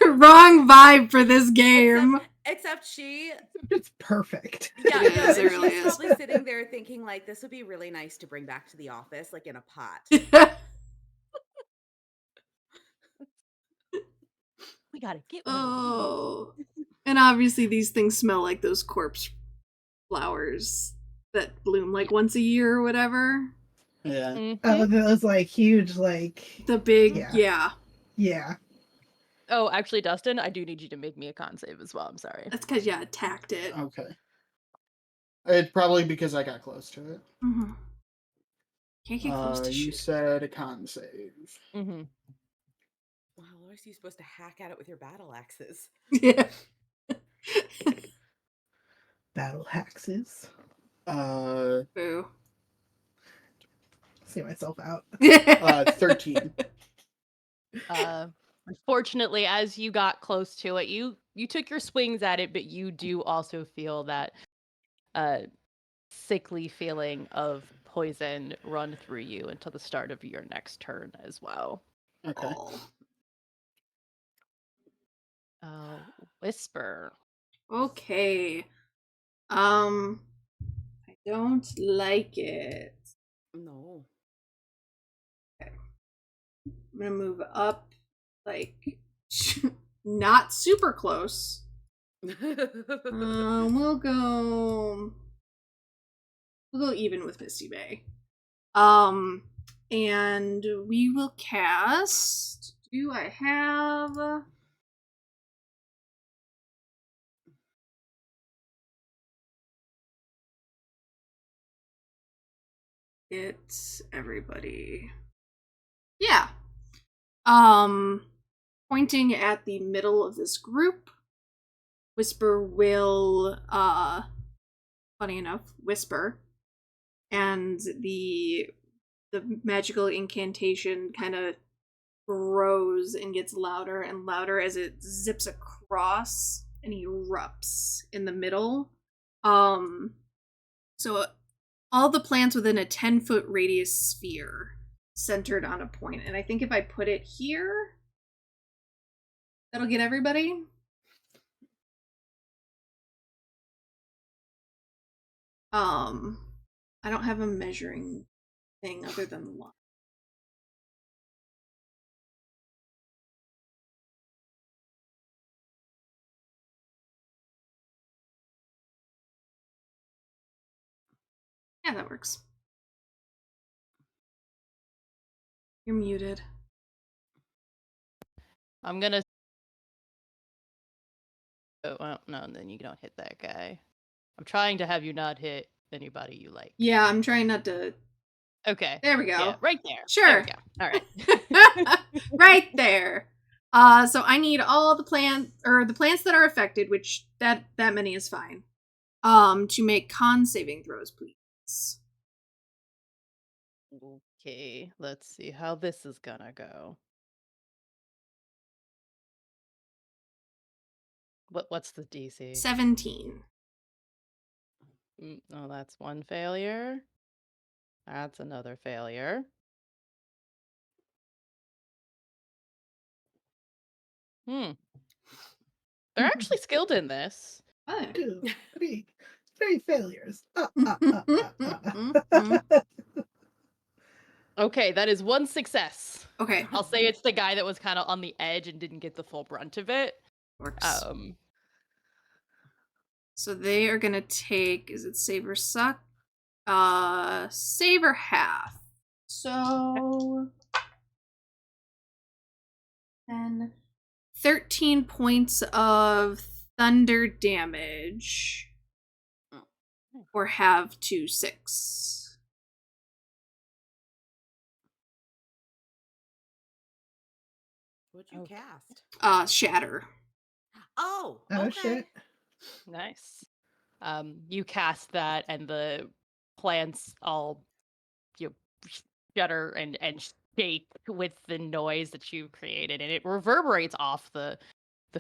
Wrong vibe for this game. Except she, It's perfect. yeah, It no, is, and it really she's is. probably sitting there thinking this would be really nice to bring back to the office, in a pot. We gotta get one of these. Oh. And obviously these things smell like those corpse flowers that bloom once a year or whatever. Yeah. Mhm. Oh, those huge The big, Yeah. Yeah. Oh, actually, Dustin, I do need you to make me a con save as well. I'm sorry. That's because you attacked it. Okay. It's probably because I got close to it. Mm-hmm. Can't get close to You shit. said a con save. Mm-hmm. Wow, how are you supposed to hack at it with your battle axes? Yeah. Battle axes. Boo. See myself out. 13. Unfortunately, as you got close to it, you took your swings at it, but you do also feel that sickly feeling of poison run through you until the start of your next turn as well. Okay. Uh, Whisper. Okay. I don't like it. No. I'm gonna move up, not super close. We'll go even with Misty Bay. And we will cast. Do I have? It's everybody. Yeah. Pointing at the middle of this group, Whisper will, funny enough, whisper, and the magical incantation kind of grows and gets louder and louder as it zips across and erupts in the middle. So all the plants within a 10-foot radius sphere centered on a point. And I think if I put it here, that'll get everybody. I don't have a measuring thing other than the line. Yeah, that works. You're muted. I'm gonna. Oh, well, no, then you don't hit that guy. I'm trying to have you not hit anybody you like. Yeah, I'm trying not to. Okay. There we go. Yeah, right there. Sure. There we go. All right. Right there. So I need all the plants that are affected, which that many is fine. To make con saving throws, please. Okay, let's see how this is gonna go. What's the DC? 17. Oh, that's one failure. That's another failure. They're actually skilled in this. Oh. 2, 3, 3 failures. Okay, that is one success. Okay. I'll say it's the guy that was kind of on the edge and didn't get the full brunt of it. Works. So they are gonna take, is it save or suck? Save or half. So 10, 13 points of thunder damage. Or have 2 6. What'd you cast? Shatter. Oh, Oh, okay. shit. Nice. You cast that, and the plants all shudder and shake with the noise that you created, and it reverberates off the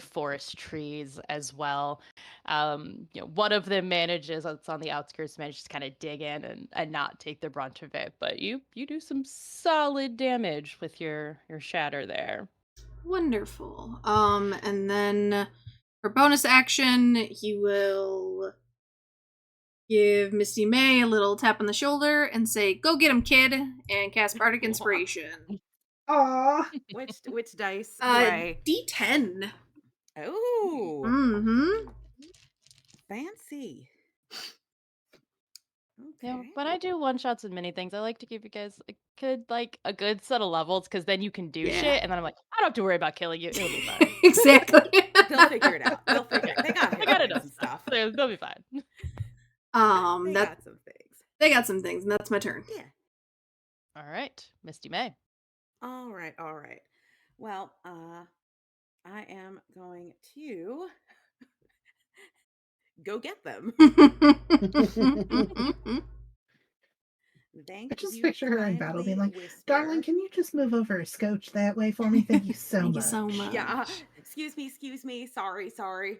forest trees as well. One of them manages, it's on the outskirts, manages to kind of dig in and not take the brunt of it, but you do some solid damage with your shatter there. Wonderful. And then for bonus action, he will give Misty May a little tap on the shoulder and say, "Go get him, kid," and cast Bardic Inspiration. Aw. Which dice do I? D10. Oh. Mm-hmm. Fancy. Yeah, Okay. when I do one shots and mini things, I like to give you guys a good set of levels, because then you can do Yeah. shit, and then I'm like, I don't have to worry about killing you. It'll be fine. Exactly. They'll figure it out. They'll figure it. They got I got hit enough and stuff. They'll be fine. They got some things. They got some things, and that's my turn. Yeah. All right, Misty May. All right. All right. Well, I am going to go get them. Thank I just you picture her in battle being like, kindly, darling, Whisper. can you just move over a scotch that way for me? Thank you so Thank much. you so much. Yeah. Excuse me. Sorry.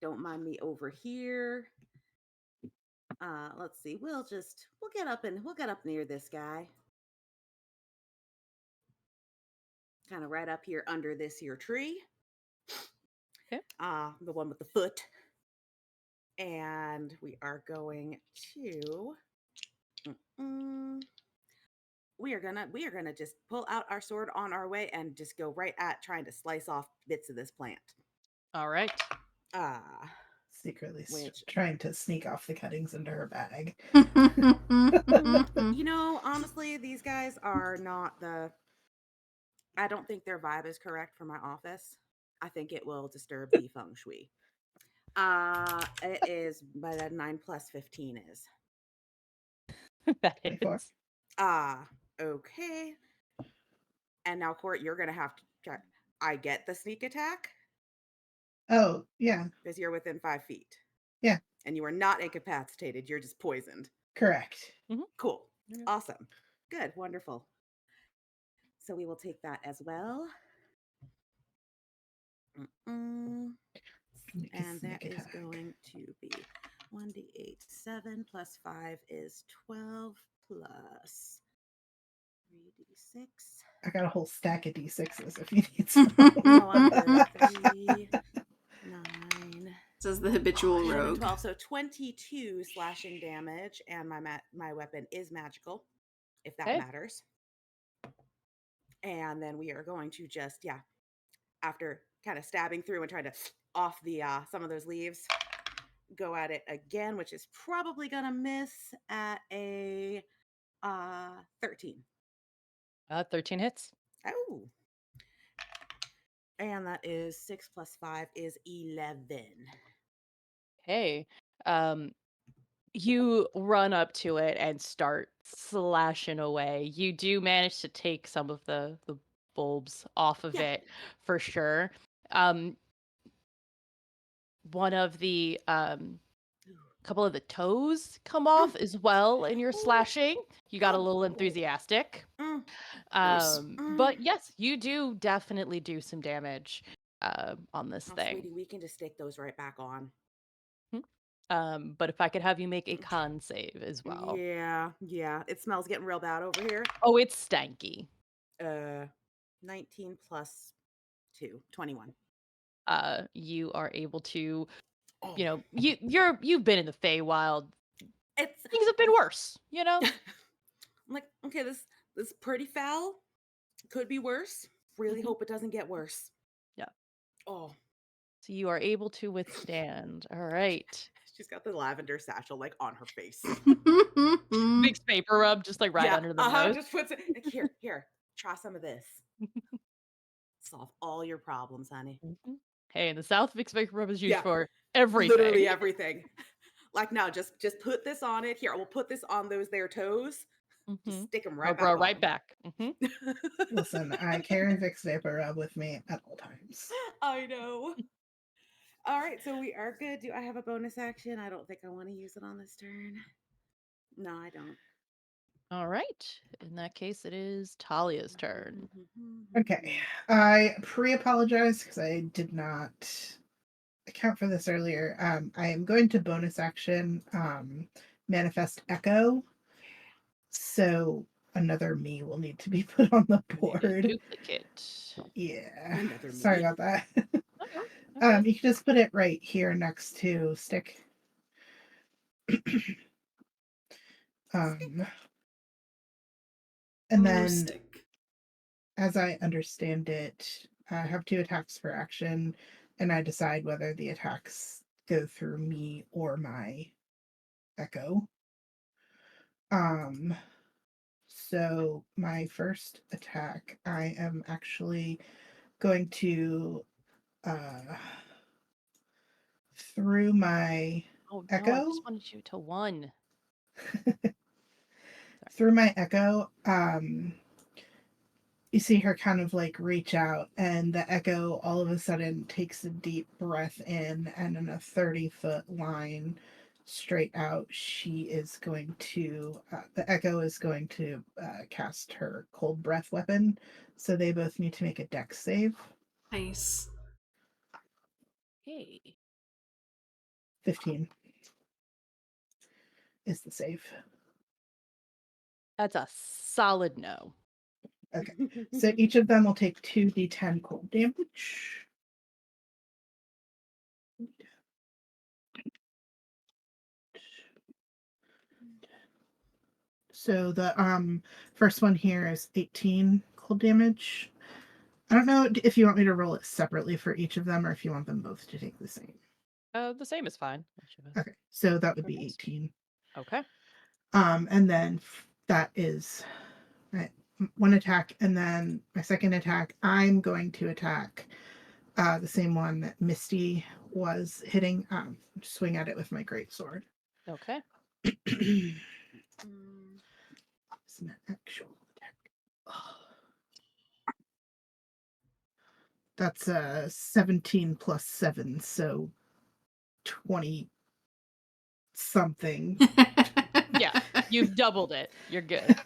Don't mind me over here. Let's see. We'll get up near this guy. Kind of right up here under this here tree. Okay. The one with the foot. And we are going to we are gonna just pull out our sword on our way and just go right at trying to slice off bits of this plant. All right. Secretly Which- trying to sneak off the cuttings into her bag. Honestly, these guys are not I don't think their vibe is correct for my office. I think it will disturb the feng shui. It is, by that 9 plus 15 is. That 24. hits. Okay. And now, Court, you're gonna have to try. I get the sneak attack Oh, yeah, because you're within 5 feet. Yeah. And you are not incapacitated. You're just poisoned. correct. Cool. Yeah. Awesome. Good. Wonderful. So we will take that as well. Sneaky And that sneak is attack. going to be 1d8 7 plus 5 is 12 plus 3d6. I got a whole stack of D6s if you need some. No, I'm good. 3, 9. Says the habitual 11, rogue. 12, so 22 slashing damage, and my weapon is magical, if that Okay. matters. And then we are going to just, after kind of stabbing through and trying to off the some of those leaves, go at it again, which is probably gonna miss at a 13. 13 hits. Oh, And that is 6 plus 5 is 11. Hey, you run up to it and start slashing away. You do manage to take some of the bulbs off of Yeah. it for sure. One of the couple of the toes come off as well in your Ooh. slashing. You got a Oh. little enthusiastic. Mm. Gross. But yes, you do definitely do some damage on this Oh, thing. sweetie, we can just stick those right back on. But if I could have you make a con save as well. Yeah. It smells getting real bad over here. Oh, it's stanky. 19 plus 2, 21. You are able to, Oh. you've been in the Feywild. It's Things have been worse, I'm like, okay, this is pretty foul. Could be worse. Really Mhm. hope it doesn't get worse. Yeah. Oh, So you are able to withstand. All right. she's got the lavender satchel like on her face. Big vapor rub, just like right under the nose. Just puts it like here, try some of this. Solve all your problems, honey. Mhm. Hey, in the South, Vicks vapor rub is used Yeah, for everything. literally everything. Like now, just put this on it. Here, we'll put this on those there toes. Just stick them right back Bro, on. right back. Listen, I carry Vicks Vapor Rub with me at all times. I know. All right, so we are good. Do I have a bonus action? I don't think I want to use it on this turn. No, I don't. All right. In that case, it is Talia's turn. Okay, I pre-apologize because I did not account for this earlier. I am going to bonus action manifest echo, so another me will need to be put on the You need a board. duplicate. Yeah, Another sorry me. about that. Okay. Okay. You can just put it right here next to stick. And then, Stick. as I understand it, I have 2 attacks for action, and I decide whether the attacks go through me or my echo. So my first attack, I am actually going to through my Oh no, I echo just wanted you to 1. through my echo, you see her kind of like reach out, and the echo all of a sudden takes a deep breath in, and in a 30-foot line straight out, she is going to, the echo is going to cast her cold breath weapon. So they both need to make a dex save. Nice. Hey. 15 is the save. That's a solid no. Okay. So each of them will take 2d10 cold damage. So the first one here is 18 cold damage. I don't know if you want me to roll it separately for each of them or if you want them both to take the same. The same is fine. Okay, so that would be 18. Okay. And then that is right, 1 attack, and then my second attack, I'm going to attack the same one that Misty was hitting. Swing at it with my greatsword. Okay. It's an actual attack. That's 17 plus 7, so 20 something. Yeah, you've doubled it. You're good.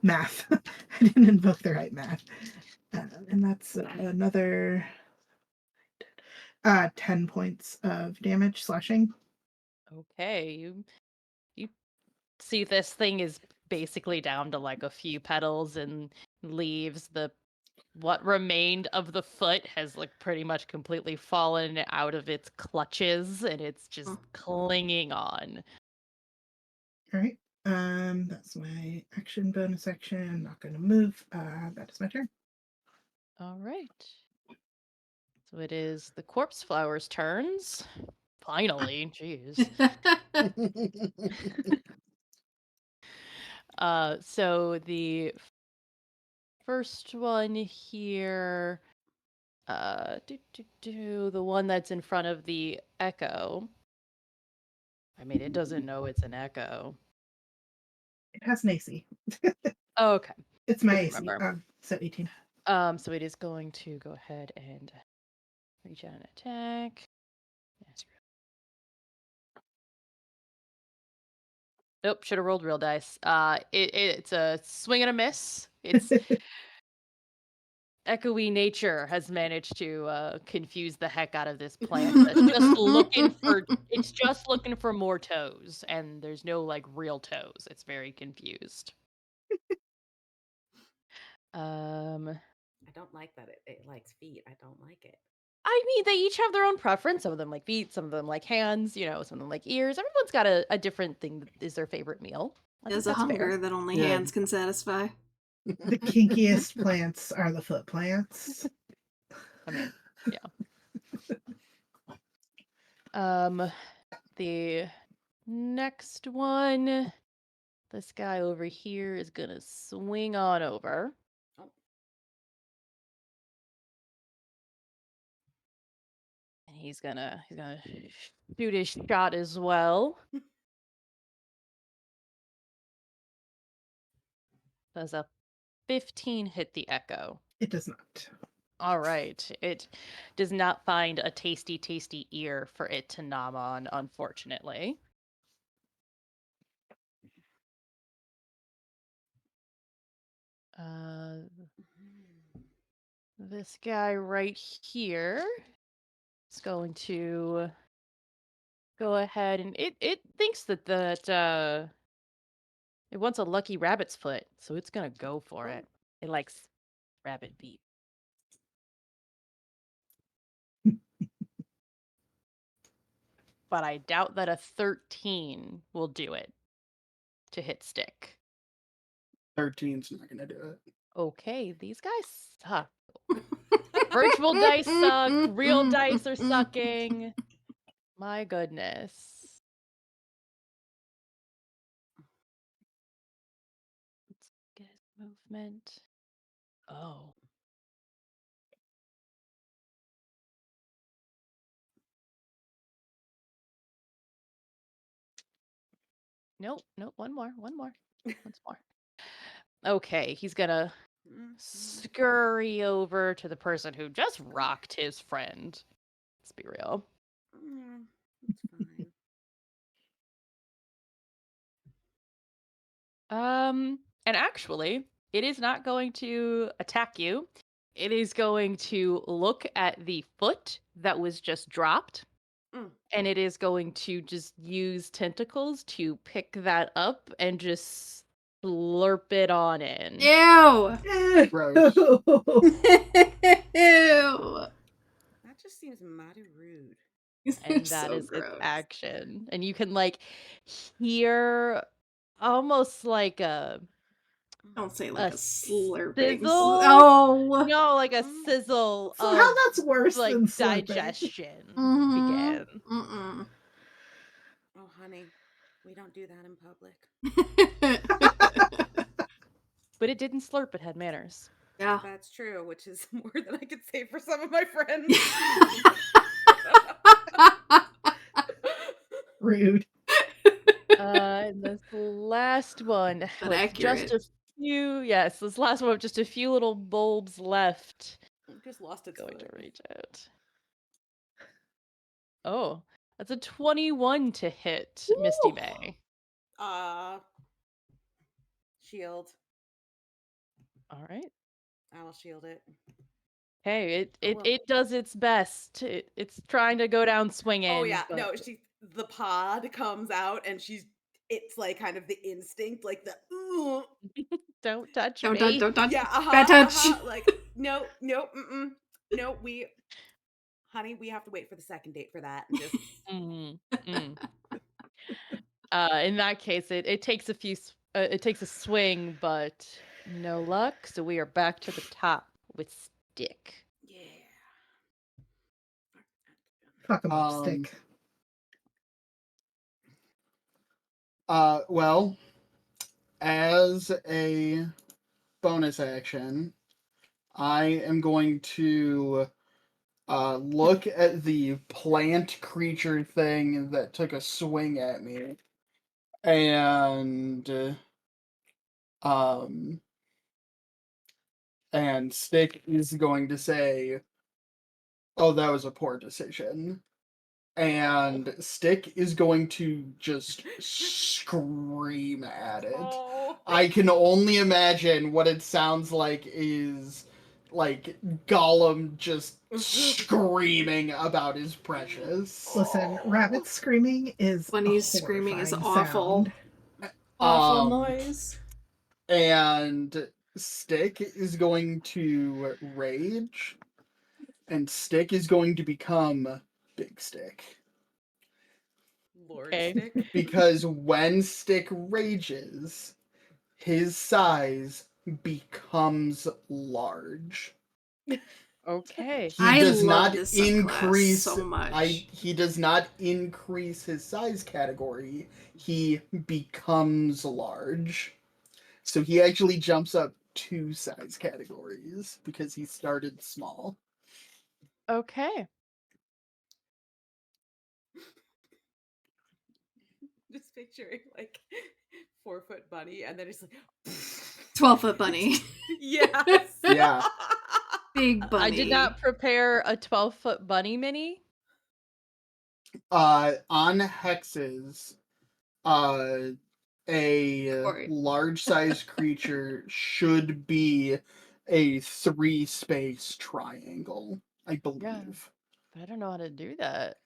Math. I didn't invoke the right math. And that's another 10 points of damage slashing. Okay, you see this thing is basically down to like a few petals and leaves. What remained of the foot has like pretty much completely fallen out of its clutches, and it's just Oh. clinging on. All right. That's my action bonus action. I'm not going to move. That is my turn. All right. So it is the corpse flowers' turns. Finally, jeez. So the first one here The one that's in front of the echo. I mean, it doesn't know it's an echo. It has an AC. Oh, okay. It's my Couldn't AC. remember. So 18. So it is going to go ahead and reach out and attack. Yes. Nope, should have rolled real dice. It's a swing and a miss. It's echoey nature has managed to confuse the heck out of this plant. That's just looking for. It's just looking for more toes, and there's no like real toes. It's very confused. I don't like that it likes feet. I don't like it. I mean, they each have their own preference. Some of them like feet, some of them like hands, some of them like ears. Everyone's got a different thing that is their favorite meal. I think There's a that's hunger fair. that only Yeah. hands can satisfy. The kinkiest plants are the foot plants. I mean, yeah. The next one, this guy over here is gonna swing on over. Oh. And he's gonna shoot his shot as well. Does a 15 hit the echo? It does not. All right. It does not find a tasty, tasty ear for it to nom on, unfortunately. This guy right here is going to go ahead and it thinks that it wants a lucky rabbit's foot, so it's gonna go for it. It likes rabbit feet. But I doubt that a 13 will do it to hit stick. 13's not gonna do it. Okay, these guys suck. Virtual dice suck. Real dice are sucking. My goodness. Let's get his movement. Oh. Nope, one more. Once more. Okay, he's gonna scurry over to the person who just rocked his friend. Let's be real. It's fine. And actually, it is not going to attack you. It is going to look at the foot that was just dropped. And it is going to just use tentacles to pick that up and just slurp it on in. Ew! Gross. Ew! That just seems mighty rude. And that is its action. And you can like hear almost like a Don't say like a slurping. sizzle. Oh! No, like a sizzle Somehow of that's worse like than slurping. digestion Mhm. begin. Mm-mm. Oh, honey, we don't do that in public. But it didn't slurp, it had manners. Yeah. That's true, which is more than I could say for some of my friends. Rude. And this last one But with accurate. just a few, yes, this last one with just a few little bulbs left. Just lost its Going foot. to reach out. Oh, that's a 21 to hit Misty Ooh. May. Shield. All right. I will shield it. Hey, well. it does its best. It's trying to go down swinging. Oh yeah, but... no, the pod comes out and it's like kind of the instinct, like the Don't touch Don't me. touch. yeah, Bad touch. like no, honey, we have to wait for the second date for that. And just in that case, it takes a few. It takes a swing, but no luck. So we are back to the top with stick. yeah. Fuck 'em up, stick. Well, as a bonus action, I am going to look at the plant creature thing that took a swing at me, and Stick is going to say, "Oh, that was a poor decision." And Stick is going to just scream at it. Oh. I can only imagine what it sounds like is like Gollum just screaming about his precious. Listen, rabbit screaming is Bunny's a screaming is horrifying awful. sound. Awful Um, noise. And Stick is going to rage, and Stick is going to become Big Stick. Lord Okay. Stick. Because when Stick rages, his size becomes large. Okay. He I does love not this subclass increase so much. he does not increase his size category. He becomes large. So he actually jumps up 2 size categories because he started small. Okay. Just picturing like 4-foot bunny, and then it's like 12-foot bunny. Yes. Yeah. Big bunny. I did not prepare a 12-foot bunny mini. On hexes, a Or- large size creature should be a 3-space triangle, I believe. But I don't know how to do that.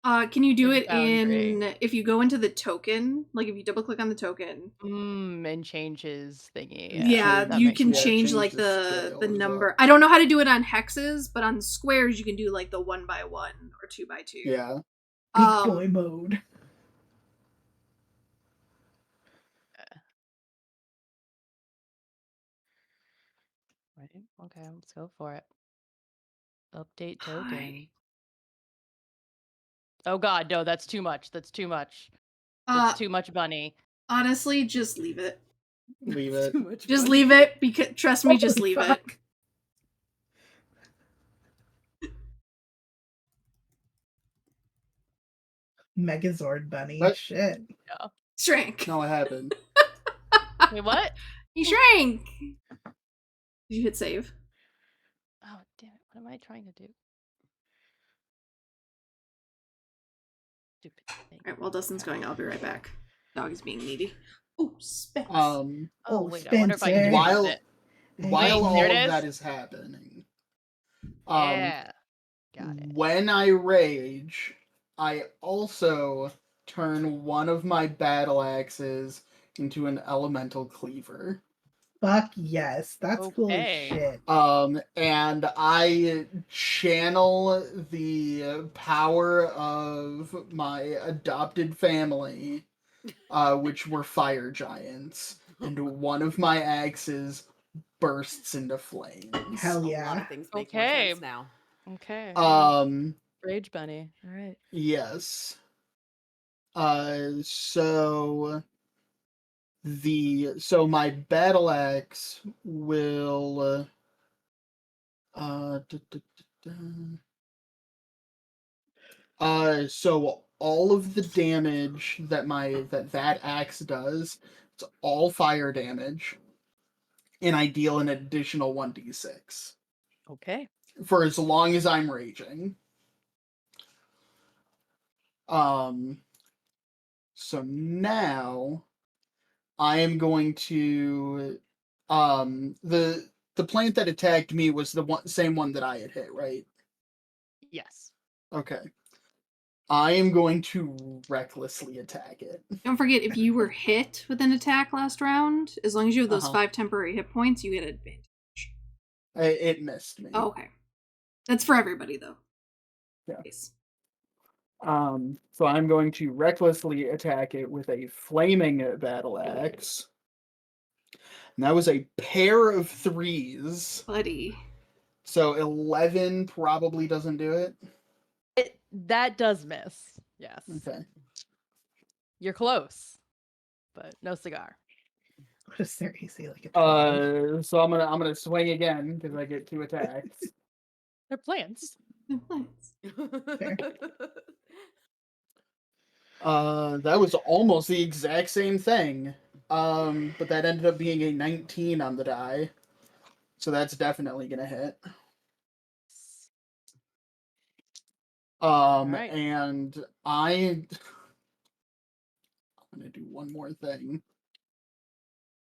Can you do In it Foundry. if you go into the token, like if you double click on the token? And change his thingy. Yeah, that you makes can sense. change change like the the scales number. up. I don't know how to do it on hexes, but on squares you can do like the 1x1 or 2x2. Yeah. Big boy mode. Right. Okay, let's go for it. Update token. Oh god, no, that's too much. That's too much. That's too much bunny. Honestly, just leave it. Leave it. Too much Just bunny. leave it because trust me, just Holy leave fuck. it. Megazord bunny. What? Shit. Shrank. No, it happened. Wait, what? He shrank. Did you hit save? Oh, damn it. What am I trying to do? Stupid thing. Alright, while Dustin's going, I'll be right back. Dog is being needy. Oh, Specs. Oh, Oh, wait, I wonder if I can Spencer. use While it. while Wait, there all it of is. that is happening, Yeah. Got it. when I rage, I also turn one of my battle axes into an elemental cleaver. Fuck yes. That's cool as Okay. shit. And I channel the power of my adopted family, which were fire giants, and one of my axes bursts into flames. Hell A lot yeah. of things make more Okay. sense now. Okay. Rage bunny. All right. Yes. So my battle axe will so all of the damage that axe does, it's all fire damage, and I deal an additional 1d6 Okay. for as long as I'm raging. So now I am going to the plant that attacked me was the same one that I had hit, right? Yes. Okay. I am going to recklessly attack it. Don't forget, if you were hit with an attack last round, as long as you have those 5 temporary hit points, you get advantage. It missed me. Oh, okay. That's for everybody, though. Yeah. Nice. So I'm going to recklessly attack it with a flaming battle axe. And that was a pair of 3s. Buddy. So 11 probably doesn't do it. That does miss. Yes. Okay. You're close, but no cigar. What is their AC? Like a 12? So I'm gonna swing again because I get 2 attacks. They're plants. Plants. Fair. That was almost the exact same thing. But that ended up being a 19 on the die. So that's definitely gonna hit. right. And I'm gonna do one more thing.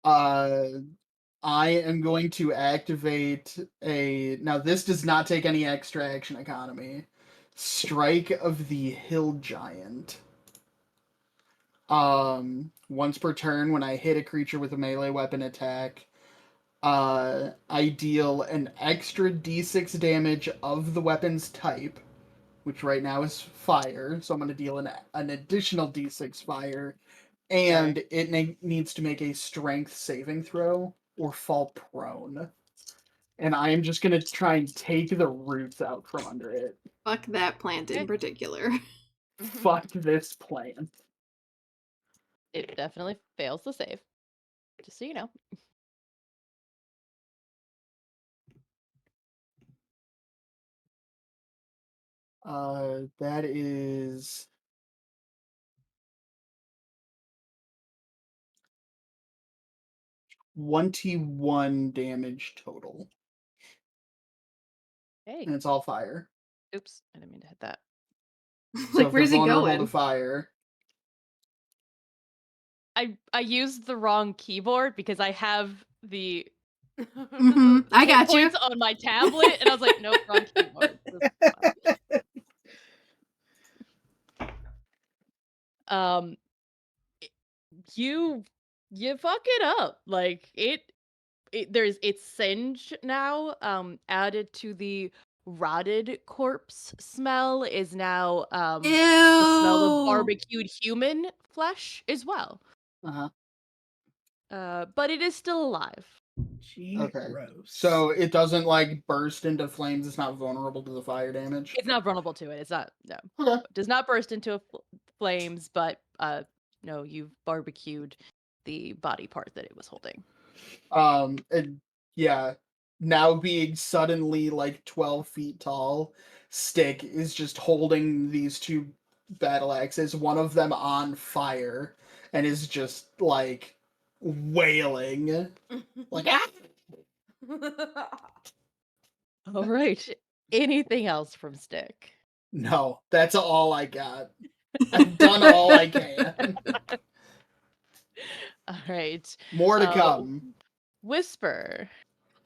I am going to activate a. Now, this does not take any extra action economy. Strike of the Hill Giant. Once per turn, when I hit a creature with a melee weapon attack, I deal an extra d6 damage of the weapon's type, which right now is fire. So I'm going to deal an additional d6 fire, and it needs to make a strength saving throw or fall prone. And I am just going to try and take the roots out from under it. Fuck that plant in Okay. particular. Fuck this plant. It definitely fails to save. Just so you know. That is 21 damage total. Hey. And it's all fire. Oops, I didn't mean to hit that. So Like, if where's they're he vulnerable to going? fire. I used the wrong keyboard because I have the I hit got you. points on my tablet, and I was like, nope, wrong keyboard. This is fun. You fuck it up. Like it's singe now. Added to the rotted corpse smell is now the smell of Ew. barbecued human flesh as well. Uh-huh. But it is still alive. Gee, Okay. gross. So it doesn't like burst into flames. It's not vulnerable to the fire damage. It's not vulnerable to it. It's not. No. Okay. It does not burst into flames, but no, you've barbecued the body part that it was holding. And yeah, now being suddenly like 12 feet tall, Stick is just holding these two battle axes, one of them on fire, and is just like wailing. Like, ah! All right. Anything else from Stick? No, that's all I got. I've done all I can. All right. More to come. Whisper.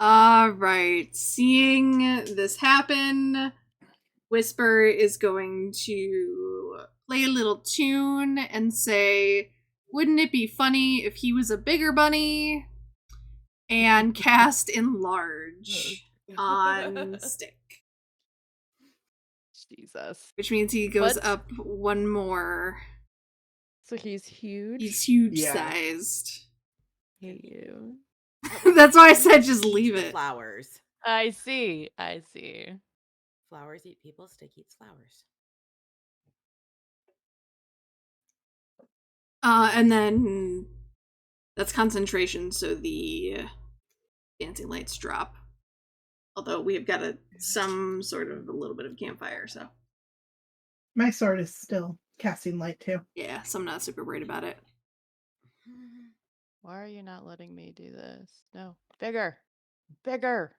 All right. Seeing this happen, Whisper is going to play a little tune and say, "Wouldn't it be funny if he was a bigger bunny?" And cast Enlarge on Stick, Jesus. which means he goes What? up one more. So he's huge. He's huge Yeah. sized. Hate you. That's why I said just leave it. Flowers. I see. Flowers eat people, Stick eats flowers. And then that's concentration, so the dancing lights drop. Although we have got some sort of a little bit of campfire, so My sword is still casting light too. yeah, so I'm not super worried about it. Why are you not letting me do this? No. Bigger. Better.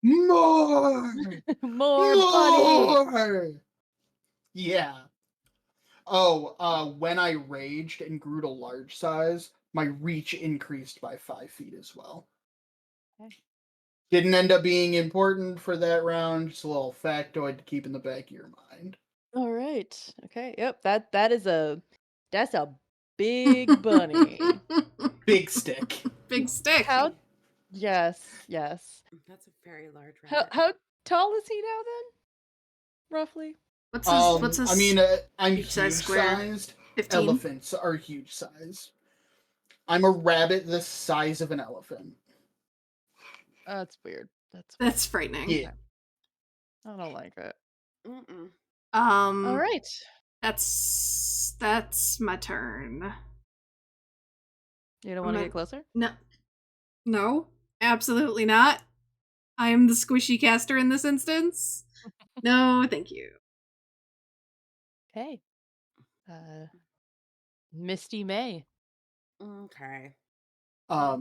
More! More bunny. More! Yeah. Oh, when I raged and grew to large size, my reach increased by 5 feet as well. Okay. Didn't end up being important for that round, just a little factoid to keep in the back of your mind. All right. Okay. Yep. That's a big bunny. Big Stick. Big Stick. How? Yes. That's a very large How rabbit. tall is he now then? Roughly. What's his I mean, I'm huge size square? huge-sized. 15? Elephants are huge size. I'm a rabbit the size of an elephant. That's weird. That's frightening. Yeah. I don't like it. Mm-mm. All right. That's my turn. You don't want to get closer? No, absolutely not. I am the squishy caster in this instance. No, thank you. Okay. Misty May. Okay. I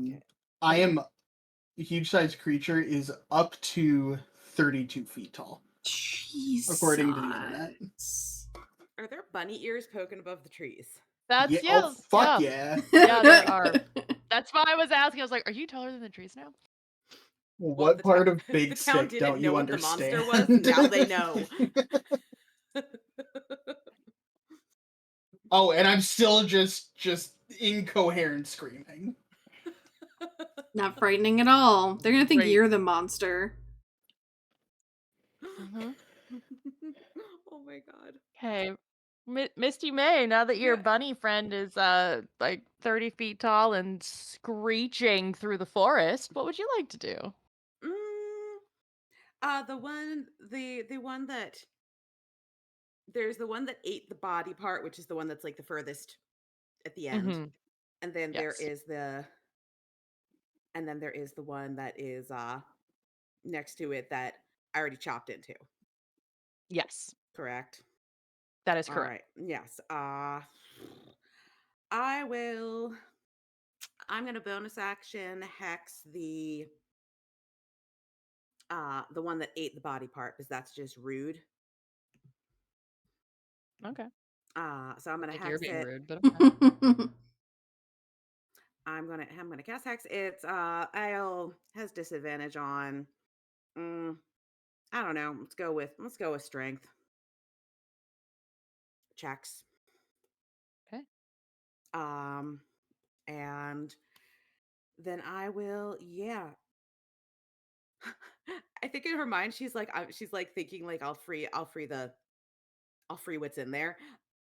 am a huge sized creature is up to 32 feet tall, Jesus. according to the internet. Are there bunny ears poking above the trees? That's Oh fuck yeah! Yeah, there are. That's why I was asking. I was like, "Are you taller than the trees now?" Well, What part of the Big town Stick didn't don't know you what the understand? monster was. Now they know. Oh, and I'm still just incoherent screaming. Not frightening at all. They're gonna think Great. you're the monster. Mhm. Oh my god. Okay. Misty May, now that your Yeah. bunny friend is like 30 feet tall and screeching through the forest, what would you like to do? The one that there's the one that ate the body part, which is the one that's like the furthest at the end. Mm-hmm. And then Yes. there is the one that is next to it that I already chopped into. Yes, Correct? that is All correct. right. Yes. I'm gonna bonus action hex the one that ate the body part because that's just rude. Okay. So I'm I gonna think you're hex being it. rude, but okay. I'm gonna cast hex. It's I'll has disadvantage on I don't know. Let's go with strength checks. Okay. And then I will, yeah. I think in her mind she's like thinking like I'll free what's in there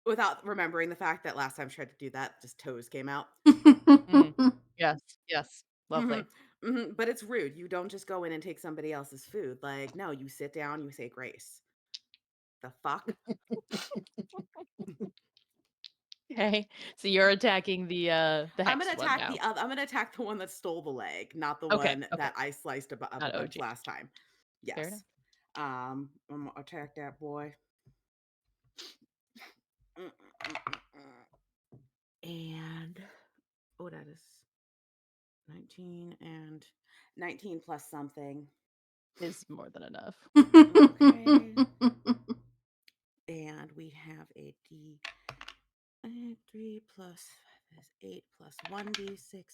without remembering the fact that last time she tried to do that, just toes came out. Mm. Yes, yes. hmm Lovely. But it's rude. You don't just go in and take somebody else's food. Like, no, you sit down, you say grace. The fuck? Okay. So you're attacking the hexed one now. I'm gonna attack the one that stole the leg, not the Okay, one okay. that I sliced up a Not bunch OG. last time. Fair enough. Yes. I'm gonna attack that boy. And oh, that is 19 and 19 plus something. Is more than enough. Okay. And we have a D3 plus 5 is 8 plus 1d6.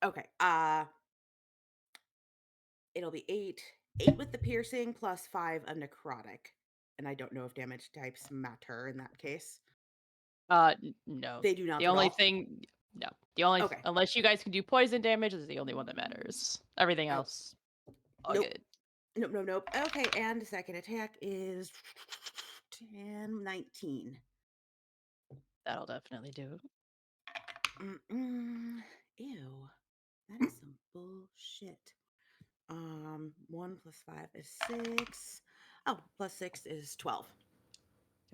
Okay. It'll be 8 with the piercing plus 5 a necrotic. And I don't know if damage types matter in that case. No. They do not The at only all. thing, no. The only, Okay. unless you guys can do poison damage, is the only one that matters. Everything Oh, else, all nope. good. Nope. Okay, and the second attack is 10, 19. That'll definitely do. Ew. That is some bullshit. 1 plus 5 is 6. Oh, plus 6 is 12.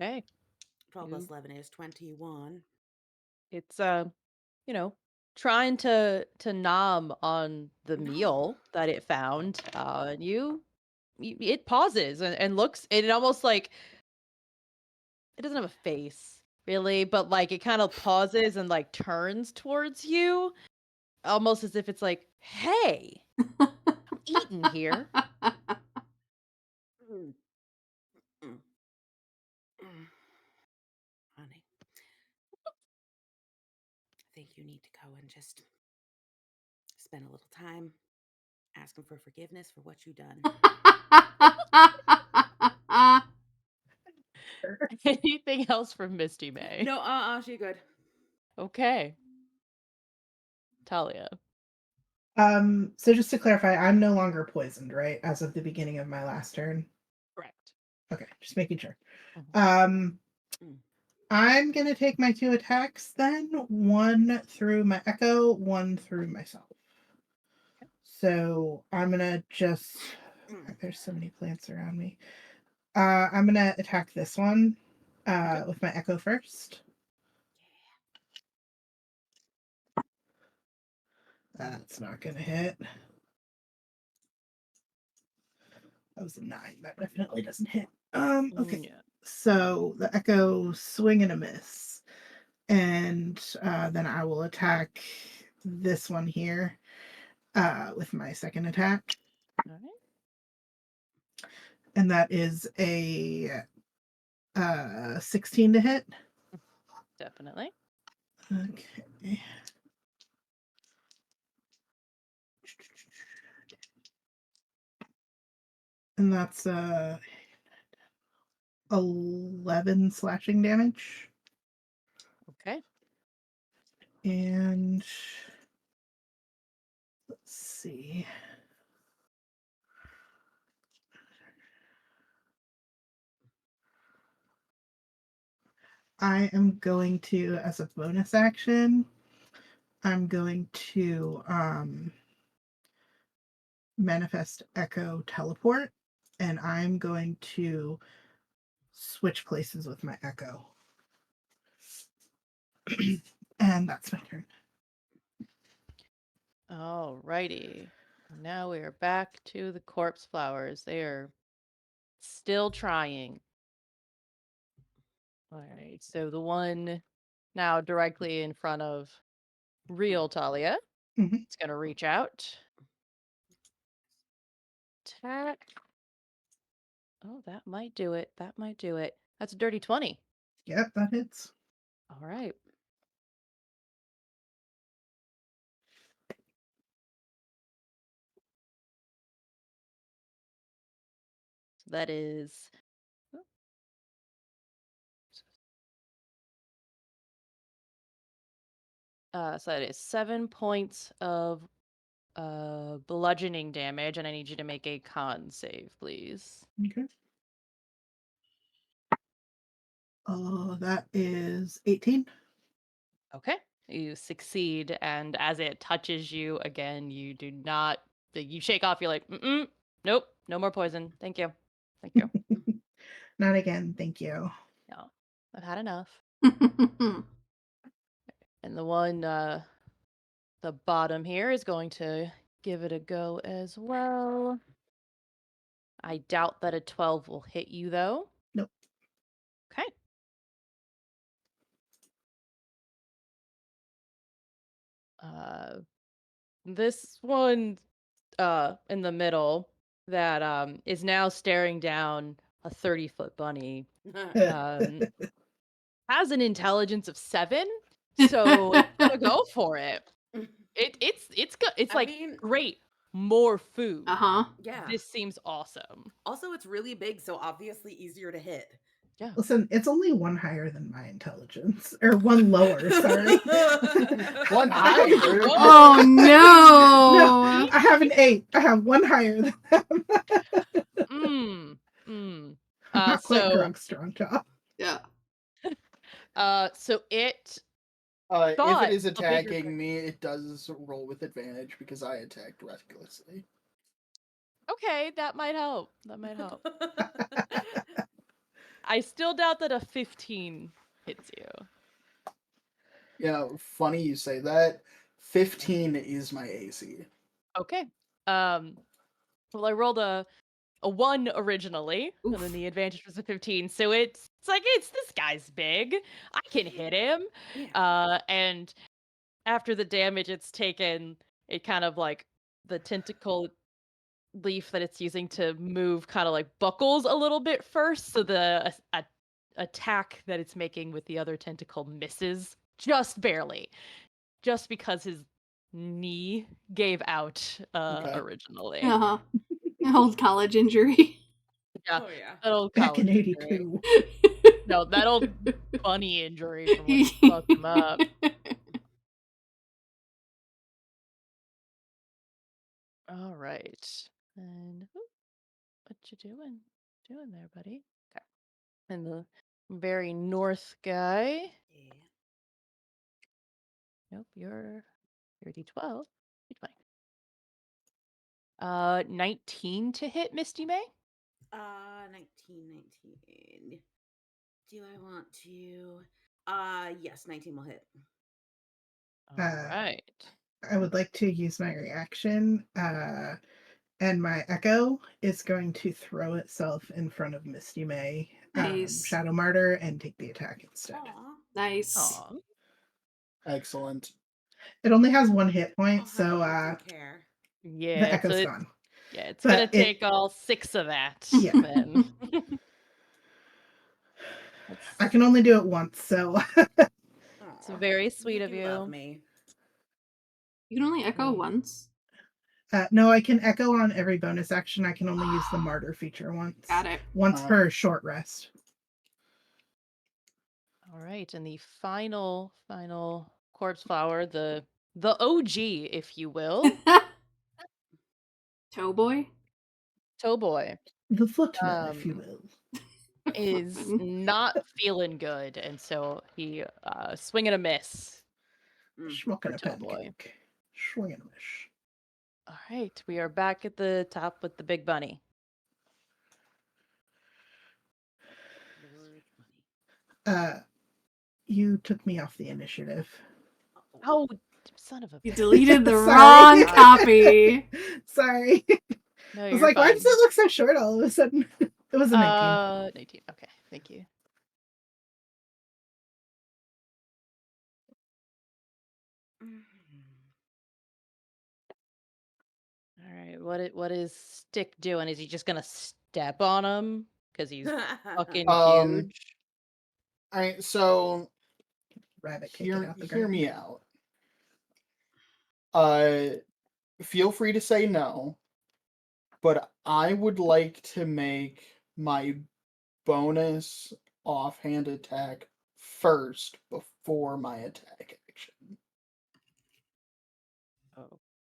Okay. 12 plus 11 is 21. It's trying to nom on the No. meal that it found. And it pauses and looks. It almost like it doesn't have a face really, but like it kind of pauses and like turns towards you, almost as if it's like, "Hey, eating here." Mm, mm, mm. Honey, I think you need to go and just spend a little time asking for forgiveness for what you done. Anything else from Misty May? No, she good. Okay, Talia. So just to clarify, I'm no longer poisoned, right? As of the beginning of my last turn. Correct. Okay, just making sure. Mhm. Mm. I'm gonna take my 2 attacks then. 1 through my echo, 1 through myself. So I'm gonna just there's so many plants around me. I'm gonna attack this one with my echo first. That's not gonna hit. That was a 9. That definitely doesn't hit. Okay. Yeah. So the echo swing and a miss. And then I will attack this one here with my second attack. All right. And that is a 16 to hit. Definitely. Okay. And that's 11 slashing damage. Okay. And let's see. I am going to, as a bonus action, I'm going to manifest echo teleport, and I'm going to switch places with my echo. And that's my turn. Alrighty. Now we are back to the corpse flowers. They are still trying. All right. So the one now directly in front of real Talia. Mhm. It's gonna reach out. Attack. Oh, that might do it. That might do it. That's a dirty 20. Yep, that hits. All right. So that is so that is 7 points of bludgeoning damage, and I need you to make a con save, please. Okay. That is 18. Okay. You succeed, and as it touches you again, you do not. You shake off. You're like, nope, no more poison. Thank you, thank you. Not again, thank you. No, I've had enough. And the one, the bottom here is going to give it a go as well. I doubt that a 12 will hit you, though. Nope. Okay. This one in the middle that is now staring down a 30-foot bunny has an intelligence of 7, so it's gonna go for it. It's I like mean, great, more food. Uh-huh. yeah. This seems awesome. Also, it's really big, so obviously easier to hit. Yeah. Listen, it's only one higher than my intelligence. Or one lower, sorry. One higher. Oh No, no. I have an 8. I have one higher than them. Mm. I'm not quite So Grog Strongjaw. Yeah. so it If thought it is a bigger attacking me, it does roll with advantage because I attacked recklessly. Okay, that might help. That might help. I still doubt that a 15 hits you. Yeah, funny you say that. 15 is my AC. Okay. Well, I rolled a 1 originally, Oof. and then the advantage was a 15. So it's like it's this guy's big. I can hit him. Yeah. And after the damage it's taken, it kind of like the tentacle leaf that it's using to move kind of like buckles a little bit first, so the attack that it's making with the other tentacle misses just barely, just because his knee gave out Okay. originally. Uh-huh. An old college injury. Yeah, Oh, yeah. that old Back in college injury. 82. No, that old bunny injury from when he fucked him up. All right. And what you doing there, buddy? Okay. And the very north guy. Yeah. Nope, you're D12. D20. 19 to hit, Misty May. 19. Do I want to? Yes, 19 will hit. All right. I would like to use my reaction And my Echo is going to throw itself in front of Misty May, Nice. Shadow Martyr, and take the attack instead. Aw. Nice. Aw. Excellent. It only has 1 hit point, Oh, so honey, do care. Yeah, the Echo's so gone. yeah, it's But gonna it- take all 6 of that. Yeah. Then. I can only do it once, so It's Aw, very sweet you of do love you. me. You can only echo Yeah. once. no, I can echo on every bonus action. I can only use the martyr feature once. Got it. Once per short rest. All right, and the final corpse flower, the OG, if you will, Toe boy. Towboy, The footman, if you Um, will. is not feeling good, and so he swing and a miss. Schmucking a Towboy. pancake. Swing and a miss. All right, we are back at the top with the big bunny. Lord money. You took me off the initiative. Oh, son of a You bitch. deleted the Sorry. wrong copy. Sorry. No, I you're was like, why fine. does it look so short all of a sudden? It was a 19. 19. Okay, thank you. All right, what is Stick doing? Is he just gonna step on him because he's fucking huge? All right, so Rabbit kick it out the hear ground. me out. Feel free to say no, but I would like to make my bonus offhand attack first before my attack action.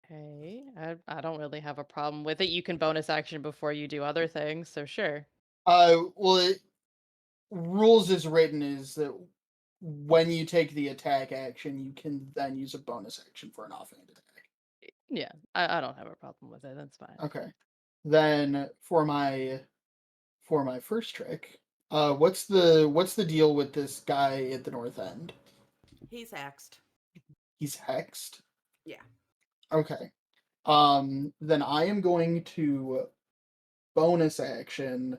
Okay, I don't really have a problem with it. You can bonus action before you do other things, so sure. Well, rules is written is that when you take the attack action, you can then use a bonus action for an offhand attack. Yeah, I don't have a problem with it. That's fine. Okay. Then for my first trick, what's the deal with this guy at the north end? He's axed. He's hexed? Yeah. Okay. Then I am going to bonus action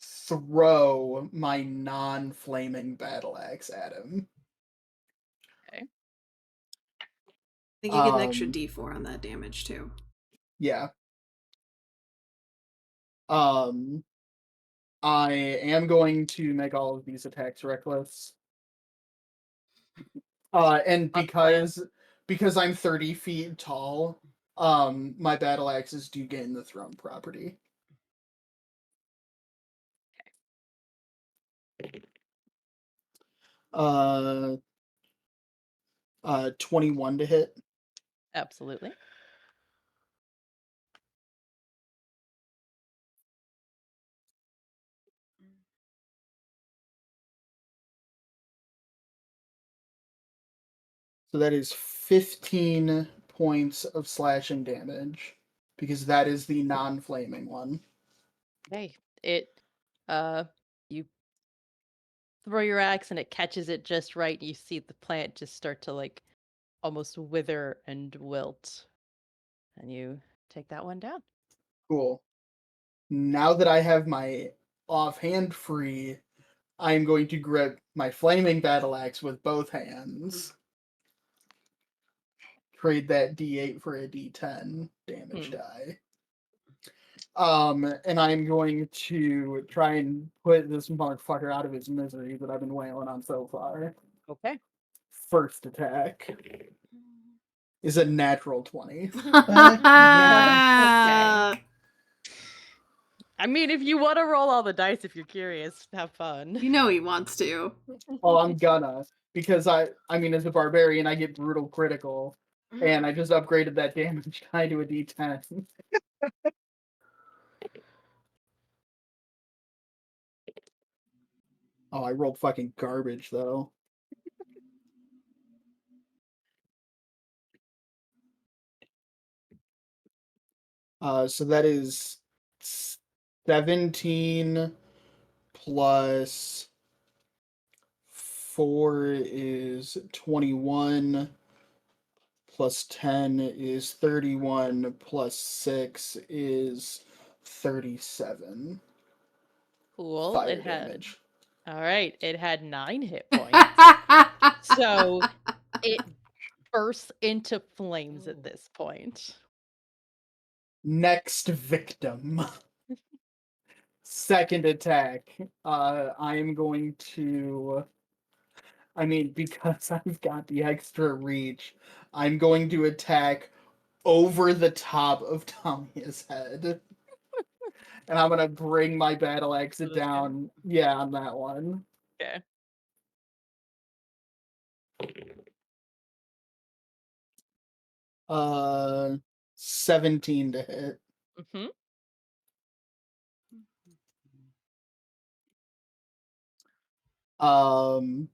throw my non-flaming battle axe at him. Okay. I think you get an extra Um, D4 on that damage too. Yeah. I am going to make all of these attacks reckless. And because I'm 30 feet tall, my battle axes do gain the thrown property. 21 to hit. Absolutely. So that is 15 points of slashing damage, because that is the non-flaming one. Okay. You throw your axe and it catches it just right. And you see the plant just start to like almost wither and wilt, and you take that one down. Cool. Now that I have my offhand free, I'm going to grip my flaming battle axe with both hands. Trade that D8 for a D10 damage die. And I'm going to try and put this motherfucker out of his misery that I've been wailing on so far. Okay. First attack is a natural 20. Yeah. Okay. I mean, if you want to roll all the dice, if you're curious, have fun. You know he wants to. Oh, I'm gonna. Because I mean, as a barbarian, I get brutal critical. And I just upgraded that damage die to a D10. Oh, I rolled fucking garbage, though. So that is 17 plus 4 is 21 plus 10 is 31, plus 6 is 37 Cool. fire It had damage. all right. It had 9 hit points. So it bursts into flames at Oh. this point. Next victim. Second attack. I am going to. I mean, because I've got the extra reach, I'm going to attack over the top of Tamia's head. And I'm gonna bring my battle axe This guy. down. Yeah, on that one. Okay. 17 to hit. Hmm. Um,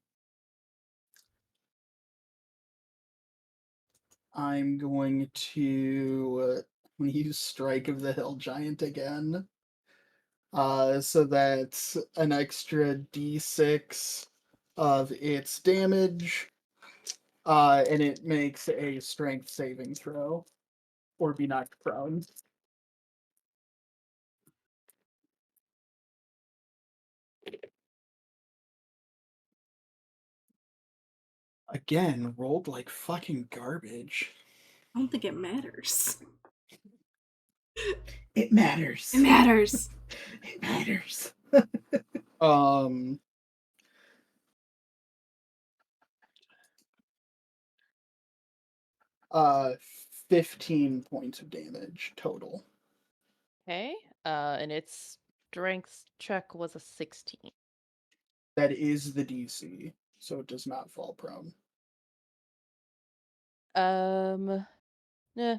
I'm going to use Strike of the Hill Giant again. So that's an extra d6 of its damage. And it makes a strength saving throw or be knocked prone. Again, rolled like fucking garbage. I don't think it matters. It matters. It matters. It matters. Um, 15 points of damage total. Okay. And its strength check was a 16. That is the DC, so it does not fall prone.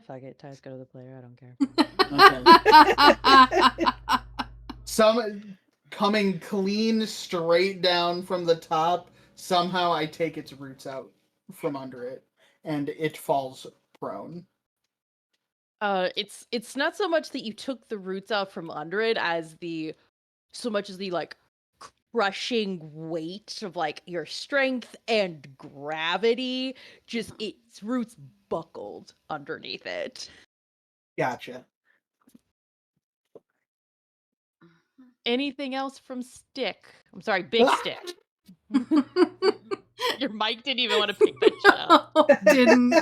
Fuck it. Ties go to the player. I don't care. Okay. Some coming clean straight down from the top, somehow I take its roots out from under it, and it falls prone. It's not so much that you took the roots out from under it as so much as the like crushing weight of like your strength and gravity, just its roots buckled underneath it. Gotcha. Anything else from Stick? I'm sorry, Big Stick. Your mic didn't even want to pick that shit up. Didn't.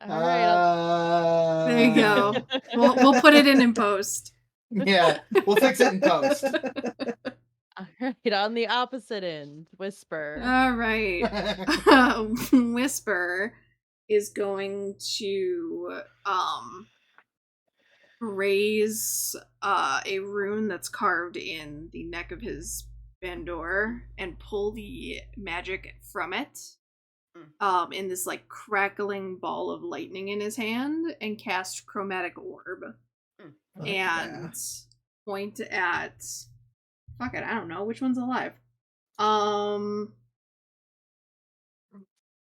All right. There you go. We'll put it in post. Yeah, we'll fix it in post. All right, on the opposite end, Whisper. All right. Whisper is going to raise a rune that's carved in the neck of his Bandor and pull the magic from it in this like crackling ball of lightning in his hand and cast Chromatic Orb and point at fuck it, I don't know which one's alive.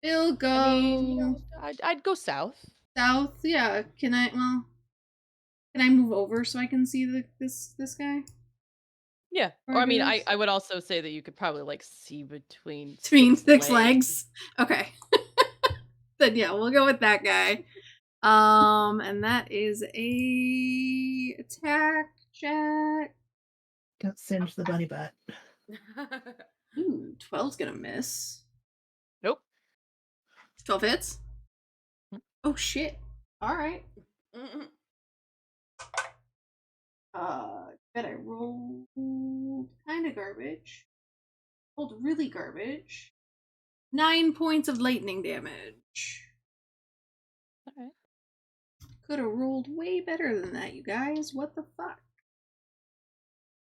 We'll go. I mean, I'd go south. South, yeah. Can I move over so I can see this guy? Yeah. Or I mean, I would also say that you could probably like see between six legs. Okay. Then yeah, we'll go with that guy. And that is a attack check. Don't singe the bunny butt. Ooh, 12's gonna miss. Nope. 12 hits? Oh shit. Alright. Bet I rolled kinda garbage. Rolled really garbage. 9 points of lightning damage. Alright. Could have rolled way better than that, you guys. What the fuck?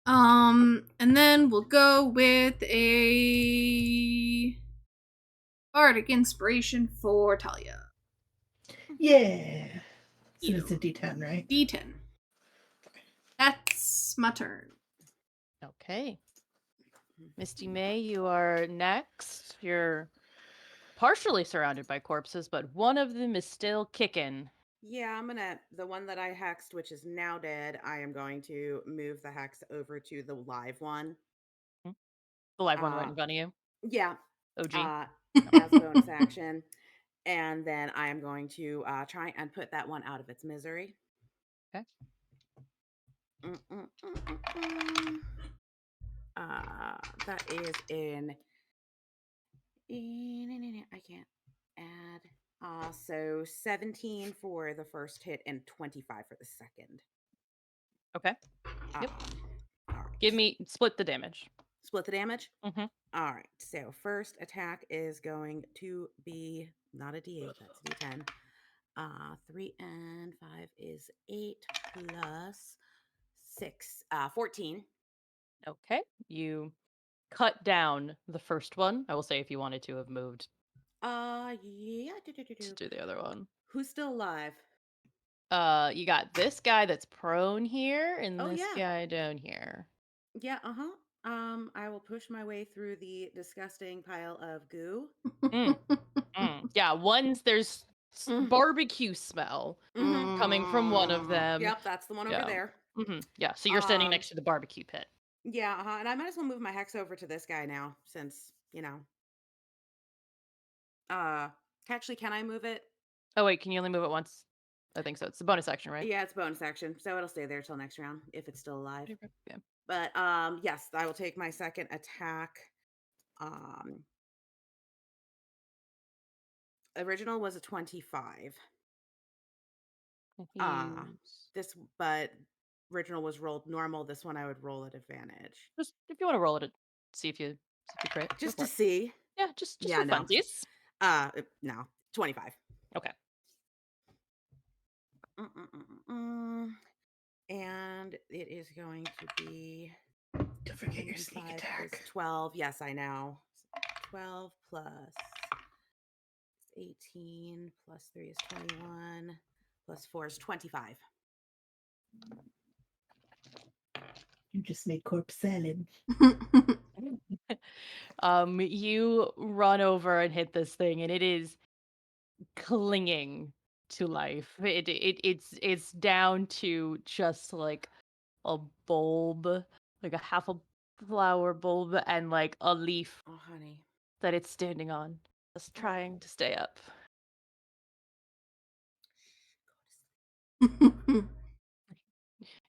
And then we'll go with a bardic inspiration for Talia. Yeah. So it's a D10, right? D10. That's my turn. Okay. Misty May, you are next. You're partially surrounded by corpses, but one of them is still kicking. Yeah, the one that I hexed, which is now dead, I am going to move the hex over to the live one. The live one right in front of you. Yeah. OG. As bonus action. And then I am going to try and put that one out of its misery. Okay. That is I can't add. So 17 for the first hit and 25 for the second. Okay. Yep. All right. Give me split the damage. Split the damage? Mm-hmm. All right. So first attack is going to be not a D8, that's a D10. 3 and 5 is 8 plus 6, 14. Okay. You cut down the first one. I will say if you wanted to have moved Yeah. to do the other one. Who's still alive? You got this guy that's prone here and Oh, this yeah. guy down here. Yeah, I will push my way through the disgusting pile of goo. Yeah, there's Mm. barbecue smell coming from one of them. Yep, that's the one over Yeah. there. Yeah, so you're standing next to the barbecue pit. Yeah, and I might as well move my hex over to this guy now, since, actually, can I move it? Oh wait, can you only move it once? I think so. It's a bonus action, right? Yeah, it's bonus action, so it'll stay there till next round, if it's still alive. Yeah. But, yes, I will take my second attack. Original was a 25. But original was rolled normal. This one I would roll at advantage. Just if you want to roll it, see if you crit. Just to see. Yeah, just Yeah, for no. funsies. No, 25. Okay. And it is going to be. Don't forget your sneak attack. 12. Yes, I know. 12 plus 18 plus 3 is 21 plus 4 is 25. You just made corpse salad. You run over and hit this thing, and it is clinging to life. It's down to just like a bulb, like a half a flower bulb, and like a leaf Oh, honey. that it's standing on, just trying to stay up.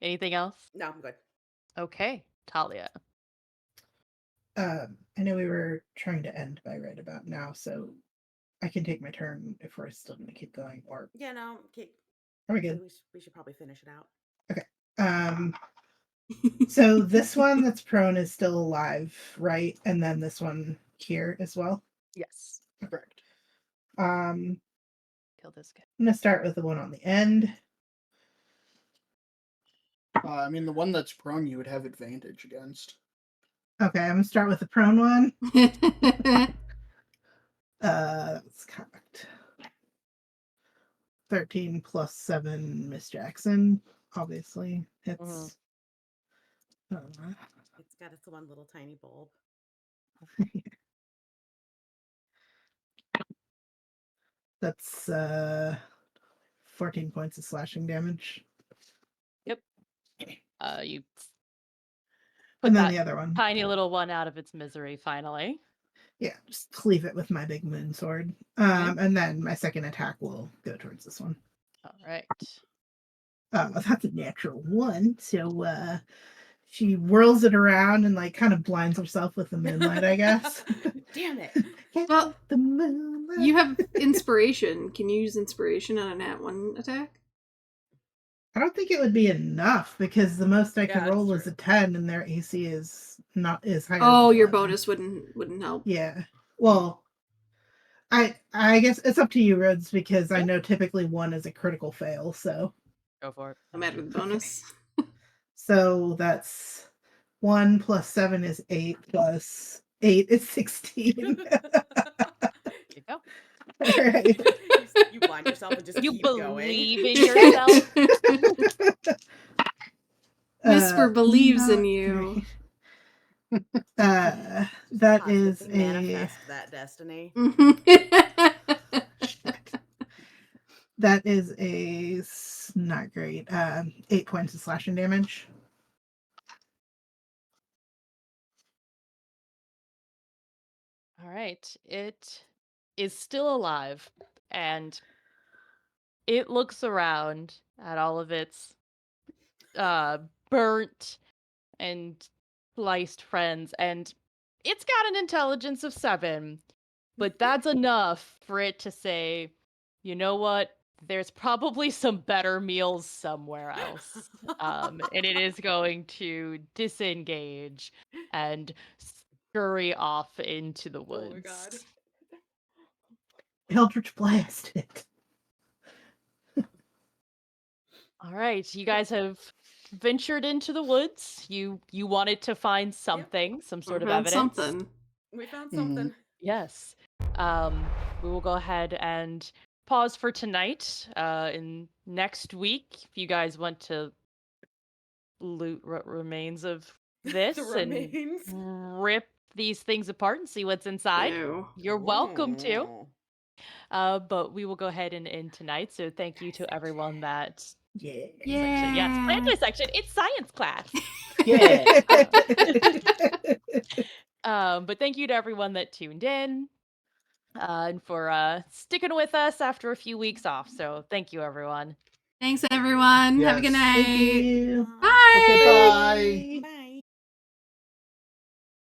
Anything else? No, I'm good. Okay, Talia. I know we were trying to end by right about now, so I can take my turn if we're still going to keep going. Or Yeah, no. Okay. Are we good? We should probably finish it out. Okay. So this one that's prone is still alive, right? And then this one here as well. Yes. Correct. Kill this guy. I'm gonna start with the one on the end. The one that's prone you would have advantage against. Okay, I'm gonna start with the prone one. That's cocked. 13 plus 7, Miss Jackson. Obviously, it's. It's got its one little tiny bulb. That's 14 points of slashing damage. Yep. You and then that the other one. tiny little one out of its misery finally. Yeah, just cleave it with my big moon sword. Okay. And then my second attack will go towards this one. All right. That's a natural 1. So she whirls it around and like kind of blinds herself with the moonlight, I guess. Damn it. Well, the moonlight. You have inspiration. Can you use inspiration on a nat 1 attack? I don't think it would be enough because the most I could Yeah, roll that's was true. a 10 and their AC is higher. Oh, than your 11. bonus wouldn't help. Yeah. Well, I guess it's up to you, Rhodes, because I know typically 1 is a critical fail, so Go for it. No matter the bonus. so that's 1 plus 7 is 8 plus 8 is 16. There you go. All right. You blind yourself and just You keep believe going. in yourself. Whisper believes in not you. great. That is Positively manifest that destiny. That is not great. 8 points of slashing damage. All right. It is still alive. and it looks around at all of its burnt and sliced friends, and it's got an intelligence of 7, but that's enough for it to say, you know what? There's probably some better meals somewhere else. And it is going to disengage and scurry off into the woods. Oh my god. Eldritch blast it. All right, you guys have ventured into the woods. You wanted to find something, some sort of Found evidence. something. We found Mhm. something. Yes. We will go ahead and pause for tonight. In next week, if you guys want to loot what remains of this The and remains. rip these things apart and see what's inside, Ew. you're welcome to. Oh. But we will go ahead and end tonight. So thank you to everyone that Yeah. section. Yes, plant dissection. It's science class. Yeah. But thank you to everyone that tuned in. And for sticking with us after a few weeks off. So thank you, everyone. Thanks, everyone. Have a good Yes. night. Thank you. Bye. Okay, bye. Bye.